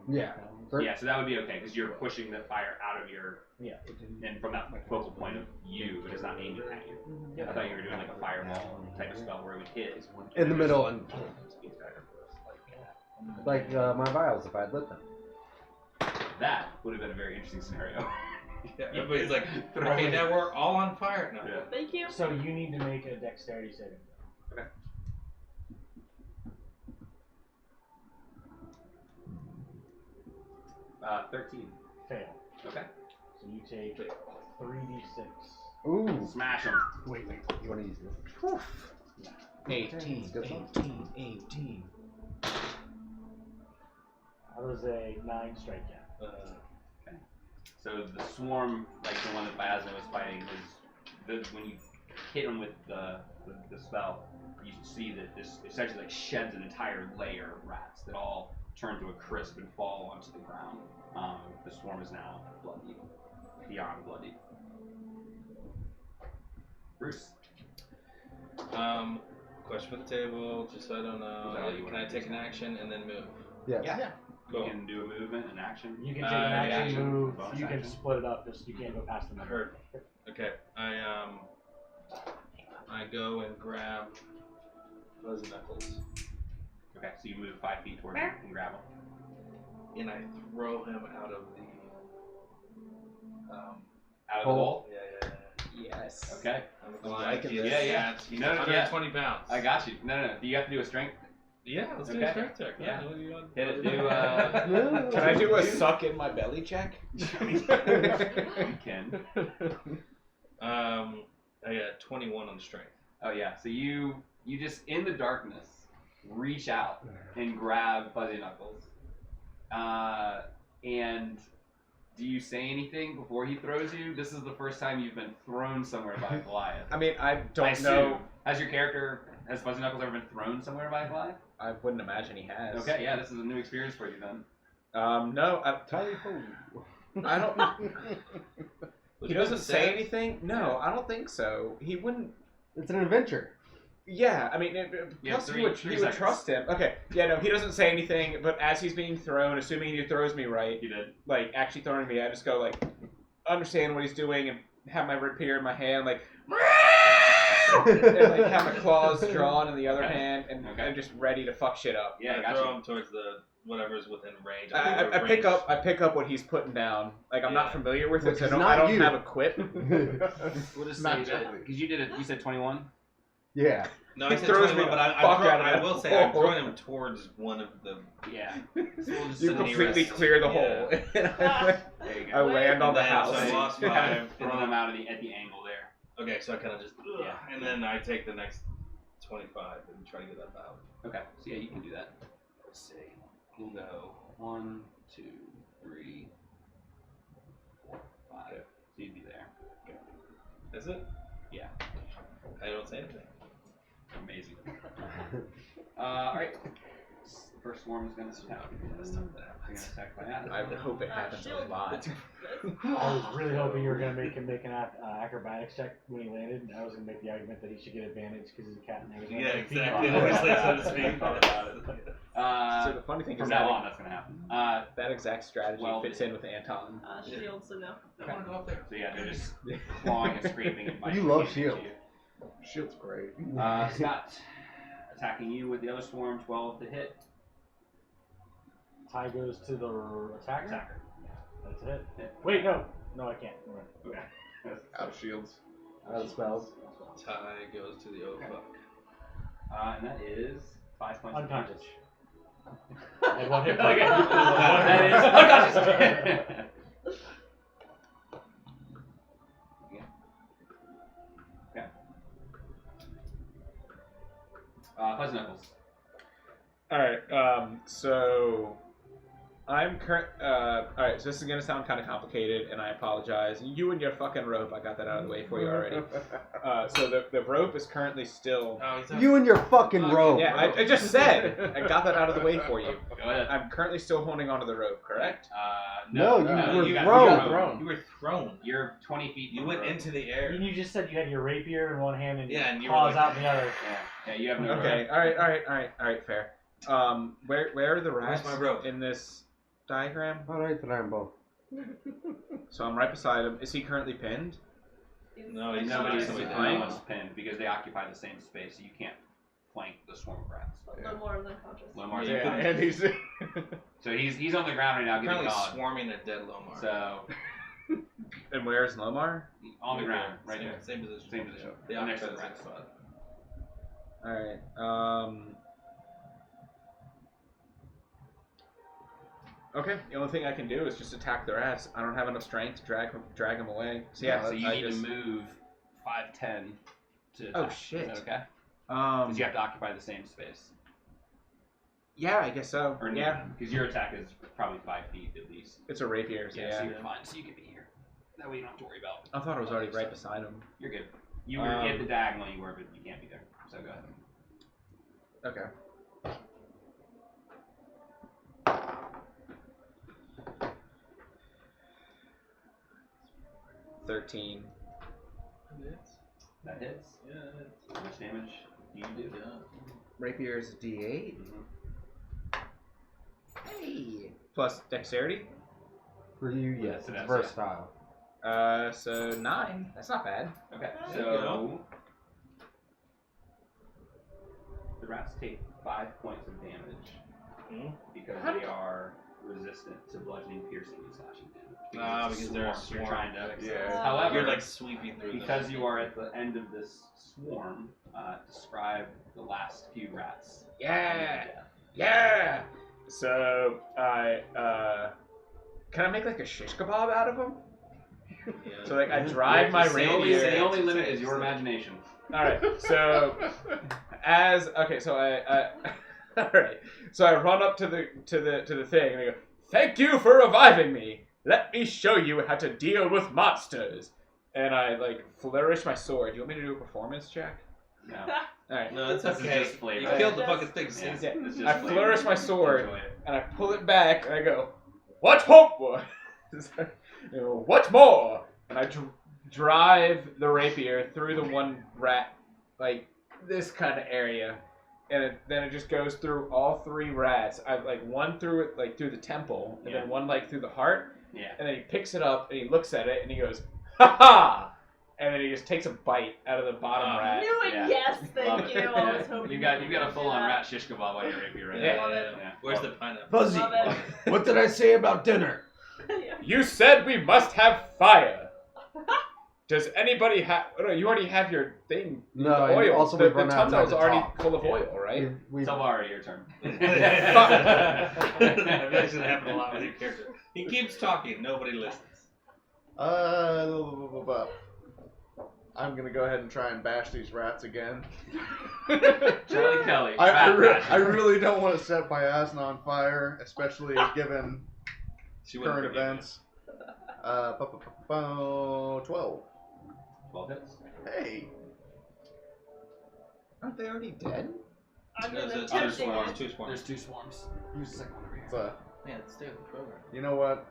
Yeah. Yeah, so that would be okay because you're pushing the fire out of your, Yeah. and from that focal point of you, it is not aiming at you. I thought you were doing like a fireball type of spell where it would hit In the middle and like my vials if I had lit them. That would have been a very interesting scenario. Yeah, everybody's like, okay, now we're all on fire. No. Yeah. Thank you. So you need to make a dexterity saving. Okay. Uh, 13. Fail. Okay. So you take 3d6. Ooh. Smash them. Wait. You want to use this? 18. Good one. 18. That was a 9 strike count. So the swarm, like the one that Biasna was fighting, is when you hit him with the spell, you see that this essentially like sheds an entire layer of rats that all turn to a crisp and fall onto the ground. The swarm is now bloody, beyond bloody. Bruce. Question for the table, just so I don't Is that all you know. Can wanna I do? take an action and then move? Yes. Yeah. Cool. You can do a movement, an action. You can take an action, action, move. bonus You can action. split it up. Just you can't go past the number. Heard. Okay, I go and grab Fuzzy Knuckles Okay, so you move 5 feet towards him and grab him. and I throw him out of the Out of the hole? Yeah. Yes. Okay. I'm liking he has this. Yeah. stats. You know, yeah. 120 pounds. I got you. No. Do you have to do a strength? Yeah, let's do Okay. a strength check. Yeah. What do you want? Hit it. Do, Can I do a suck in my belly check? You can. I got 21 on strength. Oh yeah. So you just in the darkness reach out and grab Fuzzy Knuckles. And do you say anything before he throws you? This is the first time you've been thrown somewhere by a Goliath. I mean, I I don't assume. know. Has Fuzzy Knuckles ever been thrown somewhere by a Goliath? I wouldn't imagine he has. Okay, yeah, this is a new experience for you then. No, Tally ho. I don't. Was He it doesn't say stats? anything. No, I don't think so. He wouldn't. It's an adventure. Yeah, I mean, Yeah, plus three he would seconds. trust him. Okay, yeah, no, he doesn't say anything. But as he's being thrown, assuming he throws me right, You did. like actually throwing me, I just go like, understand what he's doing and have my rapier in my hand, like, and like have my claws drawn in the other Okay. hand, and Okay. I'm just ready to fuck shit up. Yeah, I I got throw you. him towards the whatever's within range. I pick up what he's putting down. Like I'm not familiar with it, so Which is I not don't you. have a quip. We'll just Not say that because you said 21. Yeah. No, He I said throws 21, me but the fuck out of I that will say I'm hole. throwing him towards one of the. Yeah. So we'll just You say the completely nearest- clear the Yeah. hole. There you I go. land on the And then, house. so I lost You're kind of 5. throwing them out at the angle there. Okay, so I kind of just. Yeah. And then I take the next 25 and try to get up out. Okay. So yeah, you can do that. Let's see. We'll go 1, 2, 3, 4, 5. So you'd be there. Is it? Yeah. I don't say anything. Amazing. Alright. First swarm is going to attack. That's not that They're going happens. to attack by that. I hope it happens a Shield. lot. I was really hoping you were going to make him make an acrobatics check when he landed. I was going to make the argument that he should get advantage because he's a cat and everything. Yeah, exactly. Obviously, so to speak. So the funny thing From is now that on, that's going to happen. that exact strategy Well, fits in with Anton. Shield, so no. I want to go up there. So yeah, they're just clawing and scraping and biting. You love into shield. you. Shield's great. Scott, attacking you with the other swarm, 12 to hit. Tie goes to the attacker. Attacker. That's it. Yeah. Wait, no. No, I can't. Never mind. Okay. Out of shields. Out of spells. Tie goes to the Okay. fuck. And that is 5 points Unconscious. of And one hit damage. point. That is unconscious. Okay. Fuzzy Knuckles. Alright, so I'm alright, so this is gonna sound kind of complicated, and I apologize. You and your fucking rope, I got that out of the way for you already. So the rope is currently still. Oh, he's You and your fucking rope. Yeah, I just said I got that out of the way for you. Go ahead. I'm currently still holding onto the rope, correct? No, you were got thrown. You were thrown. You're 20 feet. You from went the rope. into the air. And you just said you had your rapier in one hand and Yeah, and you were claws like- out in the other. Yeah, you have no Okay, alright, fair. Where are the Where's rats my rope? in this diagram? Alright, Rambo. So I'm right beside him. Is he currently pinned? No, he's Nobody's not. Nobody's Somebody flying. no one's pinned because they occupy the same space, so you can't flank the swarm of rats. No more than conscious. Lomar's Yeah, unconscious. and he's So he's on the ground right now, getting Currently gnawed. swarming a dead Lomar. So and where's Lomar? on the ground, right same, there. Same position. Same position. They Next to occupy the the same rat. spot. Alright, okay, the only thing I can do is just attack the rats. I don't have enough strength to drag him away. So yeah, So you I need just, to move 5'10" to attack. Oh, shit. Is that okay? Because you Um, have to occupy the same space. yeah, I guess so. Or Yeah, because your attack is probably 5 feet at least. it's a rapier, so Yeah, yeah. so you're fine. So you can be here. That way you don't have to worry about. I thought I was already right beside him. You're good. You were at the diagonal. You were, but you can't be there. So go ahead. Okay. $13. That hits. Yeah, How much damage do you do? Rapier is a D8 Mm-hmm. Hey. Plus dexterity. For you, yes. So It's that's- versatile. So 9. That's not bad. Okay. There you So go. the rats take 5 points of damage Hmm? because How they did- are resistant to bludgeoning, piercing, and slashing damage. Ah, it's because they're a You're swarm. trying to. Yeah. However, You're like sweeping through because them. you are at the end of this swarm, describe the last few rats. Yeah. Yeah. So can I make like a shish kebab out of them? Yeah. So like I drive my The only, rapier. the only limit is your imagination. All right. So so I all right. So I run up to the thing and I go, "Thank you for reviving me. Let me show you how to deal with monsters." And I like flourish my sword. Do you want me to do a performance check? No. All right. No, it's This is okay. just flavor. You killed the Just- fucking thing. Yeah, Sis. it's just I flavor. flourish my sword. Enjoy it. And I pull it back and I go, "What hope more?" You know, "What more?" And I drive the rapier through the one rat, like this kind of area, and then it just goes through all 3 rats. I like one through it, like through the temple, and Yeah. then one like through the heart. Yeah. And then he picks it up and he looks at it and he goes, "Ha ha! and then he just takes a bite out of the bottom rat. Knew it. Yeah. Yes, Love thank it. you. I Yeah. was hoping You got you a would full do on that. rat shish kebab on your rapier right Yeah. now. Love it. Yeah. Where's the pineapple? Fuzzy, Love it. what did I say about dinner? You said we must have fire. Does anybody have? Oh, no, you already have your thing. No, the and oil. also the we've run outside tunnel's the already top. full of Yeah. oil, right? We've Tomari, your turn. I feel like it's gonna happen a lot with your character. He keeps talking, nobody listens. I'm gonna go ahead and try and bash these rats again. Charlie Kelly. I rat really don't want to set my ass on fire, especially given She wouldn't current forgive you. events. 12. 12 hits. Hey. Aren't they already dead? I'm There's gonna two attempt swarms. it. Two swarms. There's 2 swarms. Use the second one over here. But Yeah, let's do the program. you know what?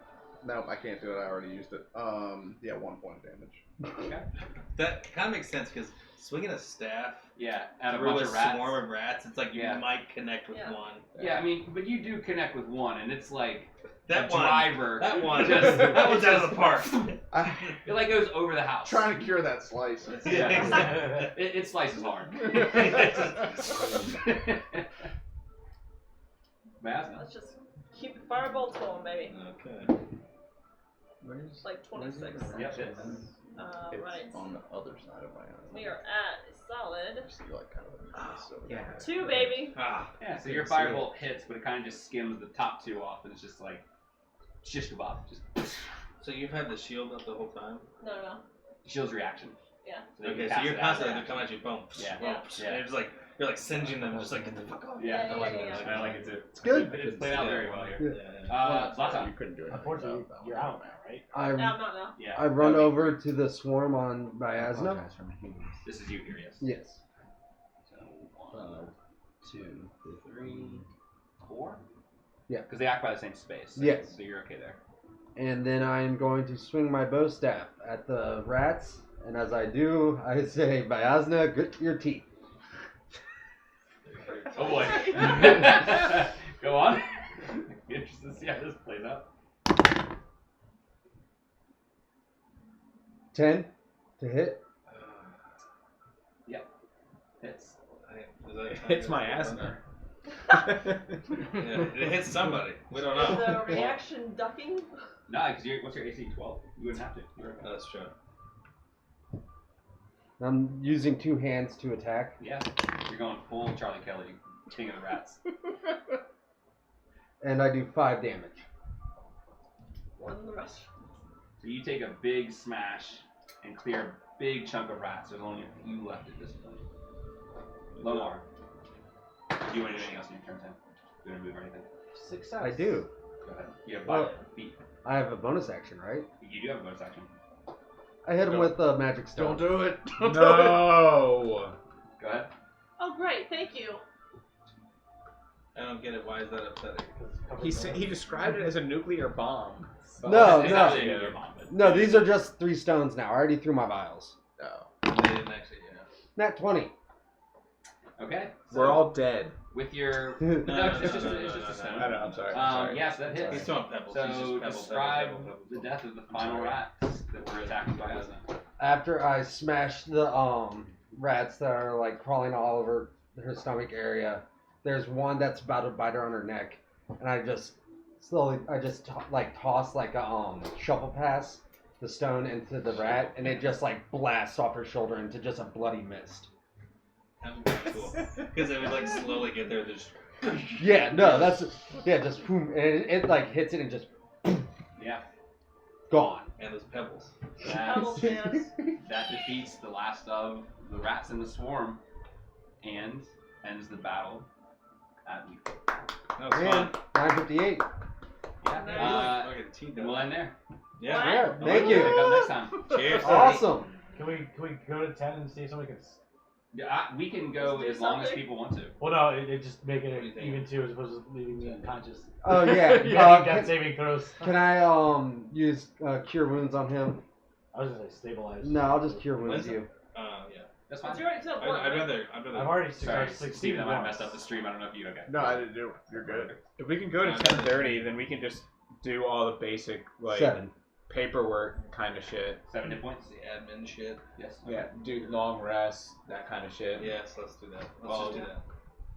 No, I can't do it. I already used it. Yeah, 1 point of damage. Okay. That kind of makes sense because swinging a staff Yeah, at a through bunch a of rats. swarm of rats, it's like you Yeah. might connect with Yeah. one. Yeah, I mean, but you do connect with one, and it's like That a one. driver. That one. Just- that one's out of the park. I'm It like goes over the house. trying to cure that slice. Yeah. Exactly. It slices hard. Mask? Let's just keep the firebolts going, baby. Okay. It's like 26. Yep, it is. Right. On the other side of my eyes. We are at a solid See, like, kind of a mess over there. 2, baby. Ah. Yeah, so your firebolt hits, but it kind of just skims the top 2 off, and it's just like shish kebab. Just So you've had the shield up the whole time? No. shields reaction. Yeah. So you Okay, can so cast you're it as constantly a they're coming at you, boom, Yeah. boom, Yeah. and it's like you're like singeing them, just like get the fuck off. Yeah, Yeah, I like yeah, it. yeah. I like it too. It's good. It's played out very well here. Yeah. Zlatan. You couldn't do it. Unfortunately, you're out now, right? No, I'm not now. Yeah. I run over to the swarm on Brao'Drana. Apologize for my humor. This is you here, yes. Yes. So 1, 2, 3, 4. Yeah. Because they act by the same space. So, Yes. So you're okay there. And then I'm going to swing my bow staff at the rats. And as I do, I say, Brao'Drana, grit your teeth. Oh boy. Go on. Be interested to see how this plays out. 10 to hit. Hits. Hits my asthma. Yeah, it hits somebody. We don't Is know. the reaction ducking? No, because what's your AC? 12? You wouldn't have to. You're okay. That's true. I'm using 2 hands to attack. Yeah. You're going full Charlie Kelly, king of the rats. And I do 5 damage. More than the rest. So you take a big smash and clear a big chunk of rats. There's only a few left at this point. Lomar. Do you want to do anything else in your turn, Sam? Do you want to move or anything? Success. I do. Go ahead. You have Well- 5 feet. I have a bonus action, right? You do have a bonus action. I hit him with a magic stone. Don't do it. Don't do it. No. Go ahead. Oh, great. Thank you. I don't get it. Why is that upsetting? He described it as a nuclear bomb. No, It's no. not really a nuclear bomb, but- No, these are just 3 stones now. I already threw my vials. No. They didn't actually, Nat 20. Okay. So We're all dead. with your. No, it's just no, a no, stone. I know, I'm sorry. Yeah, so that hits. He's throwing pebbles. He's just So pebble, describe pebble, pebble, the pebble. death of the final rats that were attacked by Asna. After I smash the rats that are like crawling all over her stomach area, there's one that's about to bite her on her neck, and I just slowly, toss like a shovel pass the stone into the rat, and it just like blasts off her shoulder into just a bloody mist. That would be cool. Because they would like slowly get there. Just Yeah, no, that's just boom, and it like hits it and just Yeah. gone. and those pebbles. Pebbles, yes. That defeats the last of the rats in the swarm and ends the battle at Leaf. That was And fun. 958. Yeah. Fucking teed And we'll end there. Yeah. Yeah, thank Pick you. up next time. Cheers. Awesome. Can we go to 10 and see if somebody can? Yeah, we can go Let's do as long as something. people want to. Well, no, it just make What do it you think? even 2 as opposed to leaving me unconscious. Oh yeah. Yeah, can, death saving throws. can I use cure wounds on him? I was gonna say stabilize. No, I'll just cure wounds Listen. you. Yeah. That's But fine. you already said one. I'd right? rather. I've already Sorry, succeeded Steve, that might have once. messed up the stream. I don't know if you okay. No, I didn't do it. You're good. If we can go to 10:30, then we can just do all the basic like 7. paperwork kind of shit. 7 hit points. The admin shit. Yes. Yeah, do long rests, that kind of shit. Yes, let's do that. Let's just do that.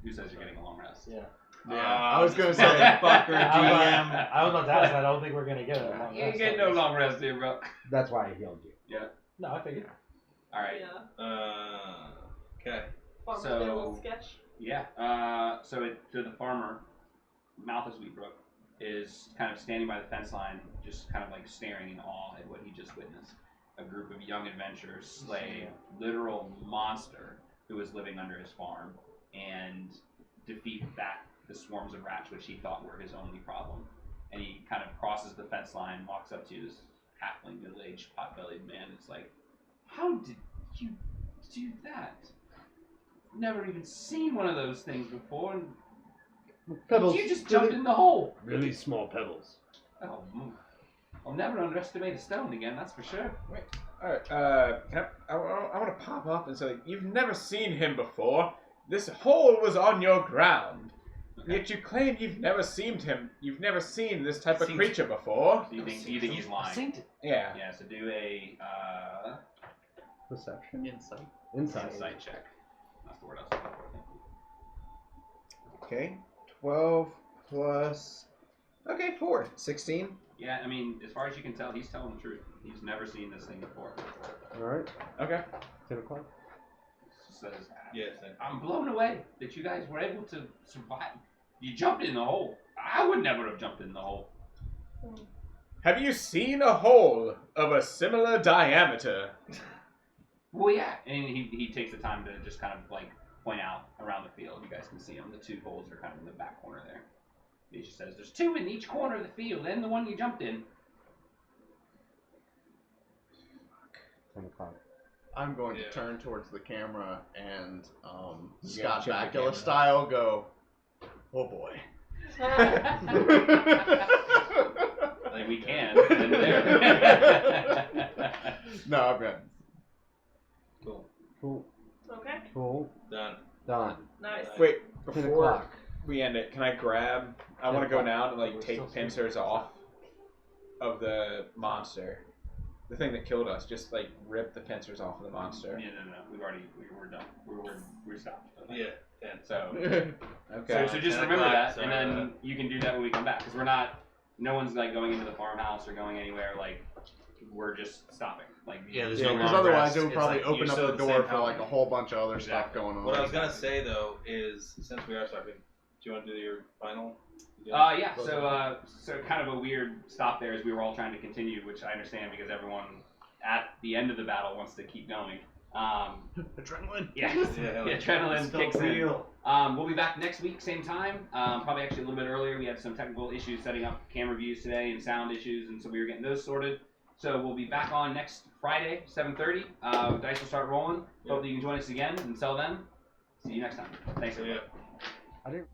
Who says you're getting a long rest? Yeah. I was gonna say. Motherfucker, I GM. was about to ask that. I don't think we're gonna get it. You ain't getting no long rest here, bro. That's why I healed you. Yeah. No, I figured. All right. Yeah. Okay. Farmer's So- got a little sketch. Yeah. So the farmer, Malthus Wheatbrook, is kind of standing by the fence line, just kind of like staring in awe at what he just witnessed. A group of young adventurers slay a literal monster who was living under his farm and defeat back the swarms of rats, which he thought were his only problem. And he kind of crosses the fence line, walks up to this halfling, middle-aged, pot-bellied man. It's like, how did you do that? Never even seen one of those things before. And Pebbles. you just jumped in the hole. Really small pebbles. Oh, I'll never underestimate a stone again. That's for sure. All right. I want to pop up and say, like, you've never seen him before. This hole was on your ground. Okay. Yet you claim you've never seen him. You've never seen this type of Seen- creature before. Do you think he's lying? Yeah. Yeah. So do a Perception? Insight. insight check. That's the word I was looking for. Okay. 12 plus. Okay, 4. 16. Yeah. I mean, as far as you can tell, he's telling the truth. He's never seen this thing before. Alright. Okay. 10 o'clock. Says, Yes. I'm blown away that you guys were able to survive. You jumped in the hole. I would never have jumped in the hole. Have you seen a hole of a similar diameter? Well, yeah. And he takes the time to just kind of like point out around the field. You guys can see them. The 2 holes are kind of in the back corner there. He just says, there's 2 in each corner of the field and the one you jumped in. 10 o'clock. I'm going Yeah. to turn towards the camera and You Scott gotta check the Bakula camera. style go, oh boy. Like we can. And there. No, I'm good. Cool. Cool. Okay. Cool. Done. Done. Nice. Wait, 10 before o'clock. we end it, can I grab? I want to go down and like take pincers off of the monster. The thing that killed us, just like rip the pincers off of the monster. No. We were done. We stopped. Yeah. 10. So Okay. so just 10 remember o'clock, that, and then you can do that when we come back, because no one's like going into the farmhouse or going anywhere. Like we're just stopping. Like Yeah, there's Yeah, no because long otherwise rest. it would It's probably like open you're up still the at door same for like a health. whole bunch of other stuff Exactly. going on. What I was gonna say though is, since we are stopping, do you want to do your final? Yeah. So kind of a weird stop there as we were all trying to continue, which I understand because everyone at the end of the battle wants to keep going. Adrenaline. Yeah. Yeah, The adrenaline kicks in. We'll be back next week, same time. Probably actually a little bit earlier. We had some technical issues setting up camera views today and sound issues, and so we were getting those sorted. So we'll be back on next Friday, 7:30. Dice will start rolling. Hope that you can join us again. Until then, see you next time. Thanks, everybody. Yeah. I didn't.